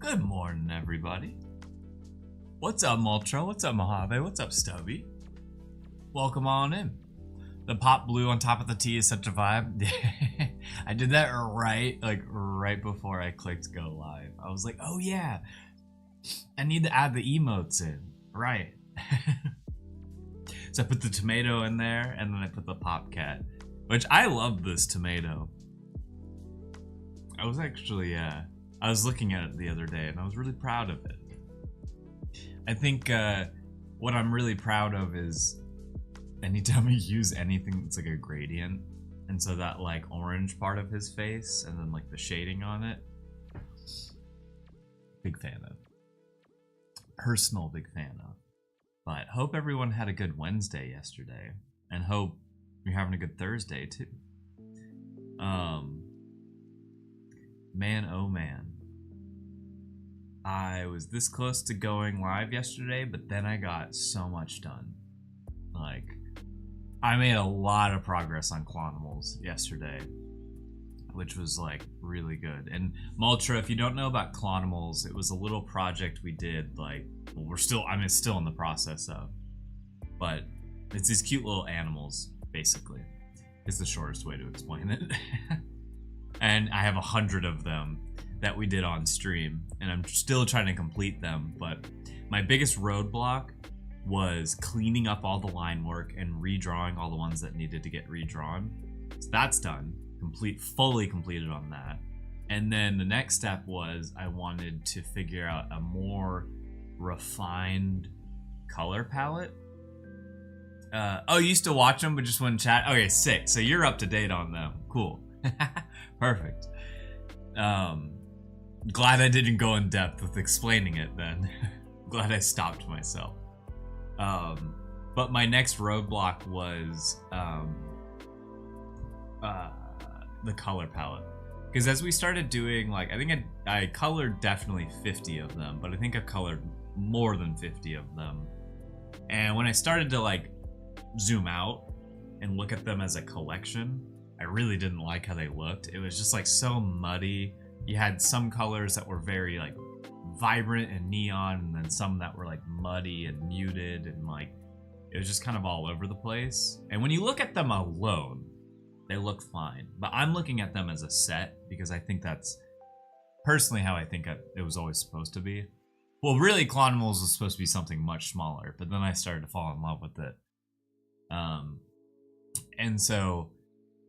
Good morning, everybody. What's up, Moltra? What's up, Mojave? What's up, Stubby? Welcome on in. The pop blue on top of the T is such a vibe. I did that right before I clicked go live. I was like, oh yeah, I need to add the emotes in. Right. So I put the tomato in there, and then I put the pop cat, which I love this tomato. I was looking at it the other day, and I was really proud of it. I think what I'm really proud of is anytime we use anything that's like a gradient, and so that like orange part of his face, and then like the shading on it. Big fan of. Personal big fan of. But hope everyone had a good Wednesday yesterday, and hope you're having a good Thursday too. Man, oh man. I was this close to going live yesterday, but then I got so much done. Like, I made a lot of progress on Clonimals yesterday, which was like really good. And Moltra, if you don't know about Clonimals, it was a little project we did. Like, well, it's still in the process of, but it's these cute little animals, basically. It's the shortest way to explain it. And I have 100 of them that we did on stream, and I'm still trying to complete them. But my biggest roadblock was cleaning up all the line work and redrawing all the ones that needed to get redrawn. So that's done. Fully completed on that. And then the next step was I wanted to figure out a more refined color palette. Oh, you used to watch them but just wouldn't chat? Okay, sick. So you're up to date on them. Cool. Perfect. Glad I didn't go in depth with explaining it then. Glad I stopped myself. But my next roadblock was the color palette. Because as we started doing, like, I think I colored definitely 50 of them, but I think I colored more than 50 of them. And when I started to like zoom out and look at them as a collection, I really didn't like how they looked. It was just like so muddy. You had some colors that were very like vibrant and neon, and then some that were like muddy and muted, and like it was just kind of all over the place. And when you look at them alone, they look fine. But I'm looking at them as a set because I think that's personally how I think it was always supposed to be. Well, really, Clonimals was supposed to be something much smaller, but then I started to fall in love with it. And so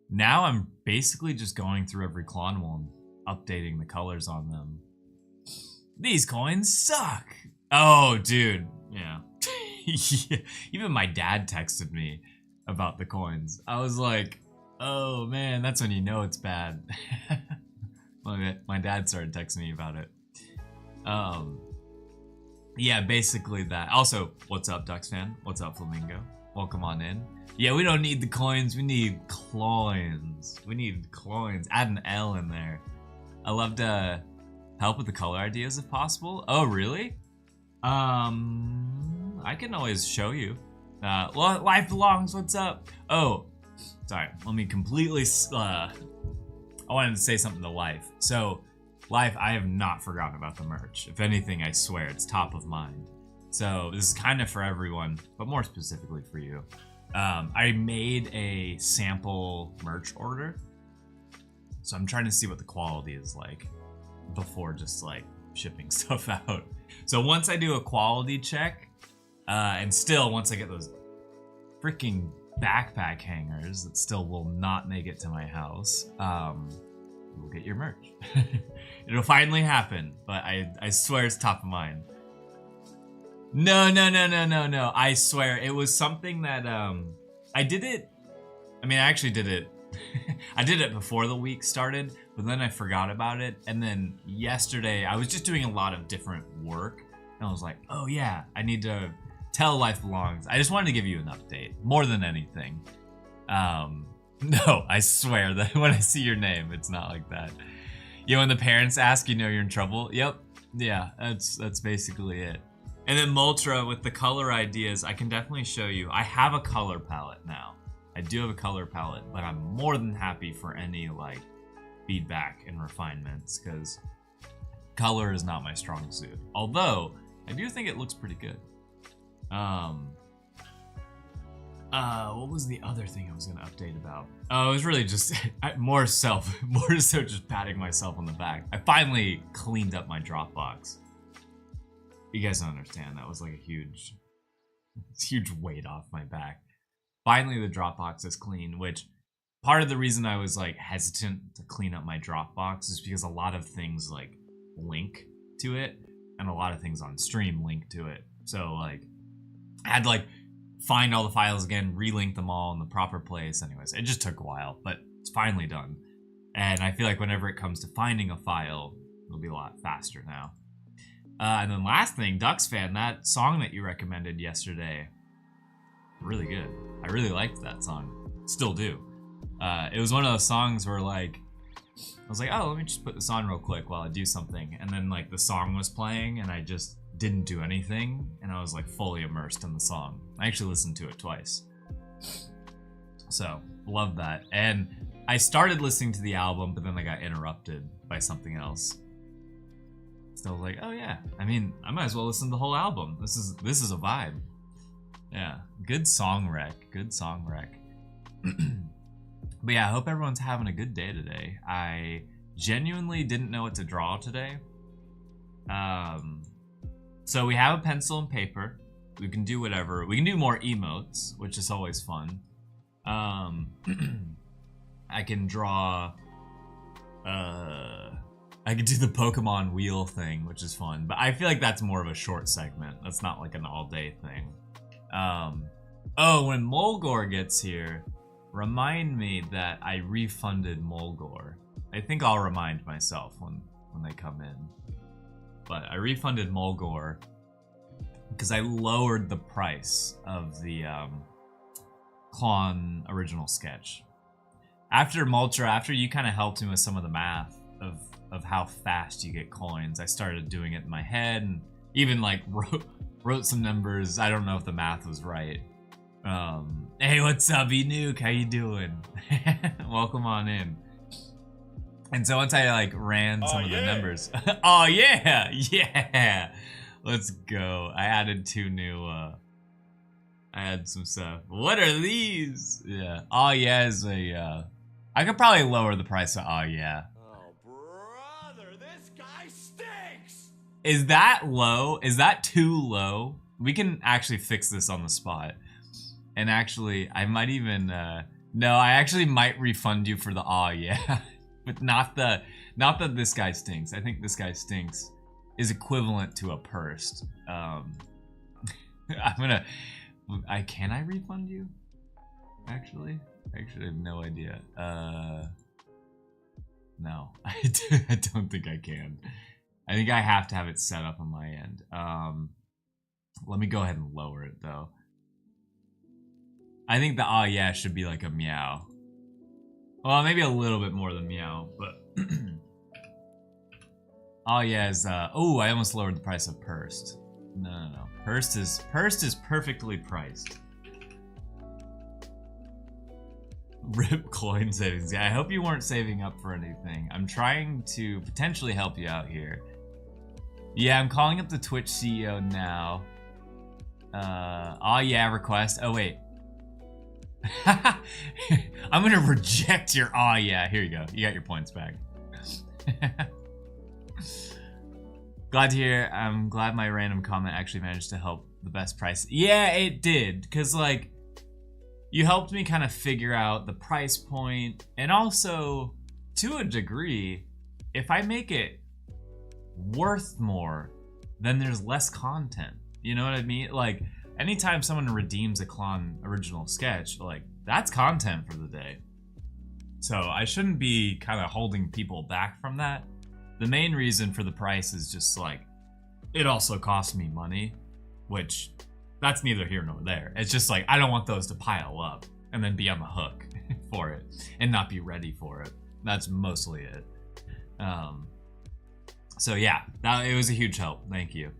now I'm basically just going through every Clonimal and updating the colors on them. These coins suck. Oh, dude. Yeah. Yeah. Even my dad texted me about the coins. I was like, oh man, that's when you know it's bad. My dad started texting me about it. Yeah, basically that. Also, what's up, Ducks fan? What's up, Flamingo? Welcome on in. Yeah, we don't need the coins. We need cloins. We need cloins. Add an L in there. I love to help with the color ideas if possible. Oh, really? I can always show you. Life belongs. What's up? Oh, sorry. Let me completely. I wanted to say something to Life. So, Life, I have not forgotten about the merch. If anything, I swear it's top of mind. So this is kind of for everyone, but more specifically for you. I made a sample merch order. So I'm trying to see what the quality is like before just like shipping stuff out. So once I do a quality check, and still once I get those freaking backpack hangers that still will not make it to my house, you'll get your merch. It'll finally happen, but I swear it's top of mind. No. I swear it was something that I did it. I mean, I actually did it. I did it before the week started, but then I forgot about it. And then yesterday, I was just doing a lot of different work, and I was like, oh yeah, I need to tell Life Belongs. I just wanted to give you an update more than anything. No, I swear that when I see your name, it's not like that. You know, when the parents ask, you know you're in trouble. Yep. Yeah, that's basically it. And then Moltra with the color ideas, I can definitely show you. I have a color palette now. I do have a color palette, but I'm more than happy for any like feedback and refinements, because Color is not my strong suit. Although, I do think it looks pretty good. What was the other thing I was gonna update about? Oh, it was really just more so just patting myself on the back. I finally cleaned up my Dropbox. You guys don't understand, that was like a huge weight off my back. Finally the Dropbox is clean, which part of the reason I was like hesitant to clean up my Dropbox is because a lot of things like link to it, and a lot of things on stream link to it. So like I had to like find all the files again, relink them all in the proper place. Anyways, it just took a while, but it's finally done. And I feel like whenever it comes to finding a file, it'll be a lot faster now. And then last thing, Ducks fan, that song that you recommended yesterday, really good. I really liked that song. Still do. It was one of those songs where like, I was like, oh, let me just put this on real quick while I do something. And then like the song was playing and I just didn't do anything. And I was like fully immersed in the song. I actually listened to it twice. So, love that. And I started listening to the album, but then I got interrupted by something else. So I was like, oh yeah, I mean, I might as well listen to the whole album. This is a vibe. Yeah, good song rec. But yeah, I hope everyone's having a good day today. I genuinely didn't know what to draw today. So we have a pencil and paper. We can do whatever. We can do more emotes, which is always fun. I can draw... I could do the Pokemon wheel thing, which is fun. But I feel like that's more of a short segment. That's not like an all-day thing. Oh, when Mulgore gets here, remind me that I refunded Mulgore. I think I'll remind myself when they come in. But I refunded Mulgore because I lowered the price of the Klon original sketch. After Multra, after you kind of helped me with some of the math of how fast you get coins, I started doing it in my head and even like wrote some numbers. I don't know if the math was right. Hey, what's up, E-Nuke? How you doing? Welcome on in. And so once I like ran some of the numbers, oh yeah, let's go. I added 2 new. I had some stuff. What are these? Yeah, oh yeah is a. I could probably lower the price of oh yeah. Oh brother, this guy stinks. Is that low? Is that too low? We can actually fix this on the spot. And actually, I might even no, I actually might refund you for the aw yeah. But not that this guy stinks. I think this guy stinks is equivalent to a pursed. Can I refund you? Actually I have no idea. No, I don't think I can. I think I have to have it set up on my end. Let me go ahead and lower it though. I think the ah yeah should be like a meow. Well, maybe a little bit more than meow, but oh yeah is oh, I almost lowered the price of pursed. No. Pursed is perfectly priced. Rip coin savings. Yeah, I hope you weren't saving up for anything. I'm trying to potentially help you out here. Yeah, I'm calling up the Twitch CEO now. Oh yeah, request. Oh wait. I'm gonna reject your oh yeah. Here you go. You got your points back. Glad to hear. I'm glad my random comment actually managed to help the best price. Yeah, it did. Cause like you helped me kind of figure out the price point, and also to a degree, if I make it worth more, then there's less content. You know what I mean? Like anytime someone redeems a Klon original sketch, like that's content for the day. So I shouldn't be kind of holding people back from that. The main reason for the price is just like, it also costs me money, which that's neither here nor there. It's just like, I don't want those to pile up and then be on the hook for it and not be ready for it. That's mostly it. So yeah, it was a huge help. Thank you.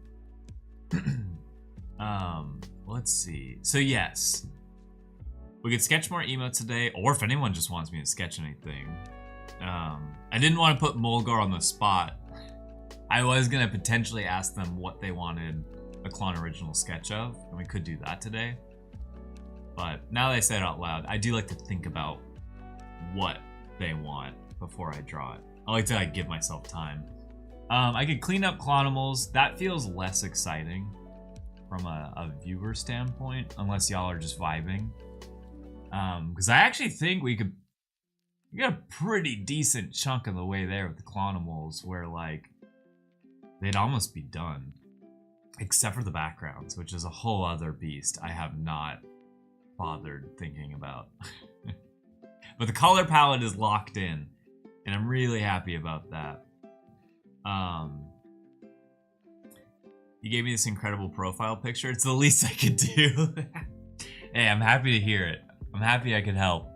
Let's see. So yes, we could sketch more emotes today, or if anyone just wants me to sketch anything. I didn't want to put Mulgore on the spot I was gonna potentially ask them what they wanted a Klon original sketch of, and we could do that today. But now that I said it out loud, I do like to think about what they want before I draw it. I like to give myself time. I could clean up Clonimals. That feels less exciting from a viewer standpoint, unless y'all are just vibing. Because I actually think we got a pretty decent chunk of the way there with the Clonimals, where like they'd almost be done, except for the backgrounds, which is a whole other beast I have not bothered thinking about. But the color palette is locked in, and I'm really happy about that. You gave me this incredible profile picture. It's the least I could do. Hey, I'm happy to hear it. I'm happy I could help.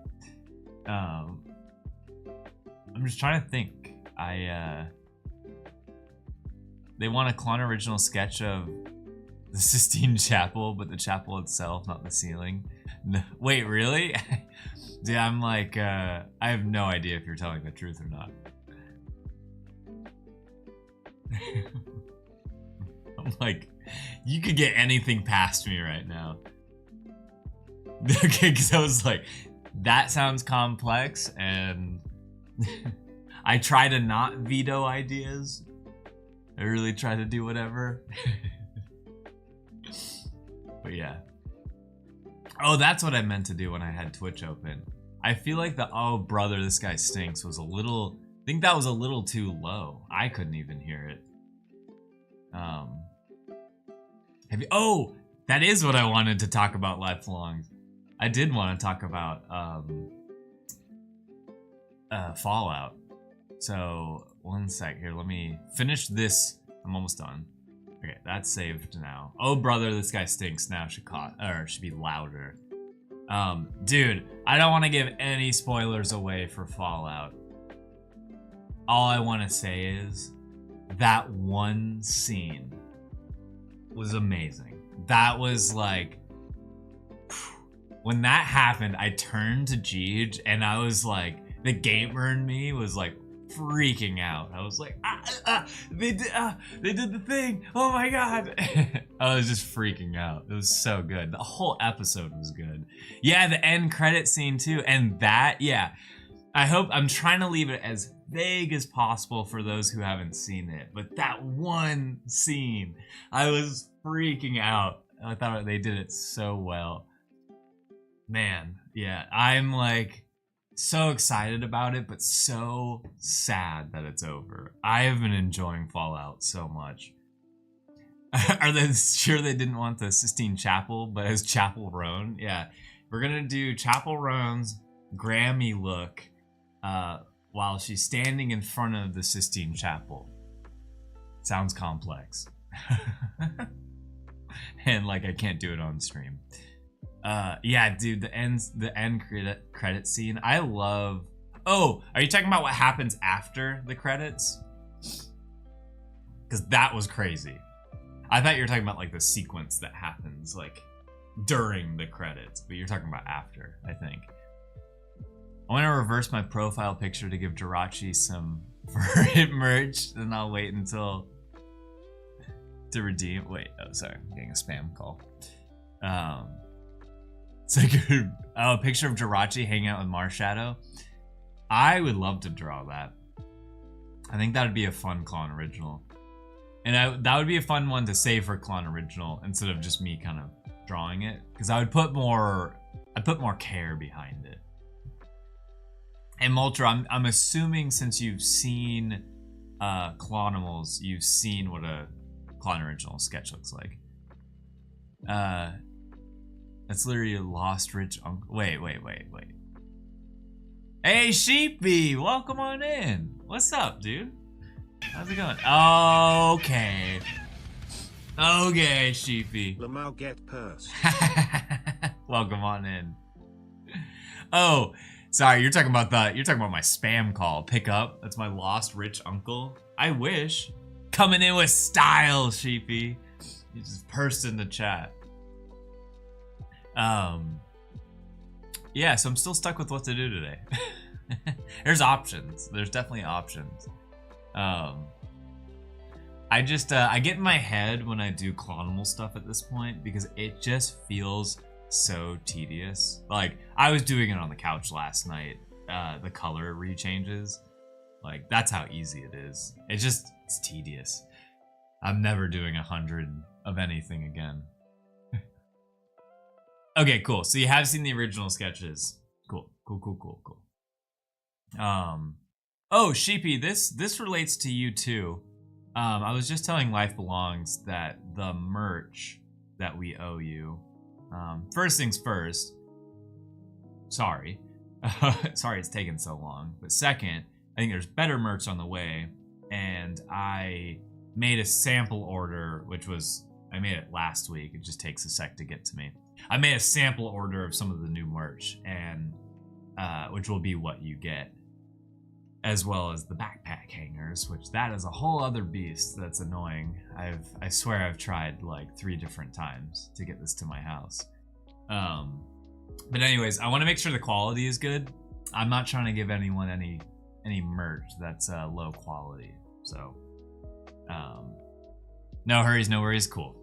I'm just trying to think. They want a Klon original sketch of the Sistine Chapel, but the chapel itself, not the ceiling. No, wait, really? Dude, I'm like, I have no idea if you're telling the truth or not. I'm like, you could get anything past me right now. Okay, because I was like, that sounds complex, and I try to not veto ideas. I really try to do whatever. But yeah. Oh, that's what I meant to do when I had Twitch open. I feel like the "oh brother, this guy stinks" was a little, I think that was a little too low. I couldn't even hear it. Have you, oh, that is what I wanted to talk about lifelong. I did want to talk about Fallout. So one sec here, let me finish this. I'm almost done. Okay, that's saved now. Oh brother, this guy stinks. Now should be louder. Dude, I don't want to give any spoilers away for Fallout. All I want to say is that one scene was amazing. That was like, when that happened, I turned to Jeej and I was like, the gamer in me was like freaking out. I was like, they did the thing. Oh my god. I was just freaking out. It was so good. The whole episode was good. Yeah, the end credit scene too. And that, yeah. I'm trying to leave it as vague as possible for those who haven't seen it. But that one scene, I was freaking out. I thought they did it so well. Man, yeah, I'm like so excited about it, but so sad that it's over. I have been enjoying Fallout so much. Are they sure they didn't want the Sistine Chapel, but as Chapel Roan? Yeah, we're gonna do Chapel Roan's Grammy look while she's standing in front of the Sistine Chapel. Sounds complex. And like I can't do it on stream. Yeah, dude, the end credit scene. I love. Oh, are you talking about what happens after the credits? Because that was crazy. I thought you were talking about like the sequence that happens like during the credits, but you're talking about after, I think. I want to reverse my profile picture to give Jirachi some Verhit merch, then I'll wait until to redeem. Wait, oh sorry, I'm getting a spam call. It's like a picture of Jirachi hanging out with Marshadow. I would love to draw that. I think that would be a fun Klon original. And that would be a fun one to save for Klon original instead of just me kind of drawing it. Because I'd put more care behind it. And Moltra, I'm assuming since you've seen Clonimals, you've seen what a Klon original sketch looks like. That's literally a lost rich uncle. Wait. Hey, Sheepy, welcome on in. What's up, dude? How's it going? Okay. Okay, Sheepy. Lamau get purse. Welcome on in. Oh, sorry, you're talking about my spam call. Pick up. That's my lost rich uncle. I wish. Coming in with style, Sheepy. You just pursed in the chat. Yeah, so I'm still stuck with what to do today. There's options. There's definitely options. I just I get in my head when I do clonable stuff at this point because it just feels so tedious. Like I was doing it on the couch last night. The color rechanges, like that's how easy it is. It's tedious. I'm never doing 100 of anything again. Okay, cool. So you have seen the original sketches. Cool. Oh, Sheepy, this relates to you too. I was just telling Life Belongs that the merch that we owe you. First things first. Sorry. Sorry it's taken so long. But second, I think there's better merch on the way. And I made a sample order, I made it last week. It just takes a sec to get to me. I made a sample order of some of the new merch, and which will be what you get, as well as the backpack hangers, which that is a whole other beast that's annoying. I swear I've tried like 3 different times to get this to my house. But anyways, I want to make sure the quality is good. I'm not trying to give anyone any merch that's low quality. So no hurries, no worries, cool.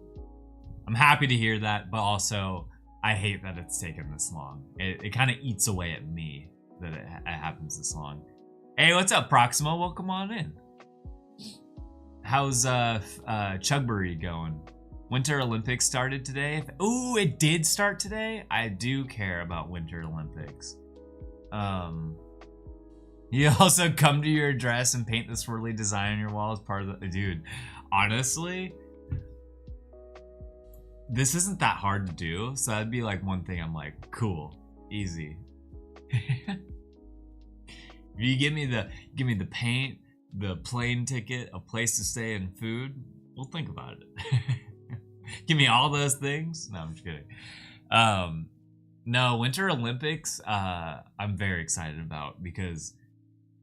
I'm happy to hear that, but also I hate that it's taken this long. It kind of eats away at me that it happens this long. Hey, what's up, Proximo? Welcome on in. How's Chugbury going? Winter Olympics started today. Ooh, it did start today. I do care about Winter Olympics. You also come to your address and paint the swirly design on your wall as part of the... Dude, honestly, this isn't that hard to do, so that'd be like one thing I'm like, cool, easy. If you give me the paint, the plane ticket, a place to stay, and food, we'll think about it. Give me all those things. No, I'm just kidding. No, Winter Olympics, I'm very excited about because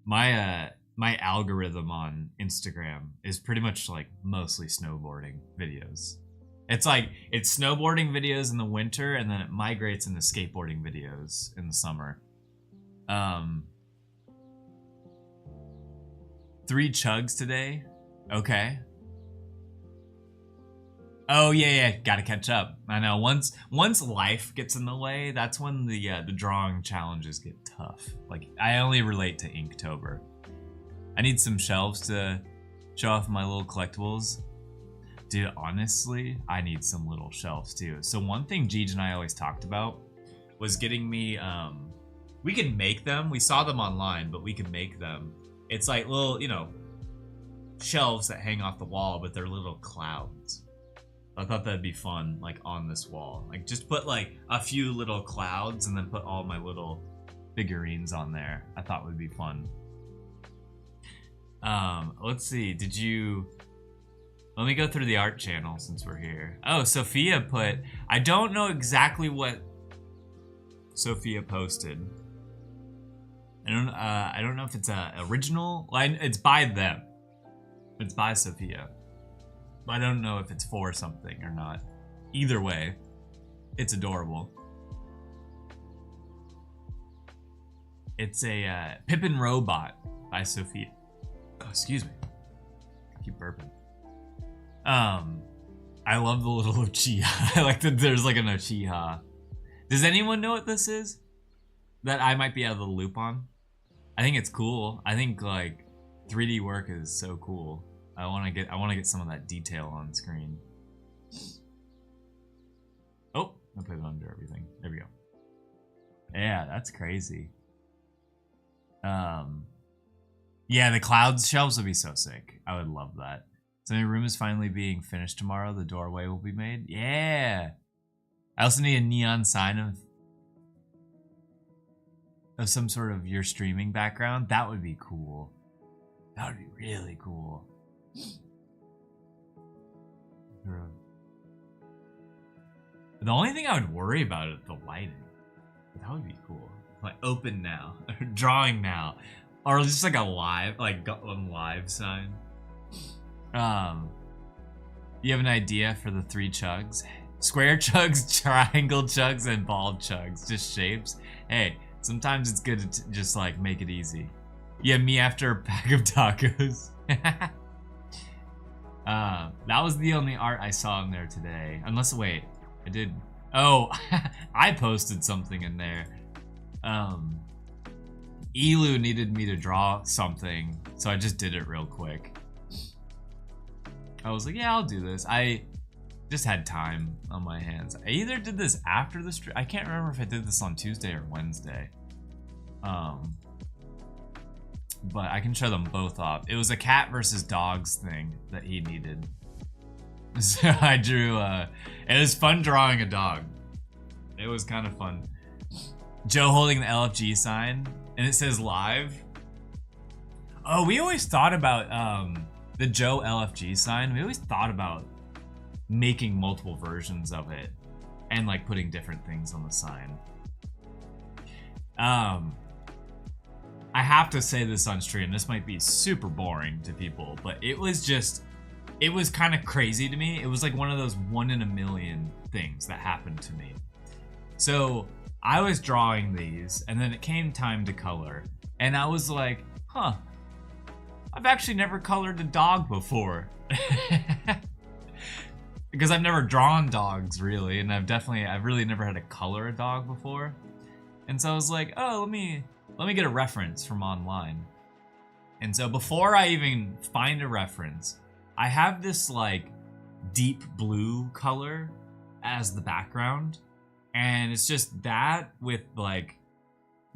my algorithm on Instagram is pretty much like mostly snowboarding videos. It's like it's snowboarding videos in the winter, and then it migrates into skateboarding videos in the summer. 3 chugs today. Okay. Oh yeah, gotta catch up. I know once life gets in the way, that's when the drawing challenges get tough. Like I only relate to Inktober. I need some shelves to show off my little collectibles. Dude, honestly, I need some little shelves too. So one thing Jeej and I always talked about was getting me, we can make them. We saw them online, but we can make them. It's like little, shelves that hang off the wall, but they're little clouds. I thought that'd be fun, like on this wall. Like just put like a few little clouds and then put all my little figurines on there. I thought would be fun. Let's see, let me go through the art channel since we're here. Oh, Sophia put, I don't know exactly what Sophia posted. I don't know if it's a original. It's by them. It's by Sophia. I don't know if it's for something or not. Either way, it's adorable. It's a Pippin Robot by Sophia. Oh, excuse me. I keep burping. I love the little Uchiha. I like that there's like an Uchiha. Does anyone know what this is? That I might be out of the loop on? I think it's cool. I think like 3D work is so cool. I want to get some of that detail on screen. Oh, I put it under everything. There we go. Yeah, that's crazy. Yeah, the clouds shelves would be so sick. I would love that. So my room is finally being finished tomorrow. The doorway will be made. Yeah. I also need a neon sign of some sort of your streaming background. That would be cool. That would be really cool. The only thing I would worry about is the lighting. That would be cool. Like open now, drawing now, or just like a live sign. You have an idea for the 3 chugs? Square chugs, triangle chugs, and ball chugs. Just shapes. Hey, sometimes it's good to just like make it easy. Yeah, me after a pack of tacos. That was the only art I saw in there today. Unless, wait, I did. Oh, I posted something in there. Elu needed me to draw something, so I just did it real quick. I was like, yeah, I'll do this. I just had time on my hands. I either did this after the stream. I can't remember if I did this on Tuesday or Wednesday. But I can show them both off. It was a cat versus dogs thing that he needed. So I drew, it was fun drawing a dog. It was kind of fun. Joe holding the LFG sign, and it says live. Oh, we always thought about the Joe LFG sign. We always thought about making multiple versions of it and like putting different things on the sign. I have to say this on stream. This might be super boring to people, but it was kind of crazy to me. It was like one of those 1 in a million things that happened to me. So I was drawing these, and then it came time to color, and I was like, huh, I've actually never colored a dog before. Because I've never drawn dogs really, and I've really never had to color a dog before. And so I was like, oh, let me get a reference from online. And so before I even find a reference, I have this like deep blue color as the background. And it's just that with like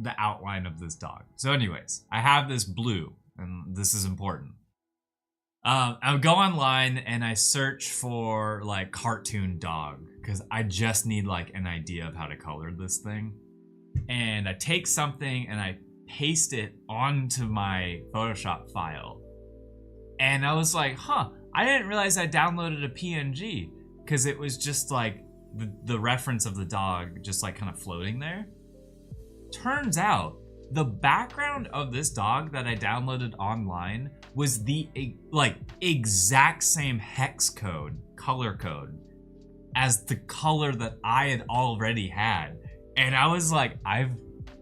the outline of this dog. So anyways, I have this blue, and this is important. I would go online and I search for like cartoon dog, because I just need like an idea of how to color this thing. And I take something and I paste it onto my Photoshop file. And I was like, huh, I didn't realize I downloaded a PNG, because it was just like the reference of the dog just like kind of floating there. Turns out the background of this dog that I downloaded online was the like exact same hex code, color code, as the color that I had already had. And I was like, I've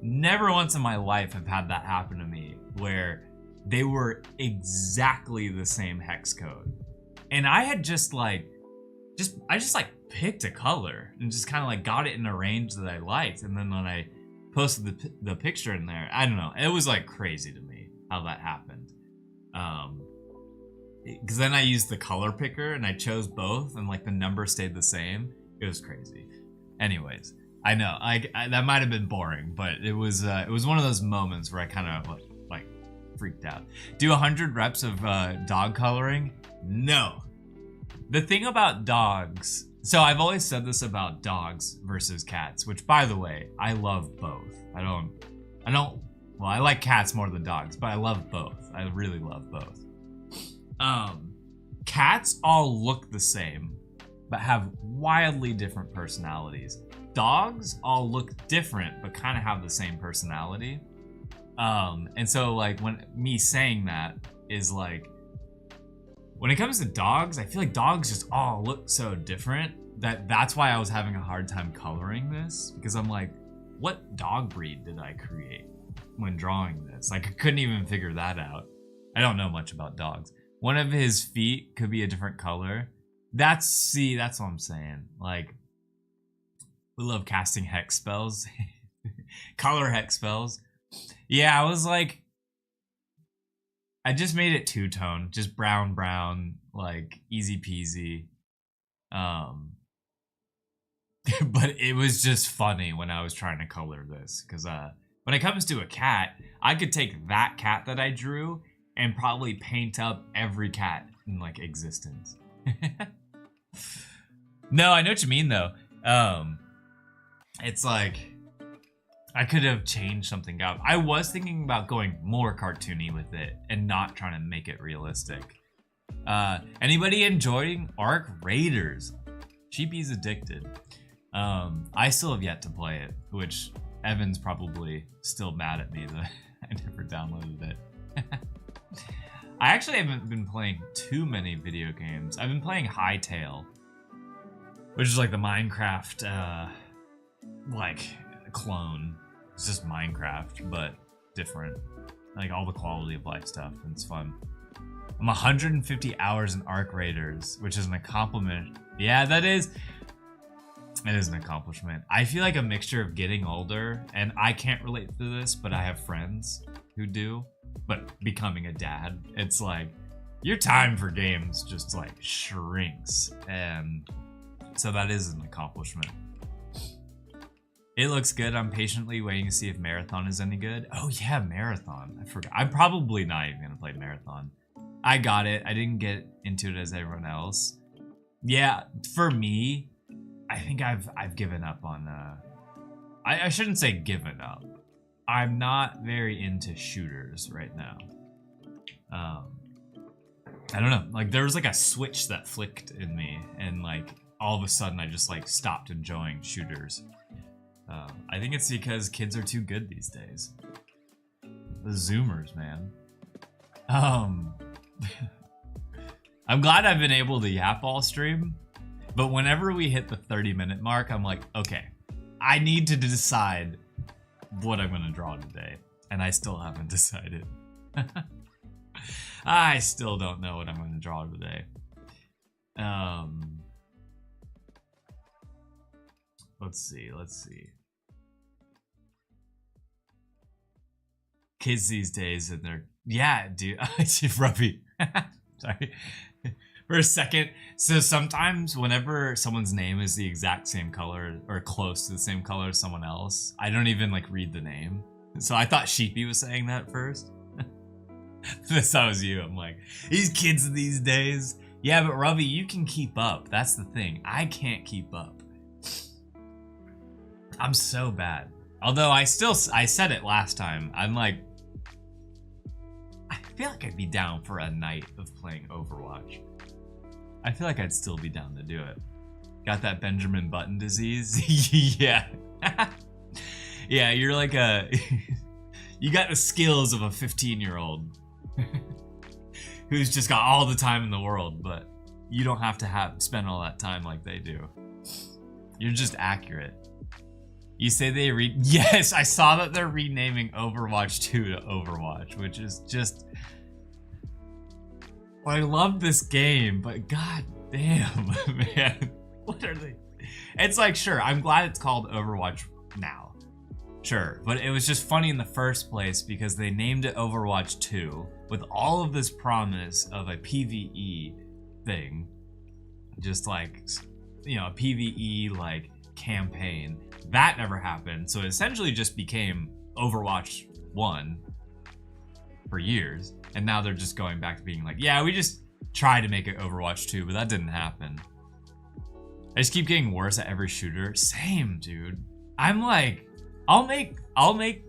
never once in my life have had that happen to me, where they were exactly the same hex code. And I had just picked a color and just kind of like got it in a range that I liked. And then when I posted the picture in there, I don't know, it was like crazy to me how that happened. Because then I used the color picker and I chose both, and like the number stayed the same. It was crazy. Anyways, I know that might have been boring, but it was one of those moments where I kind of like freaked out. Do 100 reps of dog coloring? No. The thing about dogs, so I've always said this about dogs versus cats, which by the way, I love both. Well, I like cats more than dogs, but I love both. I really love both. Cats all look the same, but have wildly different personalities. Dogs all look different, but kind of have the same personality. And so like when me saying that is like, when it comes to dogs, I feel like dogs just all look so different that's why I was having a hard time coloring this, because I'm like, what dog breed did I create when drawing this? Like I couldn't even figure that out. I don't know much about dogs. One of his feet could be a different color. That's what I'm saying. Like, we love casting hex spells. Color hex spells. Yeah, I was like, I just made it two-tone, just brown, like easy peasy. But it was just funny when I was trying to color this, because when it comes to a cat, I could take that cat that I drew and probably paint up every cat in like existence. No, I know what you mean though. It's like I could have changed something up. I was thinking about going more cartoony with it and not trying to make it realistic. Anybody enjoying Arc Raiders? Cheapy's addicted. I still have yet to play it, which Evan's probably still mad at me that I never downloaded it. I actually haven't been playing too many video games. I've been playing Hytale, which is like the Minecraft like clone. It's just Minecraft, but different. Like all the quality of life stuff, and it's fun. I'm 150 hours in Arc Raiders, which is an accomplishment. Yeah, that is. It is an accomplishment. I feel like a mixture of getting older, and I can't relate to this, but I have friends who do. But becoming a dad, it's like your time for games just like shrinks, and so that is an accomplishment. It looks good. I'm patiently waiting to see if Marathon is any good. Oh yeah, Marathon. I forgot. I'm probably not even gonna play Marathon. I got it. I didn't get into it as everyone else. Yeah, for me, I think I've given up on. I shouldn't say given up. I'm not very into shooters right now. I don't know. Like there was like a switch that flicked in me, and like all of a sudden I just like stopped enjoying shooters. I think it's because kids are too good these days. The Zoomers, man. I'm glad I've been able to yap all stream, but whenever we hit the 30-minute mark, I'm like, okay, I need to decide what I'm gonna draw today, and I still haven't decided. I still don't know what I'm gonna draw today. Let's see. Kids these days, and they're, yeah, dude, Ruby. Sorry. For a second. So sometimes whenever someone's name is the exact same color or close to the same color as someone else, I don't even like read the name. So I thought Sheepy was saying that first. That's how it was you. I'm like, these kids these days. Yeah, but Ruby, you can keep up. That's the thing. I can't keep up. I'm so bad. Although I said it last time. I'm like, I feel like I'd be down for a night of playing Overwatch. I feel like I'd still be down to do it. Got that Benjamin Button disease? Yeah. Yeah, you're like a... You got the skills of a 15-year-old who's just got all the time in the world, but you don't have to spend all that time like they do. You're just accurate. You say they Yes, I saw that they're renaming Overwatch 2 to Overwatch, which is just... I love this game, but god damn, man. What are they? It's like, sure, I'm glad it's called Overwatch now. Sure, but it was just funny in the first place because they named it Overwatch 2 with all of this promise of a PvE thing. Just like, you know, a PvE like campaign. That never happened, so it essentially just became Overwatch 1 for years, and now they're just going back to being like, yeah, we just tried to make it Overwatch 2, but that didn't happen. I just keep getting worse at every shooter. Same, dude. I'm like, I'll make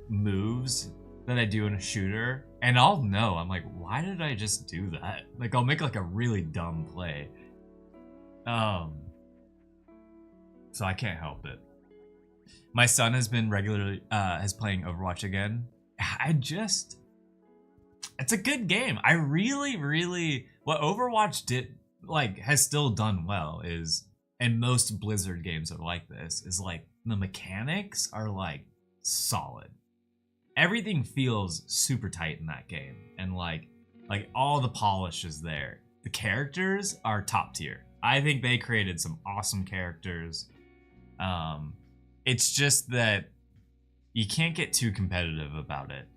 moves that I do in a shooter, and I'll know, I'm like, why did I just do that? Like, I'll make like a really dumb play. So I can't help it. My son has been regularly has playing Overwatch again. It's a good game. I really what Overwatch did like has still done well is, and most Blizzard games are like this, is like the mechanics are like solid. Everything feels super tight in that game, and like all the polish is there. The characters are top tier. I think they created some awesome characters. It's just that you can't get too competitive about it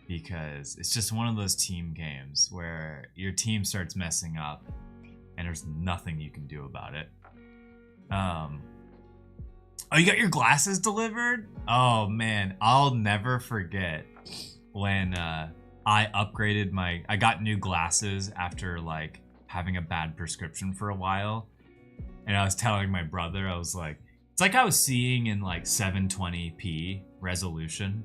because it's just one of those team games where your team starts messing up and there's nothing you can do about it. Oh, you got your glasses delivered? Oh man, I'll never forget when I upgraded I got new glasses after like having a bad prescription for a while. And I was telling my brother, I was like, it's like I was seeing in like 720p resolution,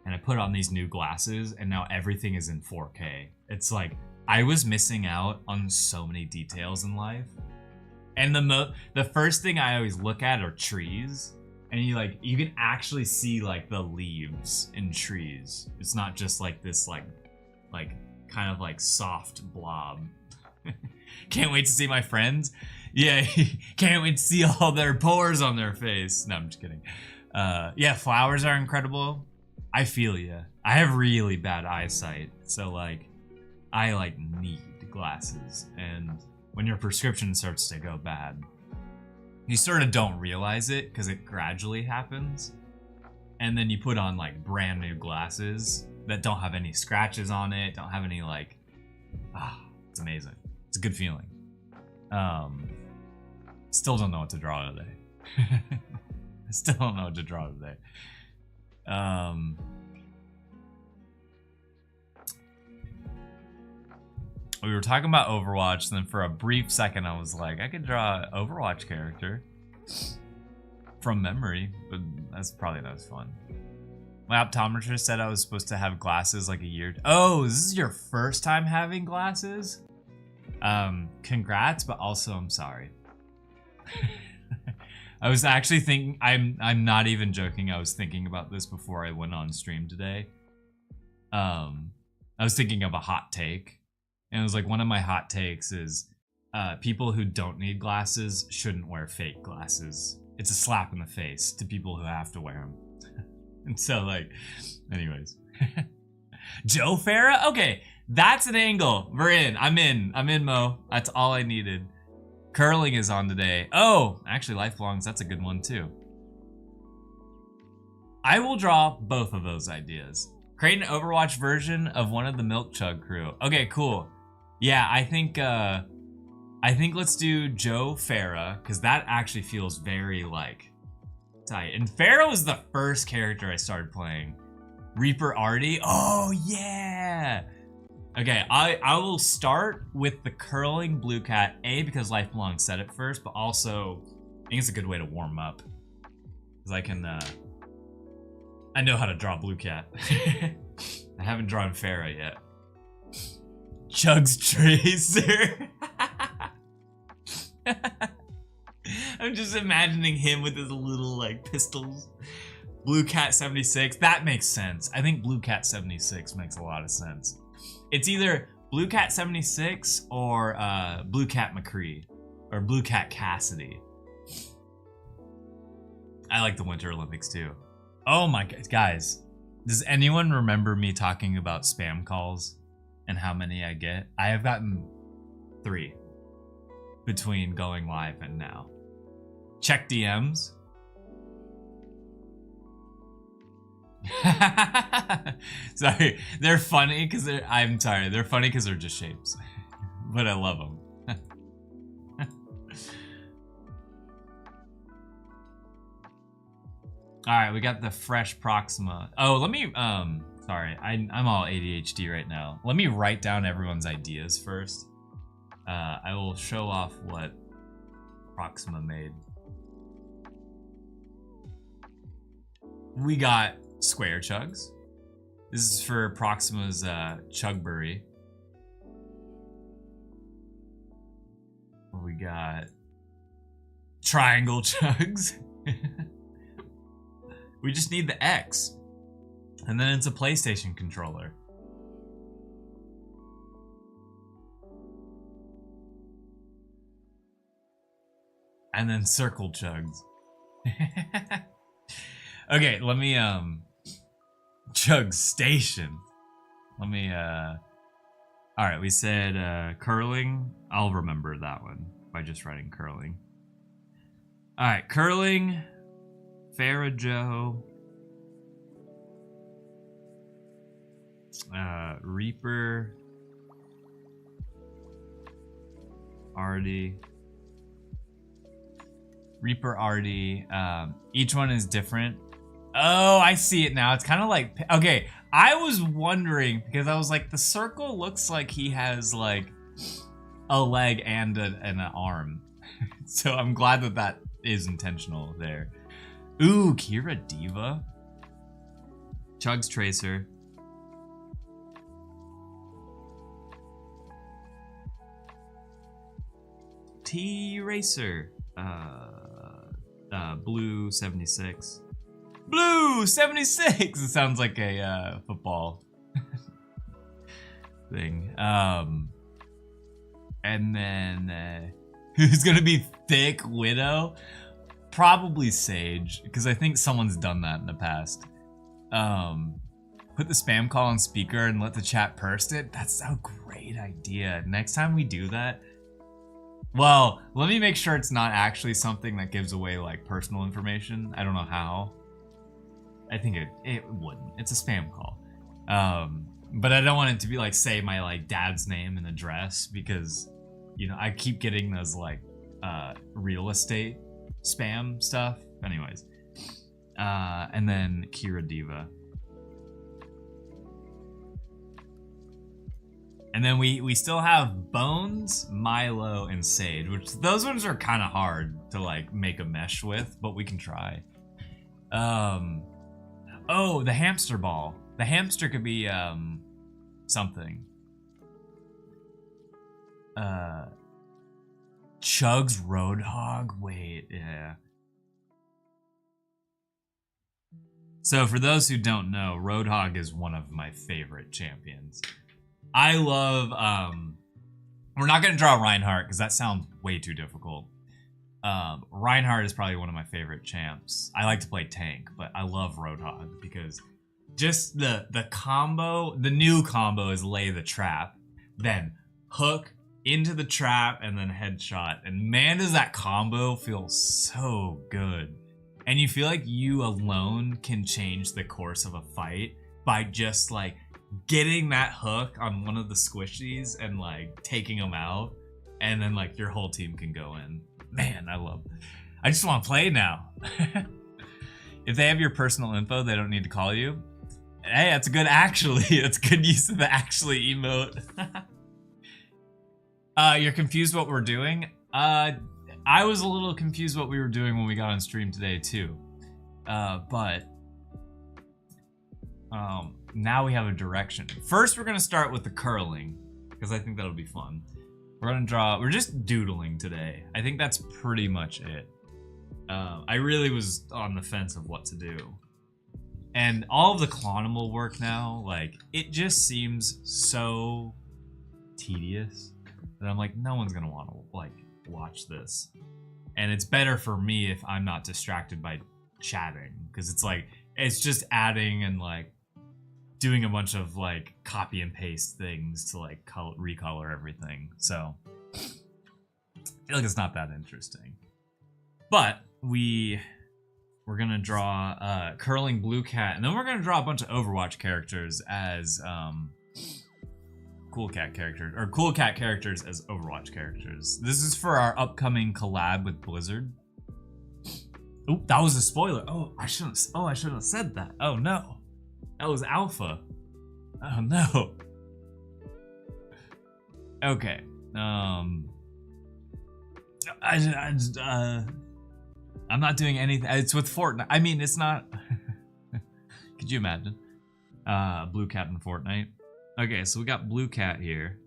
and I put on these new glasses and now everything is in 4K. It's like I was missing out on so many details in life. And the first thing I always look at are trees, and you can actually see like the leaves in trees. It's not just like this like kind of like soft blob. Can't wait to see my friends. Yeah, can't wait to see all their pores on their face. No, I'm just kidding. Yeah, flowers are incredible. I feel ya. I have really bad eyesight, so like I like need glasses, and when your prescription starts to go bad, you sort of don't realize it because it gradually happens, and then you put on like brand new glasses that don't have any scratches on it, don't have any like, it's amazing. It's a good feeling. Still don't know what to draw today. I still don't know what to draw today. We were talking about Overwatch, and then for a brief second I was like, I could draw an Overwatch character from memory, but that's probably not as fun. My optometrist said I was supposed to have glasses like a year. Oh, this is your first time having glasses? Congrats, but also I'm sorry. I was actually thinking, I'm not even joking, I was thinking about this before I went on stream today. I was thinking of a hot take. And it was like, one of my hot takes is people who don't need glasses shouldn't wear fake glasses. It's a slap in the face to people who have to wear them. And so like, anyways. Joe Farah? Okay, that's an angle. We're in. I'm in, Mo. That's all I needed. Curling is on today. Oh, actually Life Belongs, that's a good one too. I will draw both of those ideas. Create an Overwatch version of one of the Milk Chug crew. Okay, cool. Yeah, I think let's do Joe Farah, because that actually feels very like tight. And Farah was the first character I started playing. Reaper Artie. Oh yeah. Okay, I will start with the curling blue cat. A, because Life Belongs said it first, but also I think it's a good way to warm up. Because I know how to draw blue cat. I haven't drawn Farah yet. Chug's Tracer. I'm just imagining him with his little like pistols. Blue Cat 76. That makes sense. I think Blue Cat 76 makes a lot of sense. It's either Blue Cat 76 or Blue Cat McCree or Blue Cat Cassidy. I like the Winter Olympics too. Oh my god, guys. Does anyone remember me talking about spam calls and how many I get? I have gotten 3 between going live and now. Check DMs. Sorry, they're funny because I'm sorry, they're funny because they're just shapes. But I love them. All right, we got the fresh Proxima. Oh, let me, sorry, I'm all ADHD right now. Let me write down everyone's ideas first. I will show off what Proxima made. We got Square Chugs. This is for Proxima's Chugbury. We got Triangle Chugs. We just need the X. And then it's a PlayStation controller. And then Circle Chugs. Okay, let me Chug Station. Let me alright, we said curling. I'll remember that one by just writing curling. Alright, curling, Farah Joe, Reaper, Artie. Reaper Artie. Each one is different. Oh, I see it now. It's kind of like, okay, I was wondering because I was like, the circle looks like he has like a leg and an arm. So I'm glad that that is intentional there. Ooh, Kira Diva. Chug's Tracer. T-Racer. Blue 76. Blue 76! It sounds like a football thing. And then who's gonna be Thick Widow? Probably Sage, because I think someone's done that in the past. put the spam call on speaker and let the chat burst it. That's a great idea. Next time we do that, well, let me make sure it's not actually something that gives away like personal information. I don't know how. I think it wouldn't. It's a spam call. But I don't want it to be like, say my like dad's name and address, because you know I keep getting those like real estate spam stuff. Anyways, and then Kira Diva. And then we still have Bones, Milo, and Sage, which those ones are kind of hard to like make a mesh with, but we can try. Oh, the hamster ball. The hamster could be something. Chug's Roadhog. Wait, yeah. So for those who don't know, Roadhog is one of my favorite champions. I love, we're not going to draw Reinhardt because that sounds way too difficult. Reinhardt is probably one of my favorite champs. I like to play tank, but I love Roadhog because just the combo, the new combo is lay the trap, then hook into the trap, and then headshot. And man, does that combo feel so good. And you feel like you alone can change the course of a fight by just like getting that hook on one of the squishies and like taking them out, and then like your whole team can go in. Man, I just want to play now. If they have your personal info, they don't need to call you. Hey, that's a good actually. That's good use of the actually emote. You're confused what we're doing? I was a little confused what we were doing when we got on stream today too. But now we have a direction. First, we're gonna start with the curling, because I think that'll be fun. We're just doodling today. I think that's pretty much it. I really was on the fence of what to do. And all of the clonimal work now, like, it just seems so tedious that I'm like, no one's gonna want to, like, watch this. And it's better for me if I'm not distracted by chatting, because it's like, it's just adding and, like, doing a bunch of like copy and paste things to like recolor everything. So I feel like it's not that interesting. But we're gonna draw curling blue cat, and then we're gonna draw a bunch of Overwatch characters as cool cat characters as Overwatch characters. This is for our upcoming collab with Blizzard. Oop, that was a spoiler. I shouldn't have said that. Oh no. That was alpha. Oh no. Okay. I'm not doing anything. It's with Fortnite. I mean, it's not. Could you imagine? Blue cat in Fortnite. Okay, so we got blue cat here.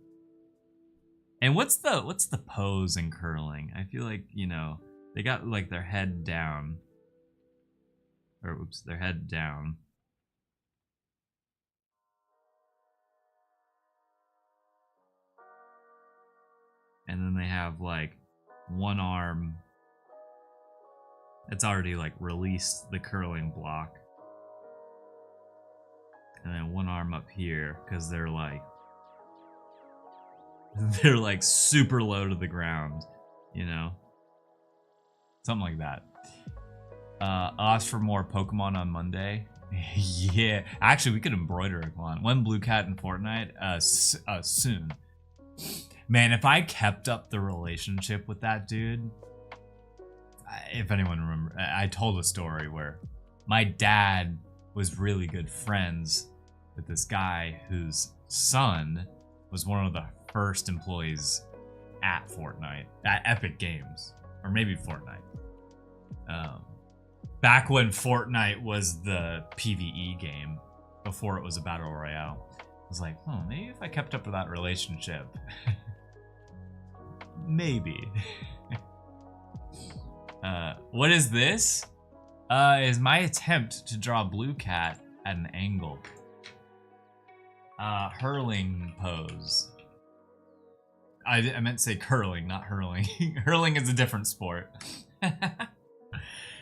And what's the pose in curling? I feel like, you know, they got like their head down. Or oops, their head down. And then they have like one arm. It's already like released the curling block. And then one arm up here, because they're like super low to the ground, you know? Something like that. Ask for more Pokemon on Monday. Yeah, actually we could embroider a clone. One blue cat in Fortnite, soon. Man, if I kept up the relationship with that dude, if anyone remembers, I told a story where my dad was really good friends with this guy whose son was one of the first employees at Fortnite, at Epic Games, or maybe Fortnite. Back when Fortnite was the PvE game, before it was a battle royale. I was like, maybe if I kept up with that relationship. Maybe. What is this? Is my attempt to draw blue cat at an angle. Hurling pose. I meant to say curling, not hurling. Hurling is a different sport.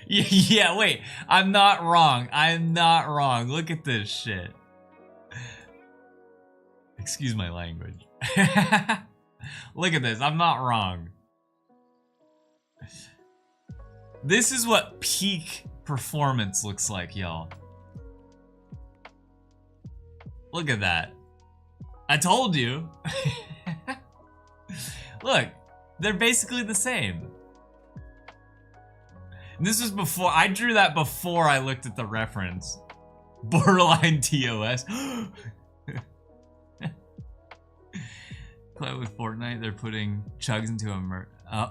Yeah, wait. I'm not wrong. I'm not wrong. Look at this shit. Excuse my language. Look at this. I'm not wrong. This is what peak performance looks like, y'all. Look at that. I told you. Look, they're basically the same. And this was before, I drew that before I looked at the reference. Borderline TOS. Play with Fortnite, they're putting Chugs into a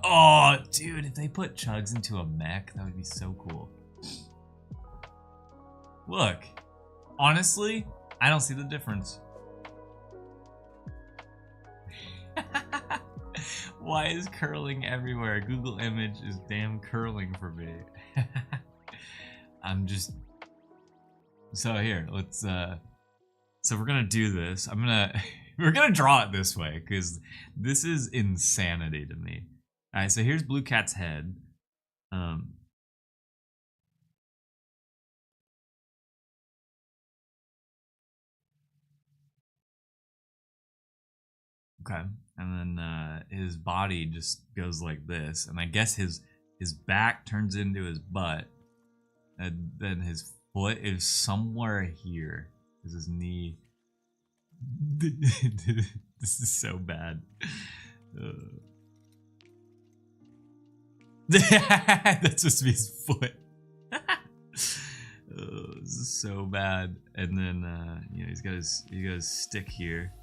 oh, dude, if they put Chugs into a mech, that would be so cool. Look, honestly, I don't see the difference. Why is curling everywhere? Google image is damn curling for me. I'm just... So here, let's, so we're gonna do this. We're gonna draw it this way, because this is insanity to me. Alright, so here's Blue Cat's head. Okay, and then his body just goes like this, and I guess his back turns into his butt, and then his foot is somewhere here. Is his knee? This is so bad. That's supposed to be his foot. This is so bad. And then you know, he's got his stick here.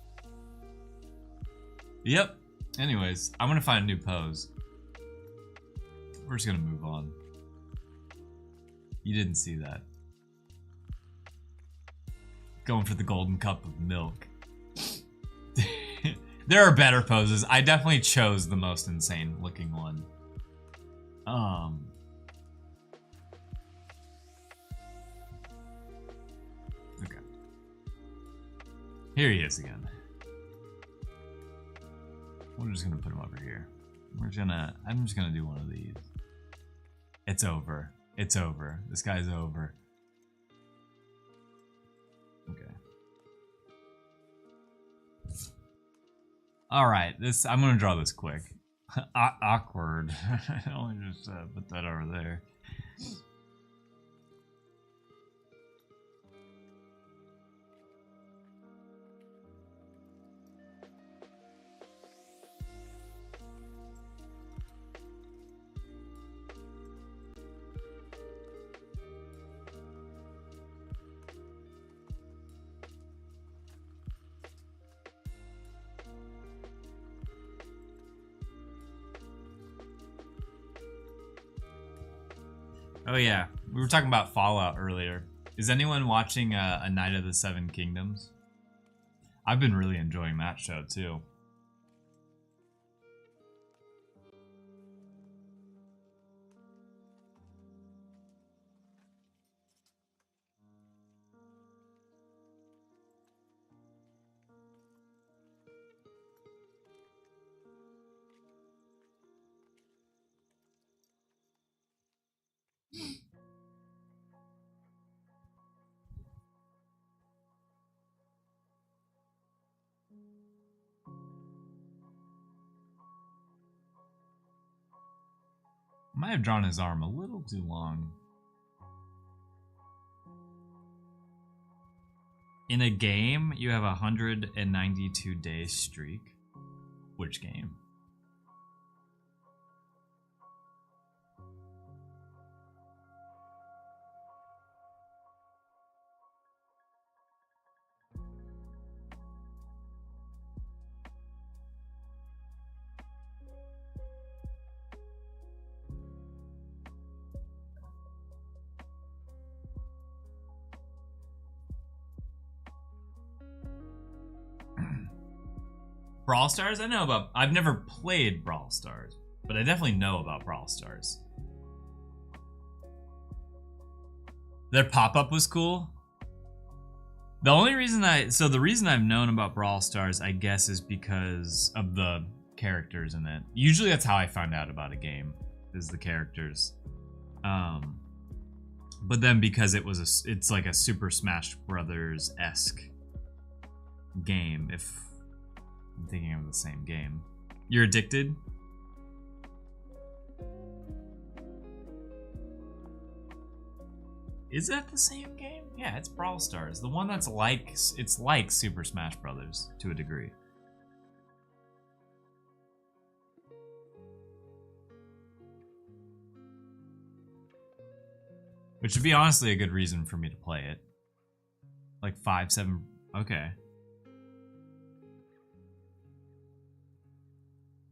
Yep. Anyways, I'm gonna find a new pose. We're just gonna move on. You didn't see that. Going for the golden cup of milk. There are better poses. I definitely chose the most insane looking one. Okay. Here he is again. We're just gonna put him over here. I'm just gonna do one of these. It's over. It's over. This guy's over. Okay. Alright, I'm gonna draw this quick. Awkward. I'll just put that over there. Oh yeah, we were talking about Fallout earlier. Is anyone watching A Night of the Seven Kingdoms? I've been really enjoying that show too. Might have drawn his arm a little too long. In a game, you have a 192-day streak. Which game? Brawl Stars? I know about. I've never played Brawl Stars, but I definitely know about Brawl Stars. Their pop-up was cool. The only reason the reason I've known about Brawl Stars, I guess, is because of the characters in it. Usually that's how I found out about a game, is the characters. But then because it's like a Super Smash Brothers-esque game, if I'm thinking of the same game. You're Addicted? Is that the same game? Yeah, it's Brawl Stars. The one that's like, it's like Super Smash Brothers to a degree. Which would be honestly a good reason for me to play it. Like 5, 7, okay.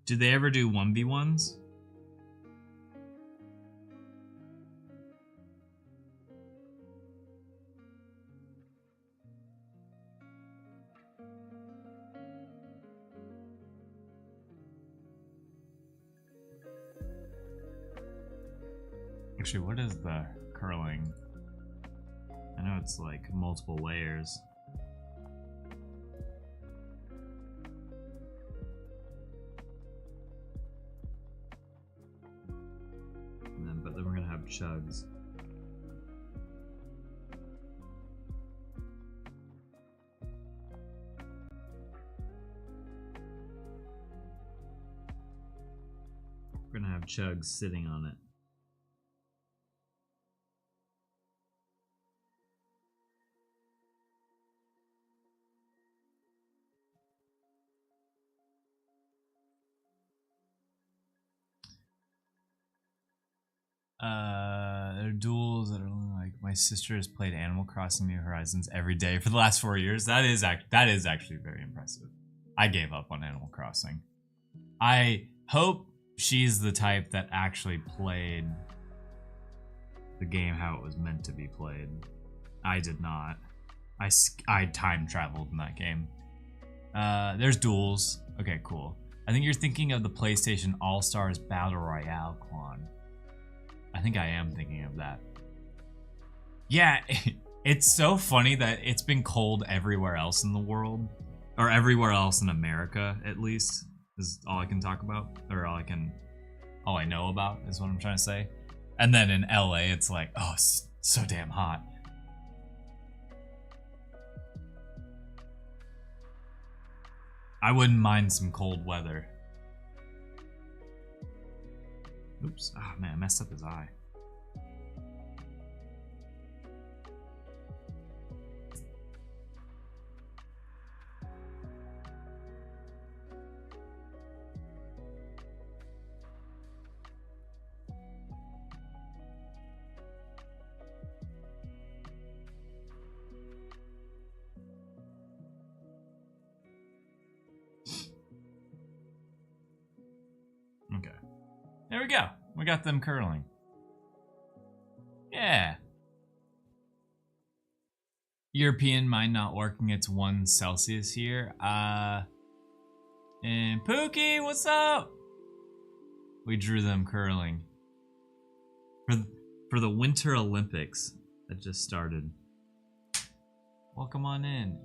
Did they ever do 1v1s? Actually, what is the curling? I know it's like multiple layers. But then we're gonna have chugs. We're gonna have chugs sitting on it. There are duels that are like, my sister has played Animal Crossing New Horizons every day for the last 4 years. That is actually very impressive. I gave up on Animal Crossing. I hope she's the type that actually played the game how it was meant to be played. I did not. I time traveled in that game. There's duels. Okay, cool. I think you're thinking of the PlayStation All-Stars Battle Royale, Quan. I think I am thinking of that. Yeah, it's so funny that it's been cold everywhere else in the world. Or everywhere else in America, at least, is all I can talk about. Or all I know about is what I'm trying to say. And then in LA, it's like, oh, it's so damn hot. I wouldn't mind some cold weather. Oops. Ah, man, I messed up his eye. Okay. There we go. We got them curling. Yeah. European mind not working. It's 1 Celsius here. And Pookie, what's up? We drew them curling. For the Winter Olympics that just started. Welcome on in.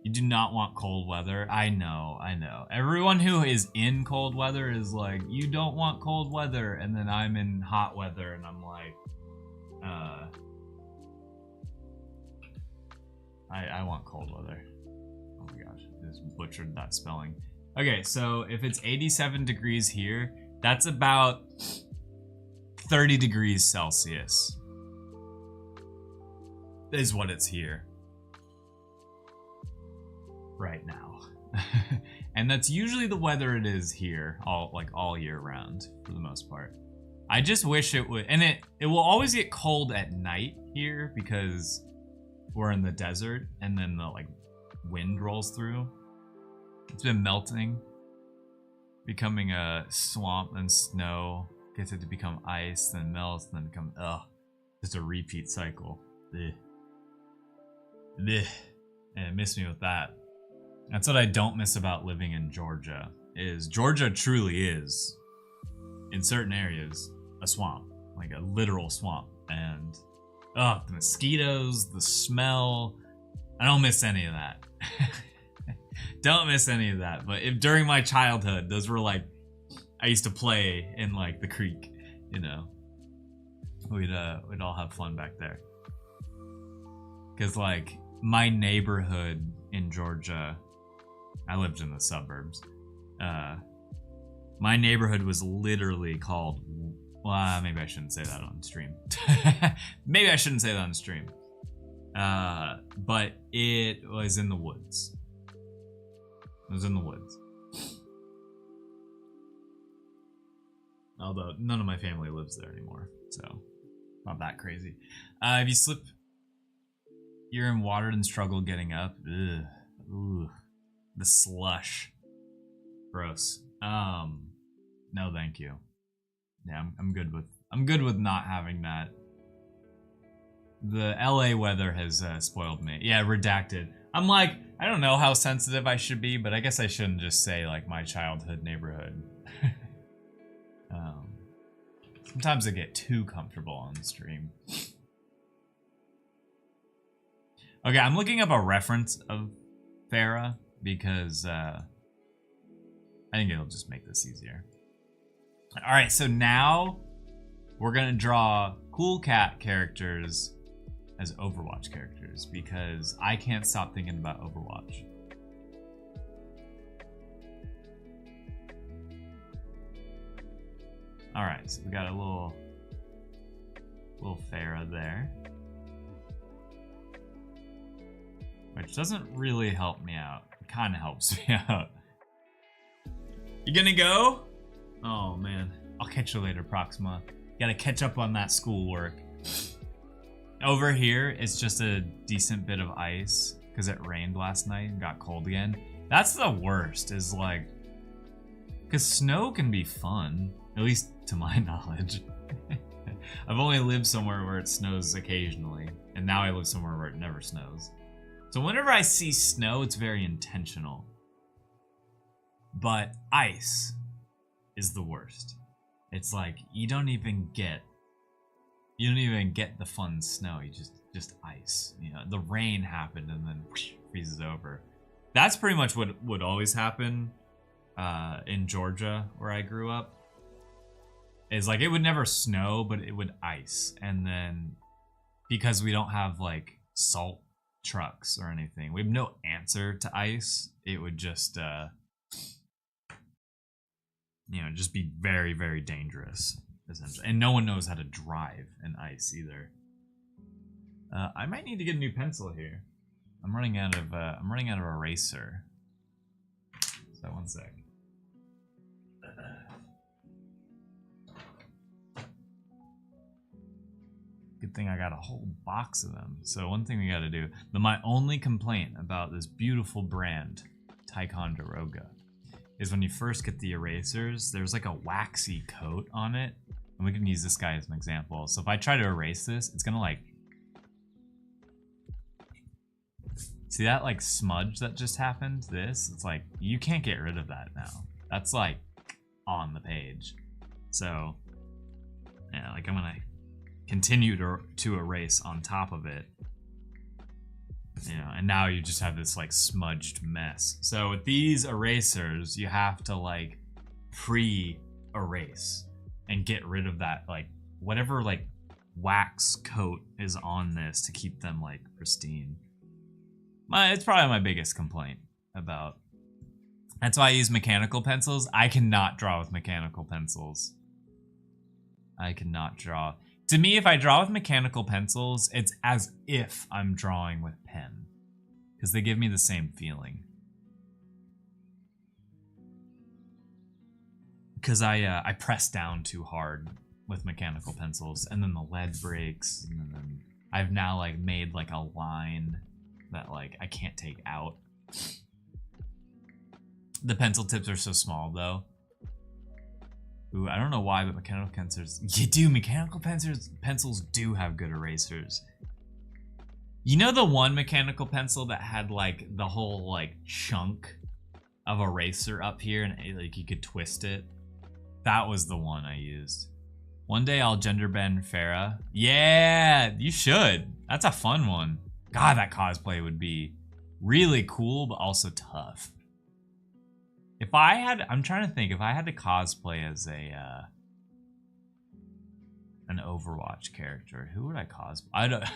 You do not want cold weather. I know. Everyone who is in cold weather is like, you don't want cold weather. And then I'm in hot weather and I'm like, I want cold weather. Oh my gosh, I just butchered that spelling. Okay, so if it's 87 degrees here, that's about 30 degrees Celsius. Is what it's here. Right now. And that's usually the weather it is here all year round for the most part. I just wish it would, and it will always get cold at night here because we're in the desert and then the wind rolls through. It's been melting, becoming a swamp and snow, gets it to become ice, then melts, then become just a repeat cycle. Ugh. Ugh. And miss me with that. That's what I don't miss about living in Georgia, is Georgia truly is, in certain areas, a swamp, like a literal swamp. And, the mosquitoes, the smell, I don't miss any of that. Don't miss any of that. But if during my childhood, those were I used to play in the creek, you know. We'd all have fun back there. Cause my neighborhood in Georgia, I lived in the suburbs. My neighborhood was literally called, well, maybe I shouldn't say that on stream. Maybe I shouldn't say that on stream. But it was in the woods. It was in the woods. Although none of my family lives there anymore, so not that crazy. If you slip, you're in water and struggle getting up. Ugh. Ooh. The slush. Gross. No, thank you. Yeah, I'm good with not having that. The LA weather has spoiled me. Yeah, redacted. I'm like, I don't know how sensitive I should be, but I guess I shouldn't just say like my childhood neighborhood. Sometimes I get too comfortable on the stream. Okay, I'm looking up a reference of Farah because I think it'll just make this easier. All right, so now we're gonna draw cool cat characters as Overwatch characters because I can't stop thinking about Overwatch. All right, so we got a little Farah there, which doesn't really help me out. It kind of helps me out. You gonna go? Oh man, I'll catch you later, Proxima. Gotta catch up on that schoolwork. Over here, it's just a decent bit of ice because it rained last night and got cold again. That's the worst, is like, because snow can be fun, at least to my knowledge. I've only lived somewhere where it snows occasionally, and now I live somewhere where it never snows. So whenever I see snow, it's very intentional. But ice is the worst. It's like you don't even get the fun snow. You just ice. You know, the rain happened and then whoosh, freezes over. That's pretty much what would always happen in Georgia where I grew up. Is like it would never snow, but it would ice. And then because we don't have like salt trucks or anything, we have no answer to ice. It would just just be very, very dangerous, essentially. And no one knows how to drive in ice either. I might need to get a new pencil here. I'm running out of eraser. So one sec. Good thing I got a whole box of them. So one thing we got to do. My only complaint about this beautiful brand, Ticonderoga, is when you first get the erasers, there's like a waxy coat on it. And we can use this guy as an example. So if I try to erase this, it's gonna like... See that like smudge that just happened? This? It's like, you can't get rid of that now. That's like on the page. So, yeah, like I'm gonna continue to erase on top of it. And now you just have this like smudged mess. So with these erasers, you have to like pre-erase and get rid of that like whatever like wax coat is on this to keep them like pristine. It's probably my biggest complaint about. That's why I use mechanical pencils. I cannot draw with mechanical pencils. I cannot draw. To me, if I draw with mechanical pencils, it's as if I'm drawing with pen, because they give me the same feeling. Because I press down too hard with mechanical pencils, and then the lead breaks, and then I've now like made like a line that like I can't take out. The pencil tips are so small though. Ooh, I don't know why, but mechanical pencils... You do, mechanical pencils do have good erasers. You know the one mechanical pencil that had like the whole like chunk of eraser up here and like you could twist it? That was the one I used. One day I'll gender bend Farah. Yeah, you should. That's a fun one. God, that cosplay would be really cool, but also tough. If I had, I'm trying to think, if I had to cosplay as an Overwatch character, who would I cosplay?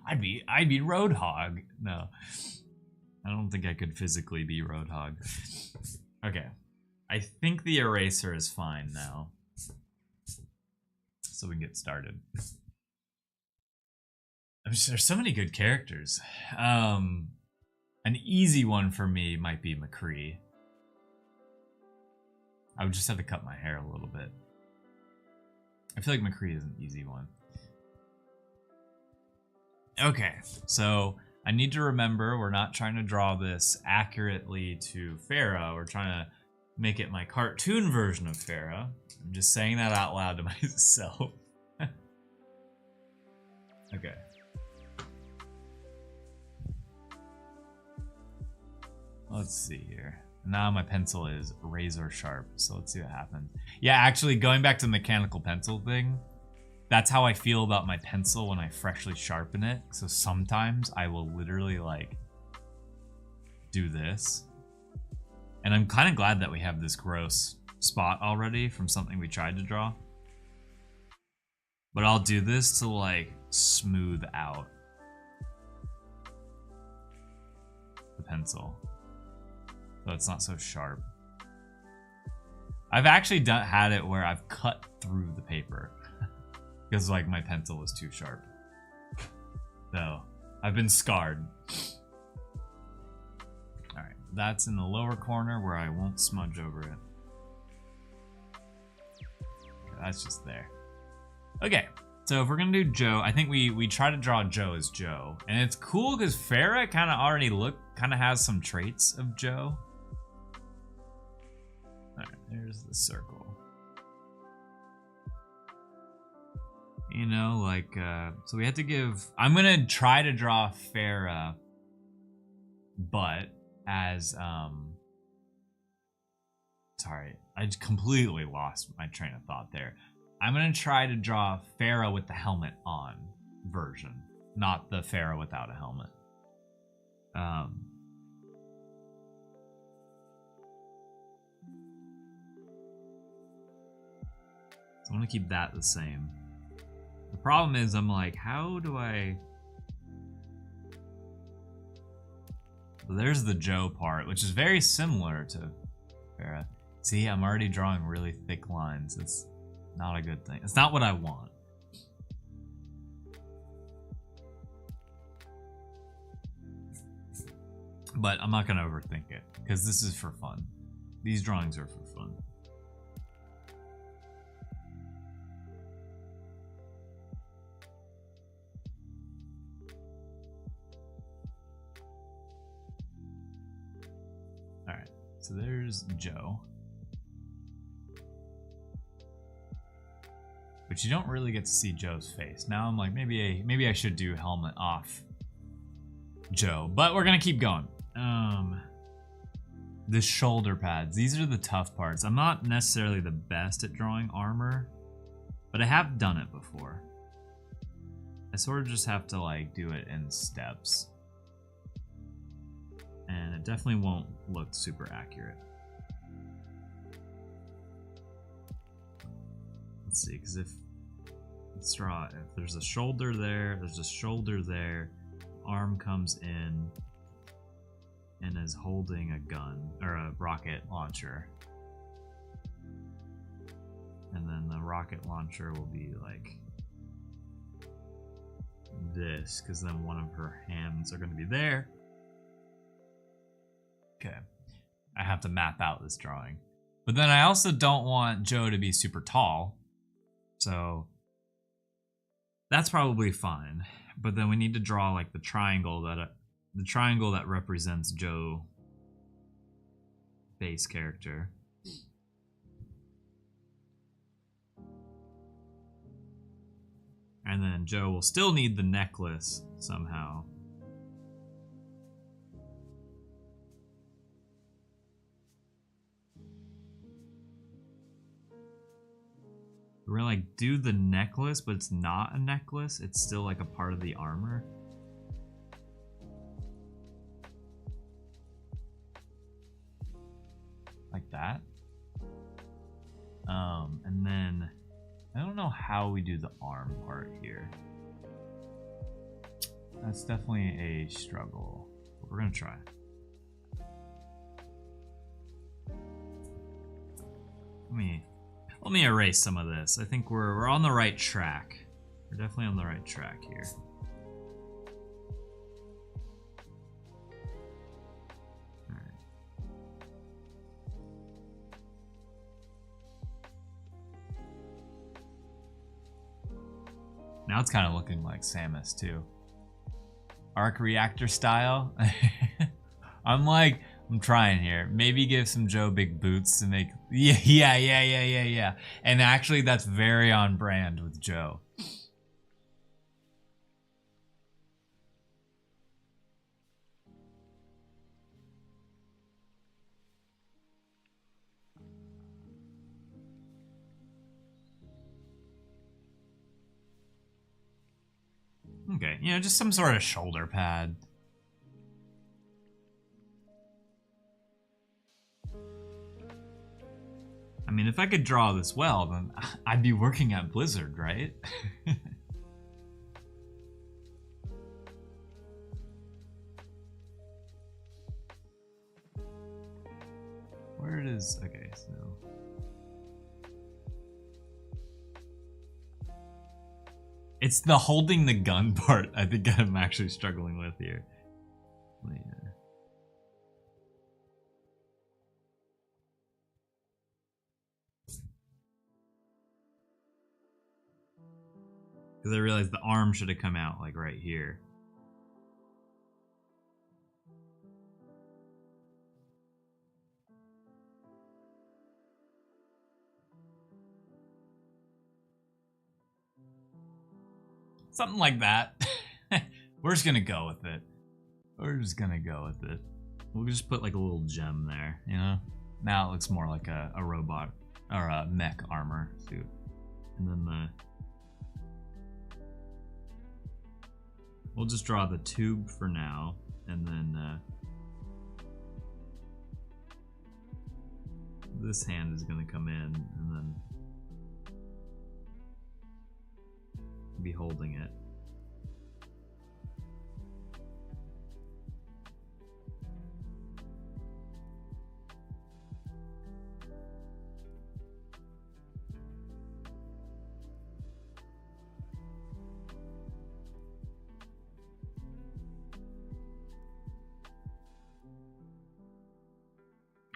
I'd be Roadhog. No, think I could physically be Roadhog. Okay. I think the eraser is fine now. So we can get started. There's so many good characters. An easy one for me might be McCree. I would just have to cut my hair a little bit. I feel like McCree is an easy one. Okay, so I need to remember we're not trying to draw this accurately to Farah. We're trying to make it my cartoon version of Farah. I'm just saying that out loud to myself. Okay. Let's see here. Now my pencil is razor sharp, so let's see what happens. Yeah, actually, going back to the mechanical pencil thing, that's how I feel about my pencil when I freshly sharpen it. So sometimes I will literally like do this. And I'm kind of glad that we have this gross spot already from something we tried to draw. But I'll do this to like smooth out the pencil, so it's not so sharp. I've actually had it where I've cut through the paper because like my pencil was too sharp. So I've been scarred. All right, that's in the lower corner where I won't smudge over it. Okay, that's just there. Okay, so if we're gonna do Joe, I think we try to draw Joe as Joe, and it's cool because Farah kind of already kind of has some traits of Joe. All right, there's the circle. You know, like, so we had to give, I'm gonna try to draw Farah, but as, sorry, I completely lost my train of thought there. I'm gonna try to draw Farah with the helmet on version, not the Farah without a helmet. So I'm gonna keep that the same. The problem is I'm like, how do I... So there's the Joe part, which is very similar to Farah. See, I'm already drawing really thick lines. It's not a good thing. It's not what I want. But I'm not gonna overthink it, because this is for fun. These drawings are for fun. Alright, so there's Joe. But you don't really get to see Joe's face. Now I'm like, maybe I should do helmet off Joe, but we're gonna keep going. The shoulder pads, these are the tough parts. I'm not necessarily the best at drawing armor, but I have done it before. I sort of just have to like do it in steps, and it definitely won't look super accurate. Let's see, because if there's a shoulder there, there's a shoulder there, arm comes in and is holding a gun or a rocket launcher, and then the rocket launcher will be like this, because then one of her hands are going to be there. Okay, I have to map out this drawing, but then I also don't want Joe to be super tall, so that's probably fine. But then we need to draw like the triangle that represents Joe, base character. And then Joe will still need the necklace somehow. We're gonna like do the necklace, but it's not a necklace. It's still like a part of the armor. Like that. And then I don't know how we do the arm part here. That's definitely a struggle, but we're gonna try. Let me erase some of this. I think we're on the right track. We're definitely on the right track here. Now it's kind of looking like Samus too. Arc reactor style. I'm trying here. Maybe give some Joe big boots to make. Yeah. And actually, that's very on brand with Joe. Okay, you know, just some sort of shoulder pad. I mean, if I could draw this well, then I'd be working at Blizzard, right? Where it is, okay, so. It's the holding the gun part I think I'm actually struggling with here. Because I realized the arm should have come out like right here. Something like that. We're just gonna go with it. We'll just put like a little gem there, you know? Now it looks more like a robot or a mech armor suit. And then we'll just draw the tube for now, and then this hand is gonna come in and then be holding it.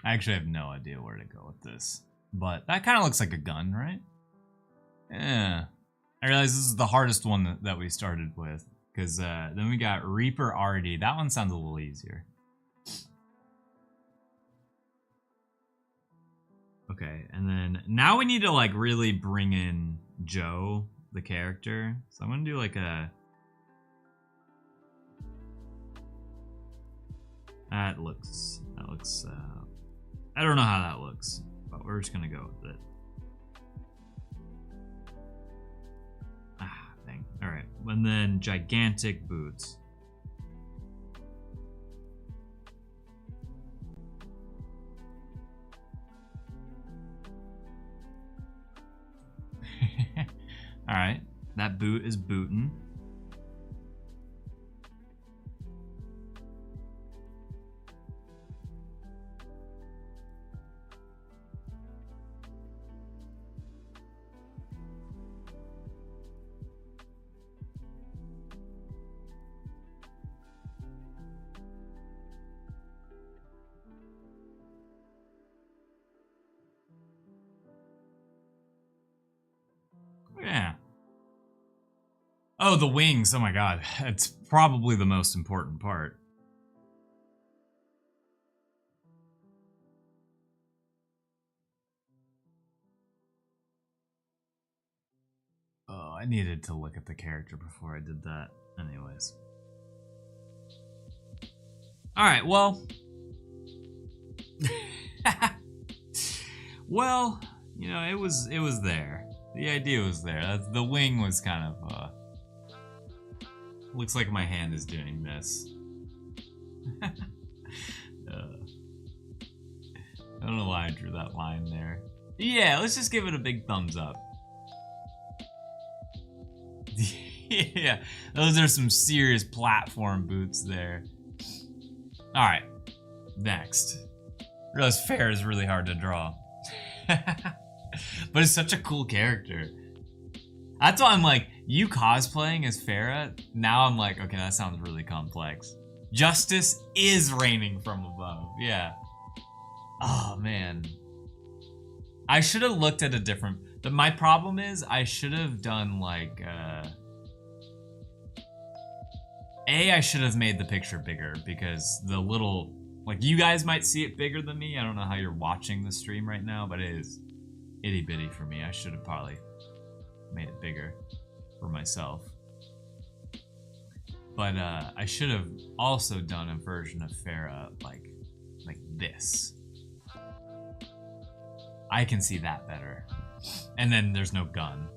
I actually have no idea where to go with this, but that kind of looks like a gun, right? Yeah. I realize this is the hardest one that we started with, because then we got Reaper Artie. That one sounds a little easier. Okay, and then now we need to like really bring in Joe, the character. So I'm gonna do like a. That looks. I don't know how that looks, but we're just gonna go with it. All right, and then gigantic boots. All right, that boot is bootin'. Yeah. Oh, the wings. Oh my god. It's probably the most important part. Oh, I needed to look at the character before I did that. Anyways. Alright, well. Well, you know, it was there. The idea was there. The wing was kind of, looks like my hand is doing this. I don't know why I drew that line there. Yeah, let's just give it a big thumbs up. Yeah, those are some serious platform boots there. Alright, next. I realize fair is really hard to draw. But it's such a cool character. That's why I'm like, you cosplaying as Farah, now I'm like, okay, that sounds really complex. Justice is raining from above, yeah. Oh, man. I should have looked at a different... My problem is, I should have done, like, I should have made the picture bigger, because the little... Like, you guys might see it bigger than me. I don't know how you're watching the stream right now, but it is itty-bitty for me. I should have probably made it bigger for myself. But I should have also done a version of Farah like this. I can see that better. And then there's no gun.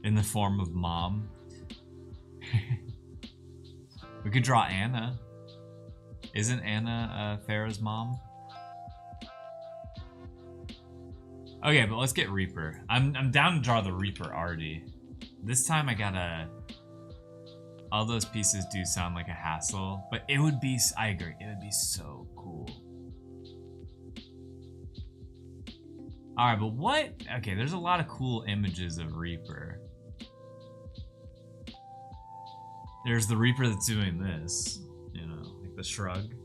In the form of mom. We could draw Anna. Isn't Anna Farah's mom? Okay, but let's get Reaper. I'm down to draw the Reaper already. This time I gotta... All those pieces do sound like a hassle, but it would be... I agree, it would be so cool. Alright, but what... Okay, there's a lot of cool images of Reaper. There's the Reaper that's doing this, you know, like the shrug.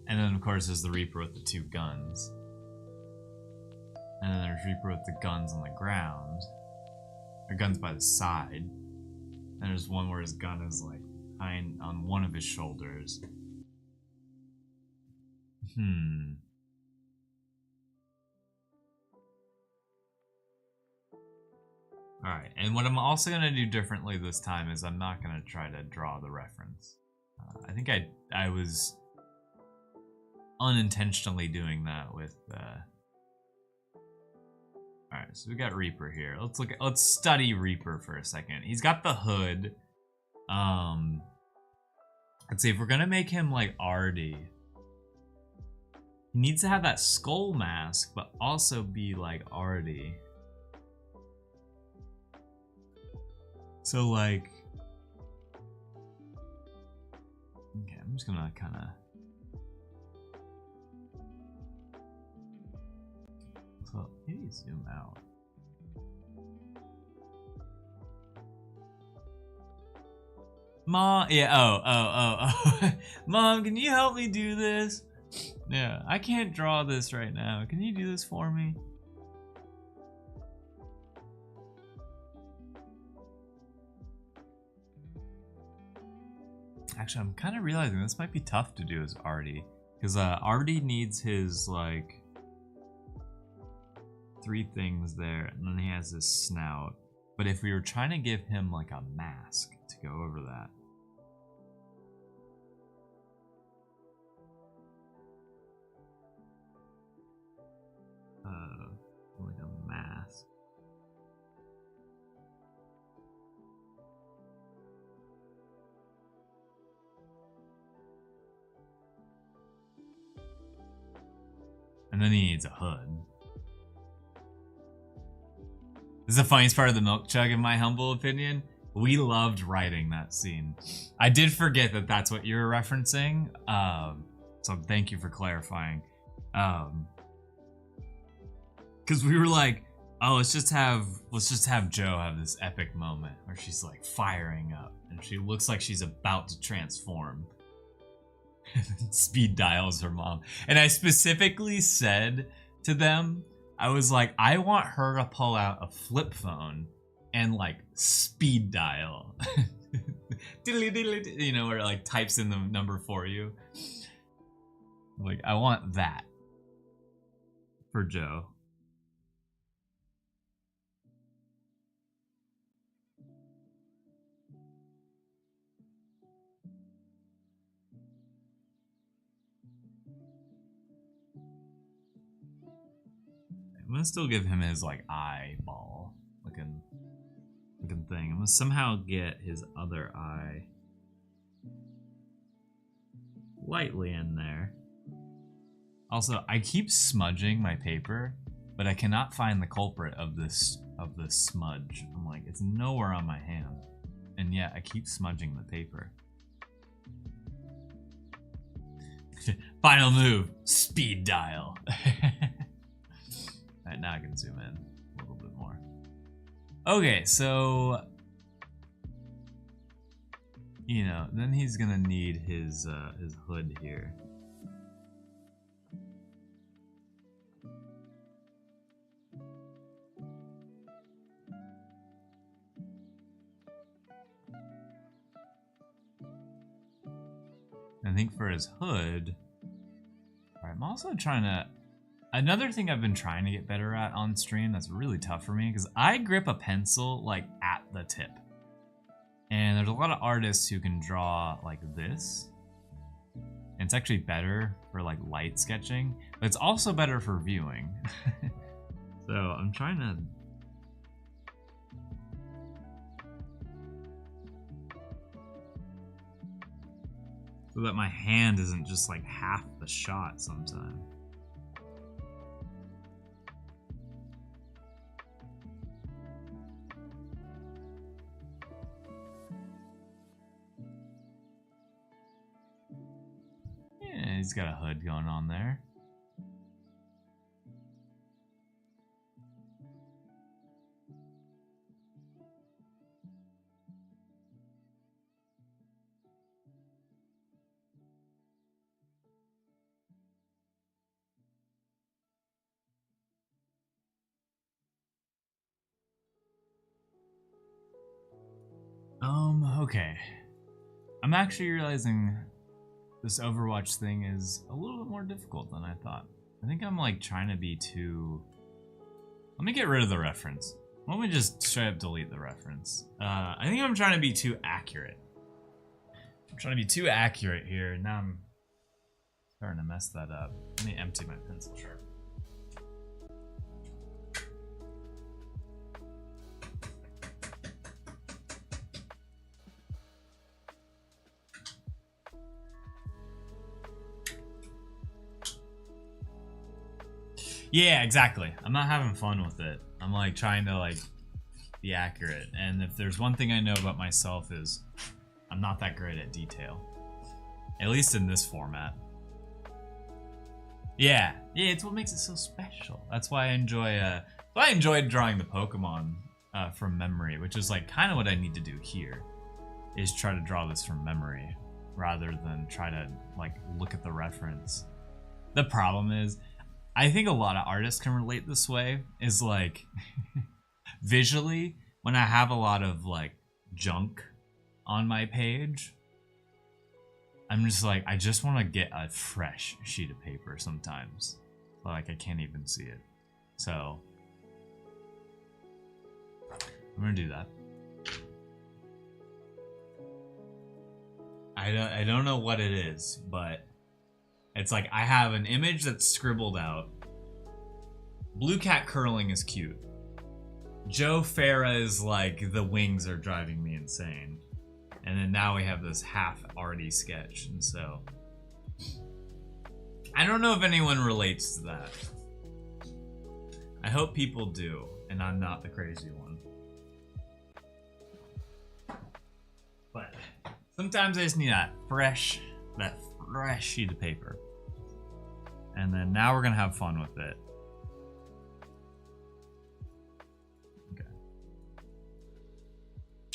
And then, of course, there's the Reaper with the two guns. And then there's Reaper with the guns on the ground. Or guns by the side. And there's one where his gun is, like, behind on one of his shoulders. Alright, and what I'm also going to do differently this time is I'm not going to try to draw the reference. I think I was unintentionally doing that with... Alright, so we got Reaper here. Let's study Reaper for a second. He's got the hood. Let's see, if we're going to make him like Artie, he needs to have that skull mask, but also be like Artie. So like, okay, I'm just gonna kind of, so maybe zoom out. Mom, yeah, oh. Mom, can you help me do this? Yeah, I can't draw this right now. Can you do this for me? Actually, I'm kind of realizing this might be tough to do as Artie, because Artie needs his like 3 things there, and then he has his snout. But if we were trying to give him like a mask to go over that, like a mask. And then he needs a hood. This is the funniest part of the milk chug, in my humble opinion. We loved writing that scene. I did forget that that's what you were referencing. So thank you for clarifying. Because we were like, oh, let's just have Joe have this epic moment where she's like firing up and she looks like she's about to transform. Speed dials her mom. And I specifically said to them, I was like, I want her to pull out a flip phone and like speed dial. You know, where it like types in the number for you. Like, I want that for Joe. I'm gonna still give him his like eyeball looking thing. I'm gonna somehow get his other eye lightly in there. Also, I keep smudging my paper, but I cannot find the culprit of this smudge. I'm like, it's nowhere on my hand, and yet I keep smudging the paper. Final move, speed dial. Alright, now I can zoom in a little bit more. Okay, so you know, then he's gonna need his hood here. I think for his hood, I'm also trying to, another thing I've been trying to get better at on stream that's really tough for me, because I grip a pencil like at the tip. And there's a lot of artists who can draw like this. And it's actually better for like light sketching, but it's also better for viewing. So I'm trying to, so that my hand isn't just like half the shot sometimes. Yeah, he's got a hood going on there. Okay. I'm actually realizing this Overwatch thing is a little bit more difficult than I thought. I think I'm like trying to be too... Let me get rid of the reference. Why don't we just straight up delete the reference? I think I'm trying to be too accurate. I'm trying to be too accurate here, and now I'm starting to mess that up. Let me empty my pencil sharpener. Yeah, exactly. I'm not having fun with it. I'm like trying to like be accurate. And if there's one thing I know about myself is I'm not that great at detail. At least in this format. Yeah, it's what makes it so special. That's why I enjoy I enjoyed drawing the Pokemon from memory, which is like kind of what I need to do here. Is try to draw this from memory rather than try to like look at the reference. The problem is I think a lot of artists can relate this way, is like visually when I have a lot of like junk on my page, I'm just like, I just want to get a fresh sheet of paper sometimes. Like I can't even see it. So I'm gonna do that. I don't know what it is, but it's like I have an image that's scribbled out. Blue cat curling is cute. Joe Farah is like, the wings are driving me insane. And then now we have this half arty sketch, and so I don't know if anyone relates to that. I hope people do, and I'm not the crazy one. But sometimes I just need that fresh sheet of paper. And then now we're gonna have fun with it. Okay.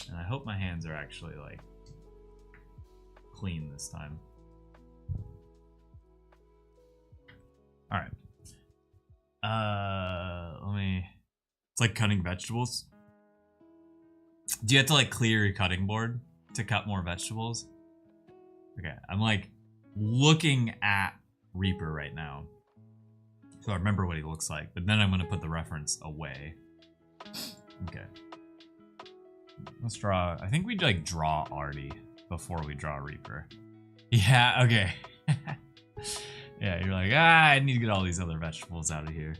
And I hope my hands are actually like clean this time. All right. Let me. It's like cutting vegetables. Do you have to like clear your cutting board to cut more vegetables? Okay, I'm like looking at Reaper right now, so I remember what he looks like, but then I'm gonna put the reference away. Okay, let's draw. I think we like draw Artie before we draw Reaper. Yeah, okay. Yeah, you're like, I need to get all these other vegetables out of here.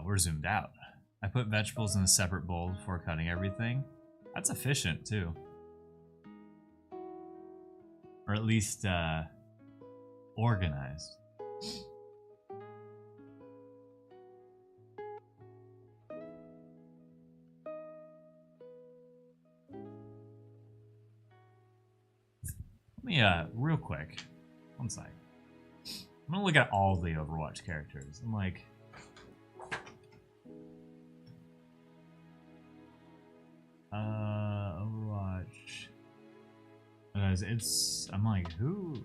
we're zoomed out. I put vegetables in a separate bowl before cutting everything. That's efficient too. Or at least organized. Let me real quick. One sec. I'm gonna look at all the Overwatch characters. I'm like, Overwatch. I'm like, who?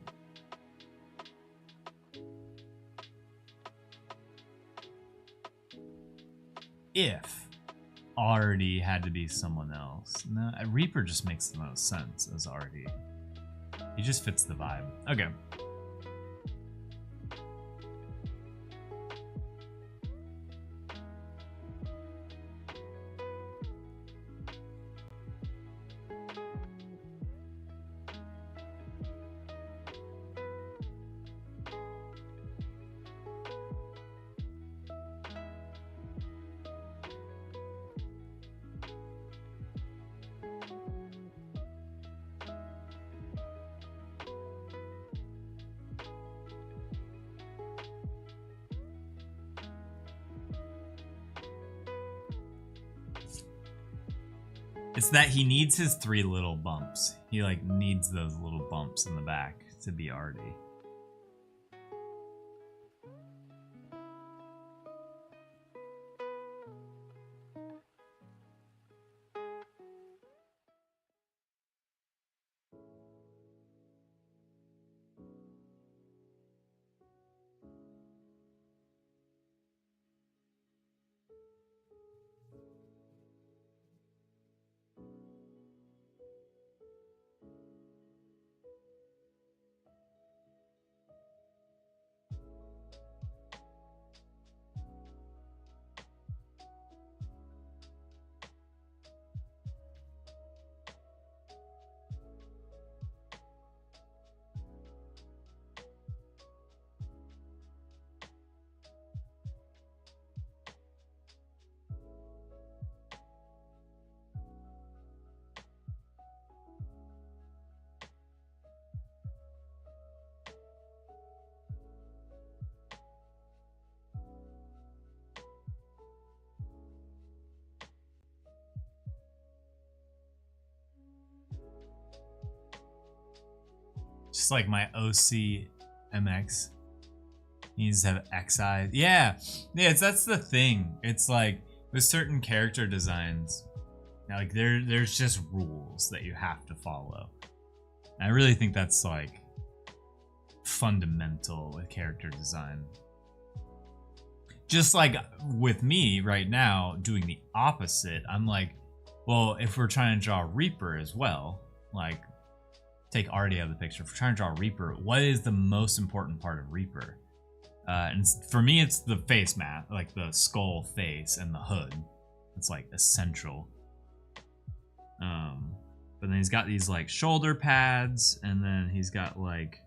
If Artie had to be someone else. No, Reaper just makes the most sense as Artie. He just fits the vibe. Okay. It's that he needs his 3 little bumps. He like needs those little bumps in the back to be Artie. Just like my OC MX needs to have X eyes. Yeah, that's the thing. It's like with certain character designs, like there's just rules that you have to follow. And I really think that's like fundamental with character design. Just like with me right now doing the opposite, I'm like, well, if we're trying to draw Reaper as well, like take Artie out of the picture. If we're trying to draw Reaper, what is the most important part of Reaper? And for me, it's the face mask, like the skull face and the hood. It's like essential. But then he's got these like shoulder pads, and then he's got like,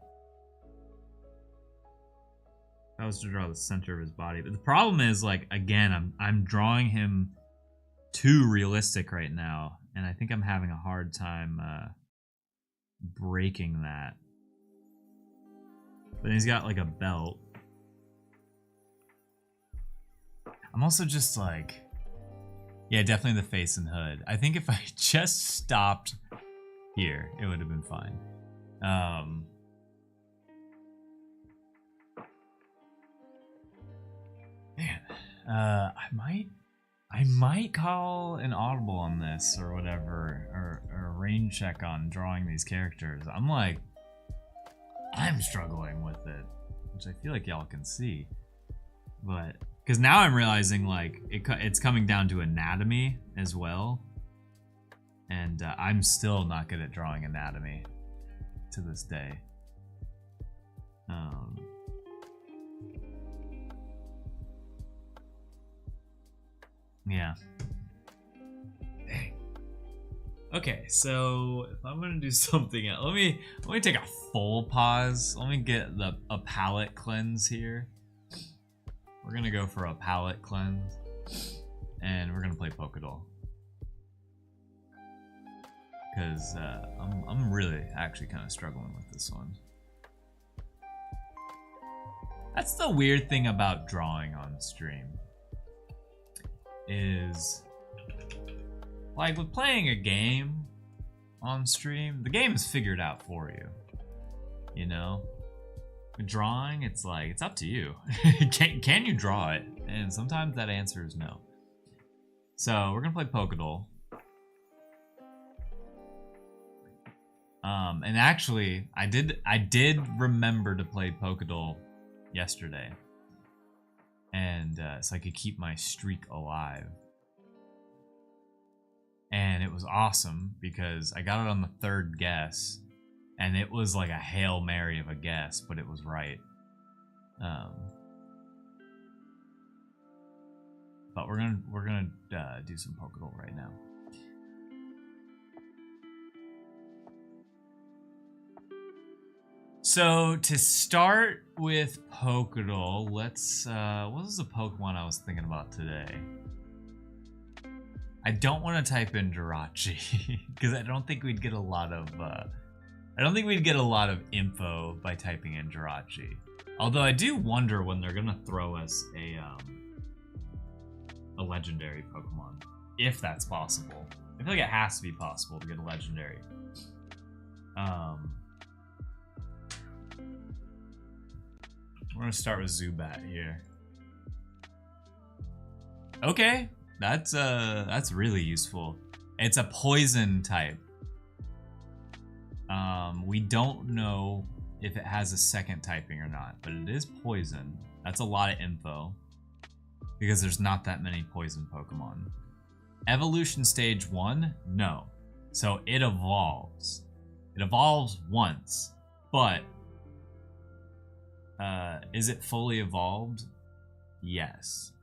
that was to draw the center of his body. But the problem is, like, again, I'm drawing him too realistic right now, and I think I'm having a hard time breaking that. But he's got like a belt. I'm also just like, yeah, definitely the face and hood. I think if I just stopped here, it would have been fine. Man, I might call an audible on this or whatever, or a rain check on drawing these characters. I'm struggling with it, which I feel like y'all can see. But because now I'm realizing like it's coming down to anatomy as well, and I'm still not good at drawing anatomy to this day. Yeah. Dang. Okay, so if I'm gonna do something else, let me take a full pause. Let me get a palette cleanse here. We're gonna go for a palette cleanse. And we're gonna play Pokédoll. Because I'm really actually kind of struggling with this one. That's the weird thing about drawing on stream. Is like with playing a game on stream, the game is figured out for you. You know? With drawing, it's like, it's up to you. Can you draw it? And sometimes that answer is no. So we're gonna play Pokédoll. And actually, I did remember to play Pokédoll yesterday, and so I could keep my streak alive. And it was awesome because I got it on the third guess, and it was like a Hail Mary of a guess, but it was right. But we're gonna do some Pokédoll right now. So to start with Pokédoll, let's what was the Pokemon I was thinking about today? I don't want to type in Jirachi because I don't think we'd get a lot of info by typing in Jirachi. Although I do wonder when they're gonna throw us a legendary Pokemon, if that's possible. I feel like it has to be possible to get a legendary. We're gonna start with Zubat here. Okay, that's really useful. It's a poison type. We don't know if it has a second typing or not, but it is poison. That's a lot of info because there's not that many poison Pokemon. Evolution stage 1, no. So it evolves. It evolves once, but is it fully evolved? Yes.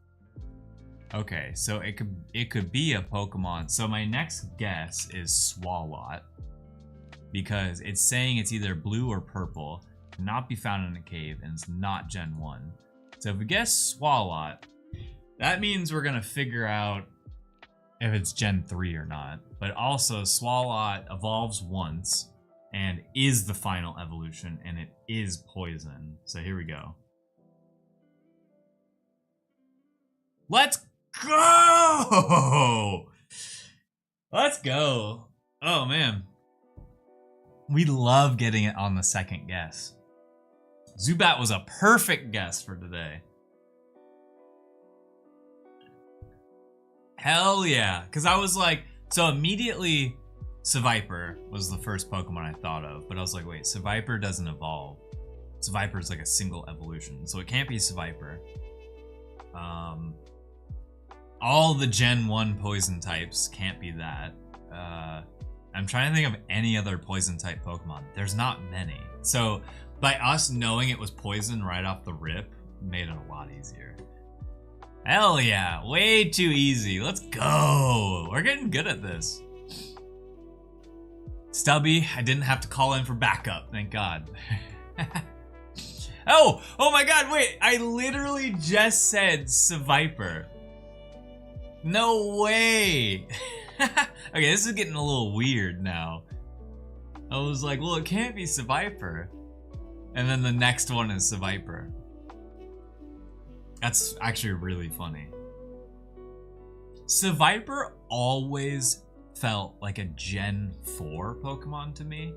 Okay, so it could be a Pokemon. So my next guess is Swalot, because it's saying it's either blue or purple, cannot be found in a cave, and it's not Gen 1. So if we guess Swalot, that means we're gonna figure out if it's Gen 3 or not. But also Swalot evolves once and is the final evolution, and it is poison. So here we go. Let's go! Let's go. Oh man. We love getting it on the second guess. Zubat was a perfect guess for today. Hell yeah. Because I was like, so immediately Seviper was the first Pokemon I thought of, but I was like, wait, Seviper doesn't evolve. Seviper is like a single evolution, so it can't be Seviper. All the Gen 1 poison types can't be that. I'm trying to think of any other poison type Pokemon. There's not many. So by us knowing it was poison right off the rip made it a lot easier. Hell yeah, way too easy. Let's go. We're getting good at this. Stubby, I didn't have to call in for backup, thank God. Oh my God, wait, I literally just said Seviper. No way. Okay, this is getting a little weird now. I was like, well, it can't be Seviper. And then the next one is Seviper. That's actually really funny. Seviper always felt like a Gen 4 Pokemon to me.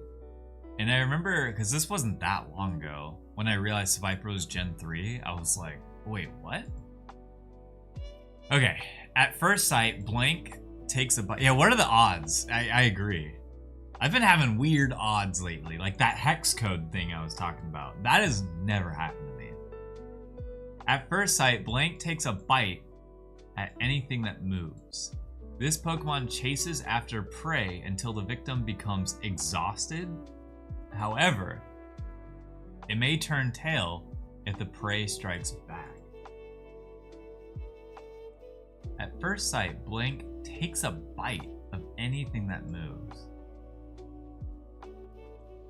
And I remember, because this wasn't that long ago, when I realized Seviper was Gen 3, I was like, wait, what? Okay, at first sight, Blank takes a bite. Yeah, what are the odds? I agree. I've been having weird odds lately, like that hex code thing I was talking about. That has never happened to me. At first sight, Blank takes a bite at anything that moves. This Pokemon chases after prey until the victim becomes exhausted. However, it may turn tail if the prey strikes back. At first sight, Blank takes a bite of anything that moves.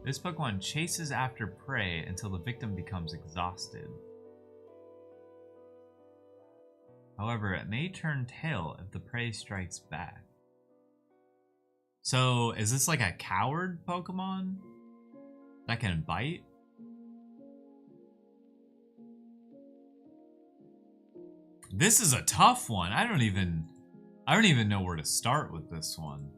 This Pokemon chases after prey until the victim becomes exhausted. However, it may turn tail if the prey strikes back. So, is this like a coward Pokemon that can bite? This is a tough one. I don't even know where to start with this one.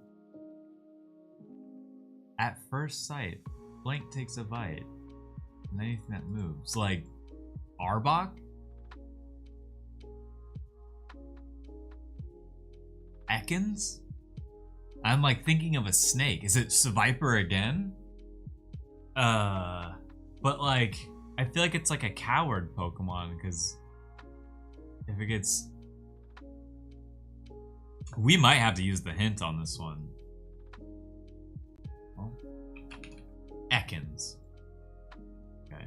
At first sight, Blank takes a bite. And anything that moves. Like Arbok? Ekans? I'm like thinking of a snake. Is it Seviper again? But like, I feel like it's like a coward Pokemon because if it gets... We might have to use the hint on this one. Well, Ekans. Okay.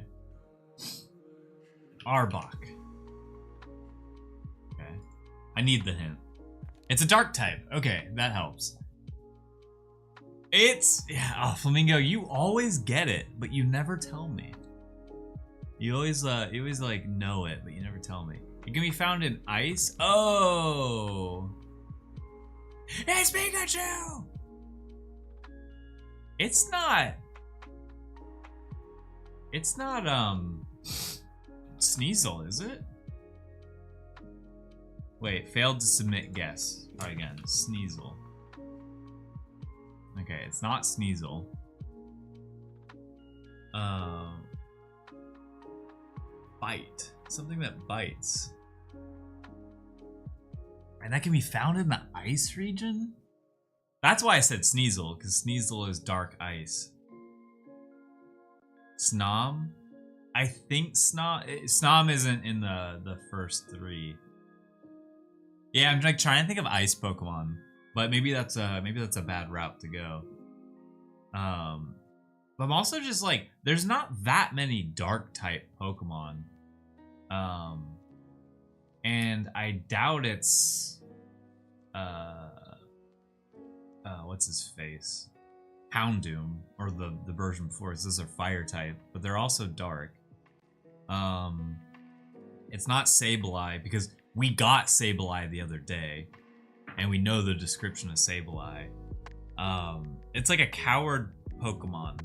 Arbok. Okay. I need the hint. It's a dark type. Okay, that helps. Yeah, Flamingo, you always get it, but you never tell me. You always like know it, but you never tell me. It can be found in ice. Oh, it's Pikachu. It's not Sneasel, is it? Wait, failed to submit guess. Try again. Sneasel. Okay, it's not Sneasel. Bite. Something that bites. And that can be found in the ice region? That's why I said Sneasel, because Sneasel is dark ice. Snom? I think Snom isn't in the first three. Yeah, I'm like trying to think of ice Pokemon, but maybe that's a bad route to go. But I'm also just like, there's not that many dark type Pokemon. And I doubt it's what's his face? Houndoom, or the version before. Those are fire type, but they're also dark. It's not Sableye, because we got Sableye the other day, and we know the description of Sableye. It's like a coward Pokemon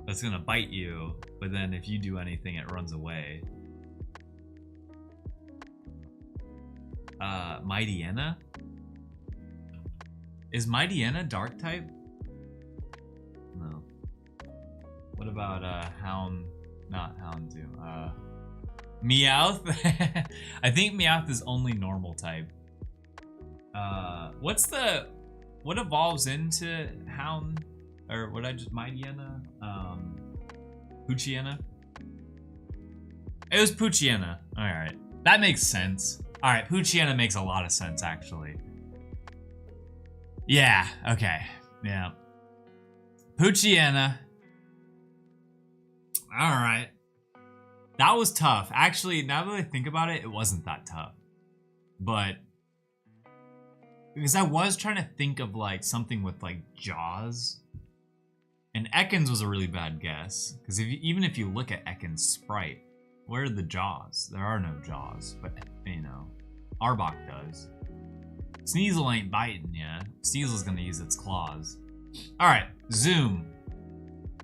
that's gonna bite you, but then if you do anything, it runs away. Mightyena? Is Mightyena dark type? No. What about not Houndoom, Meowth? I think Meowth is only normal type. What evolves into Hound, or what I just, Mightyena? Poochyena? It was Poochyena. Alright. That makes sense. Alright, Poochyena makes a lot of sense, actually. Yeah, okay. Yeah. Poochyena. Alright. That was tough. Actually, now that I think about it, it wasn't that tough. But because I was trying to think of like something with like jaws. And Ekans was a really bad guess. Because even if you look at Ekans' sprite, where are the jaws? There are no jaws, but you know, Arbok does. Sneasel ain't biting yet. Sneasel's gonna use its claws. Alright, Zoom.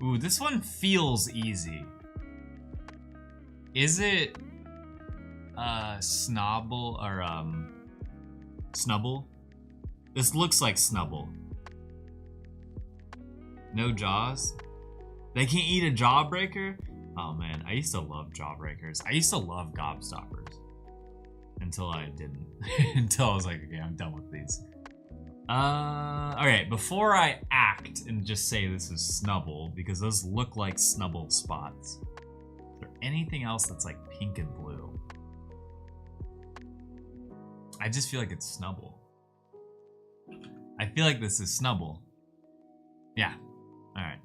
Ooh, this one feels easy. Is it Snobble or Snubble? This looks like Snubble. No jaws? They can't eat a jawbreaker? Oh man, I used to love jawbreakers. I used to love gobstoppers. Until I didn't. Until I was like, okay, I'm done with these. Okay, before I act and just say this is Snubble, because those look like Snubble spots. Is there anything else that's like pink and blue? I just feel like it's Snubble. I feel like this is Snubble. Yeah. Alright.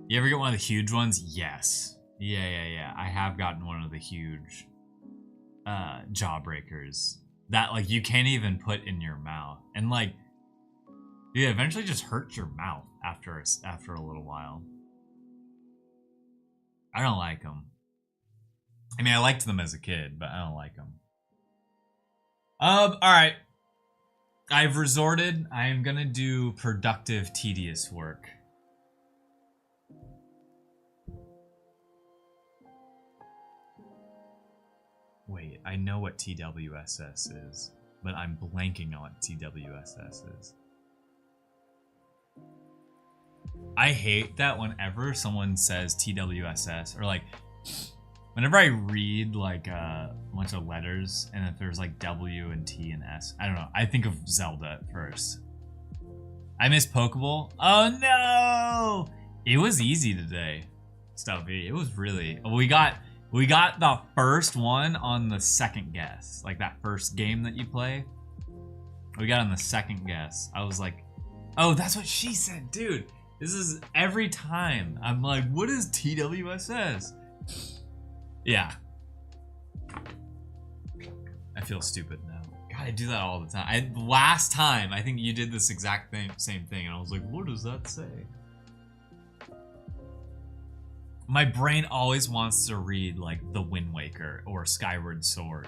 You ever get one of the huge ones? Yes. Yeah. I have gotten one of the huge jawbreakers that like you can't even put in your mouth. And like, it eventually just hurts your mouth after a little while. I don't like them. I mean, I liked them as a kid, but I don't like them. All right. I've resorted. I am gonna do productive, tedious work. Wait, I know what TWSS is, but I'm blanking on what TWSS is. I hate that whenever someone says TWSS, or like, whenever I read like a bunch of letters and if there's like W and T and S, I don't know. I think of Zelda at first. I miss Pokeball. Oh no! It was easy today, Stubby. It was really. We got the first one on the second guess, like that first game that you play. We got on the second guess. I was like, oh, that's what she said, dude. This is every time. I'm like, what is TWSS? Yeah. I feel stupid now. God, I do that all the time. Last time, I think you did this exact same thing, and I was like, what does that say? My brain always wants to read like The Wind Waker or Skyward Sword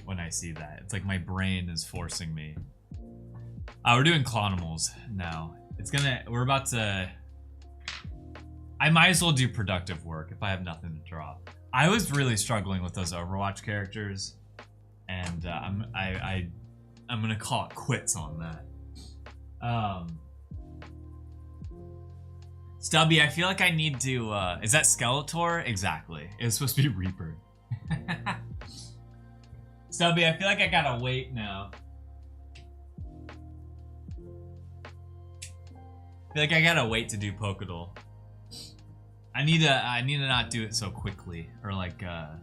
when I see that. It's like my brain is forcing me. We're doing Clonimals now. We're about to, I might as well do productive work if I have nothing to draw. I was really struggling with those Overwatch characters, and I'm gonna call it quits on that. Stubby, I feel like I need to, is that Skeletor? Exactly. It was supposed to be Reaper. Stubby, I feel like I gotta wait now. I feel like I gotta wait to do Pokédoll. I need to not do it so quickly, or like, I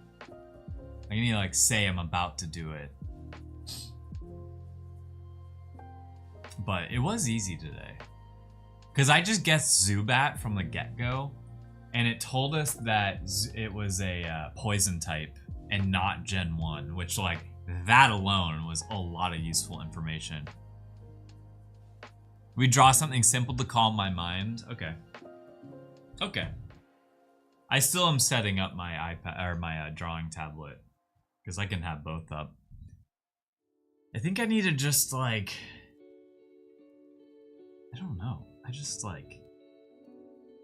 need to like say I'm about to do it. But it was easy today. Because I just guessed Zubat from the get-go, and it told us that it was a poison type and not Gen 1, which, like, that alone was a lot of useful information. We draw something simple to calm my mind. Okay. Okay. I still am setting up my iPad, or my drawing tablet, because I can have both up. I think I need to just, like, I don't know. I just like,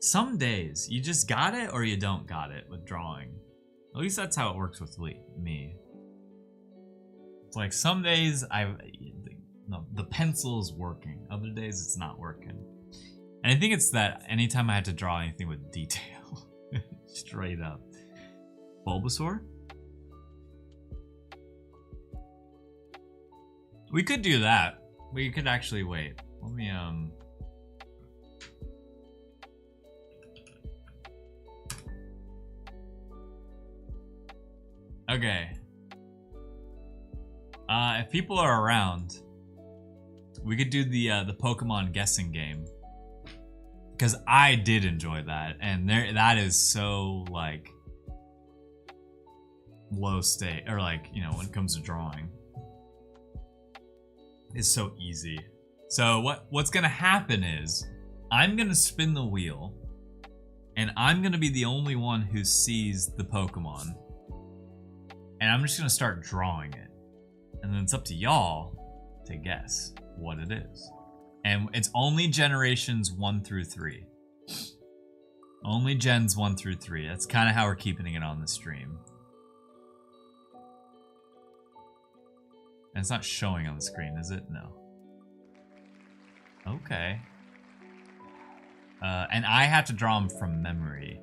some days you just got it or you don't got it with drawing. At least that's how it works with me. It's like some days the pencil is working, other days it's not working. And I think it's that anytime I had to draw anything with detail, straight up. Bulbasaur? We could do that. We could actually wait. Let me Okay. If people are around, we could do the Pokemon guessing game. Because I did enjoy that, and that is so like low state, or like, you know, when it comes to drawing, it's so easy. So what's gonna happen is I'm gonna spin the wheel, and I'm gonna be the only one who sees the Pokemon. And I'm just gonna start drawing it. And then it's up to y'all to guess what it is. And it's only generations 1 through 3. Only gens 1 through 3. That's kind of how we're keeping it on the stream. And it's not showing on the screen, is it? No. Okay. And I have to draw them from memory.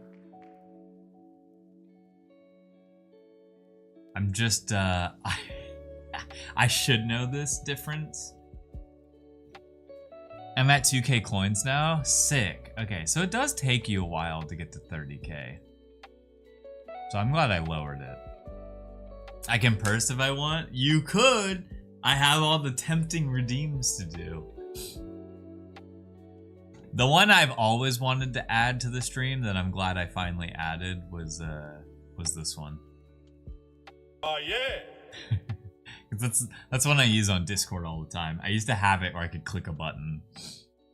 I'm just, I should know this difference. I'm at 2k coins now. Sick. Okay, so it does take you a while to get to 30k. So I'm glad I lowered it. I can purse if I want. You could. I have all the tempting redeems to do. The one I've always wanted to add to the stream that I'm glad I finally added was this one. Oh, yeah. That's one I use on Discord all the time. I used to have it where I could click a button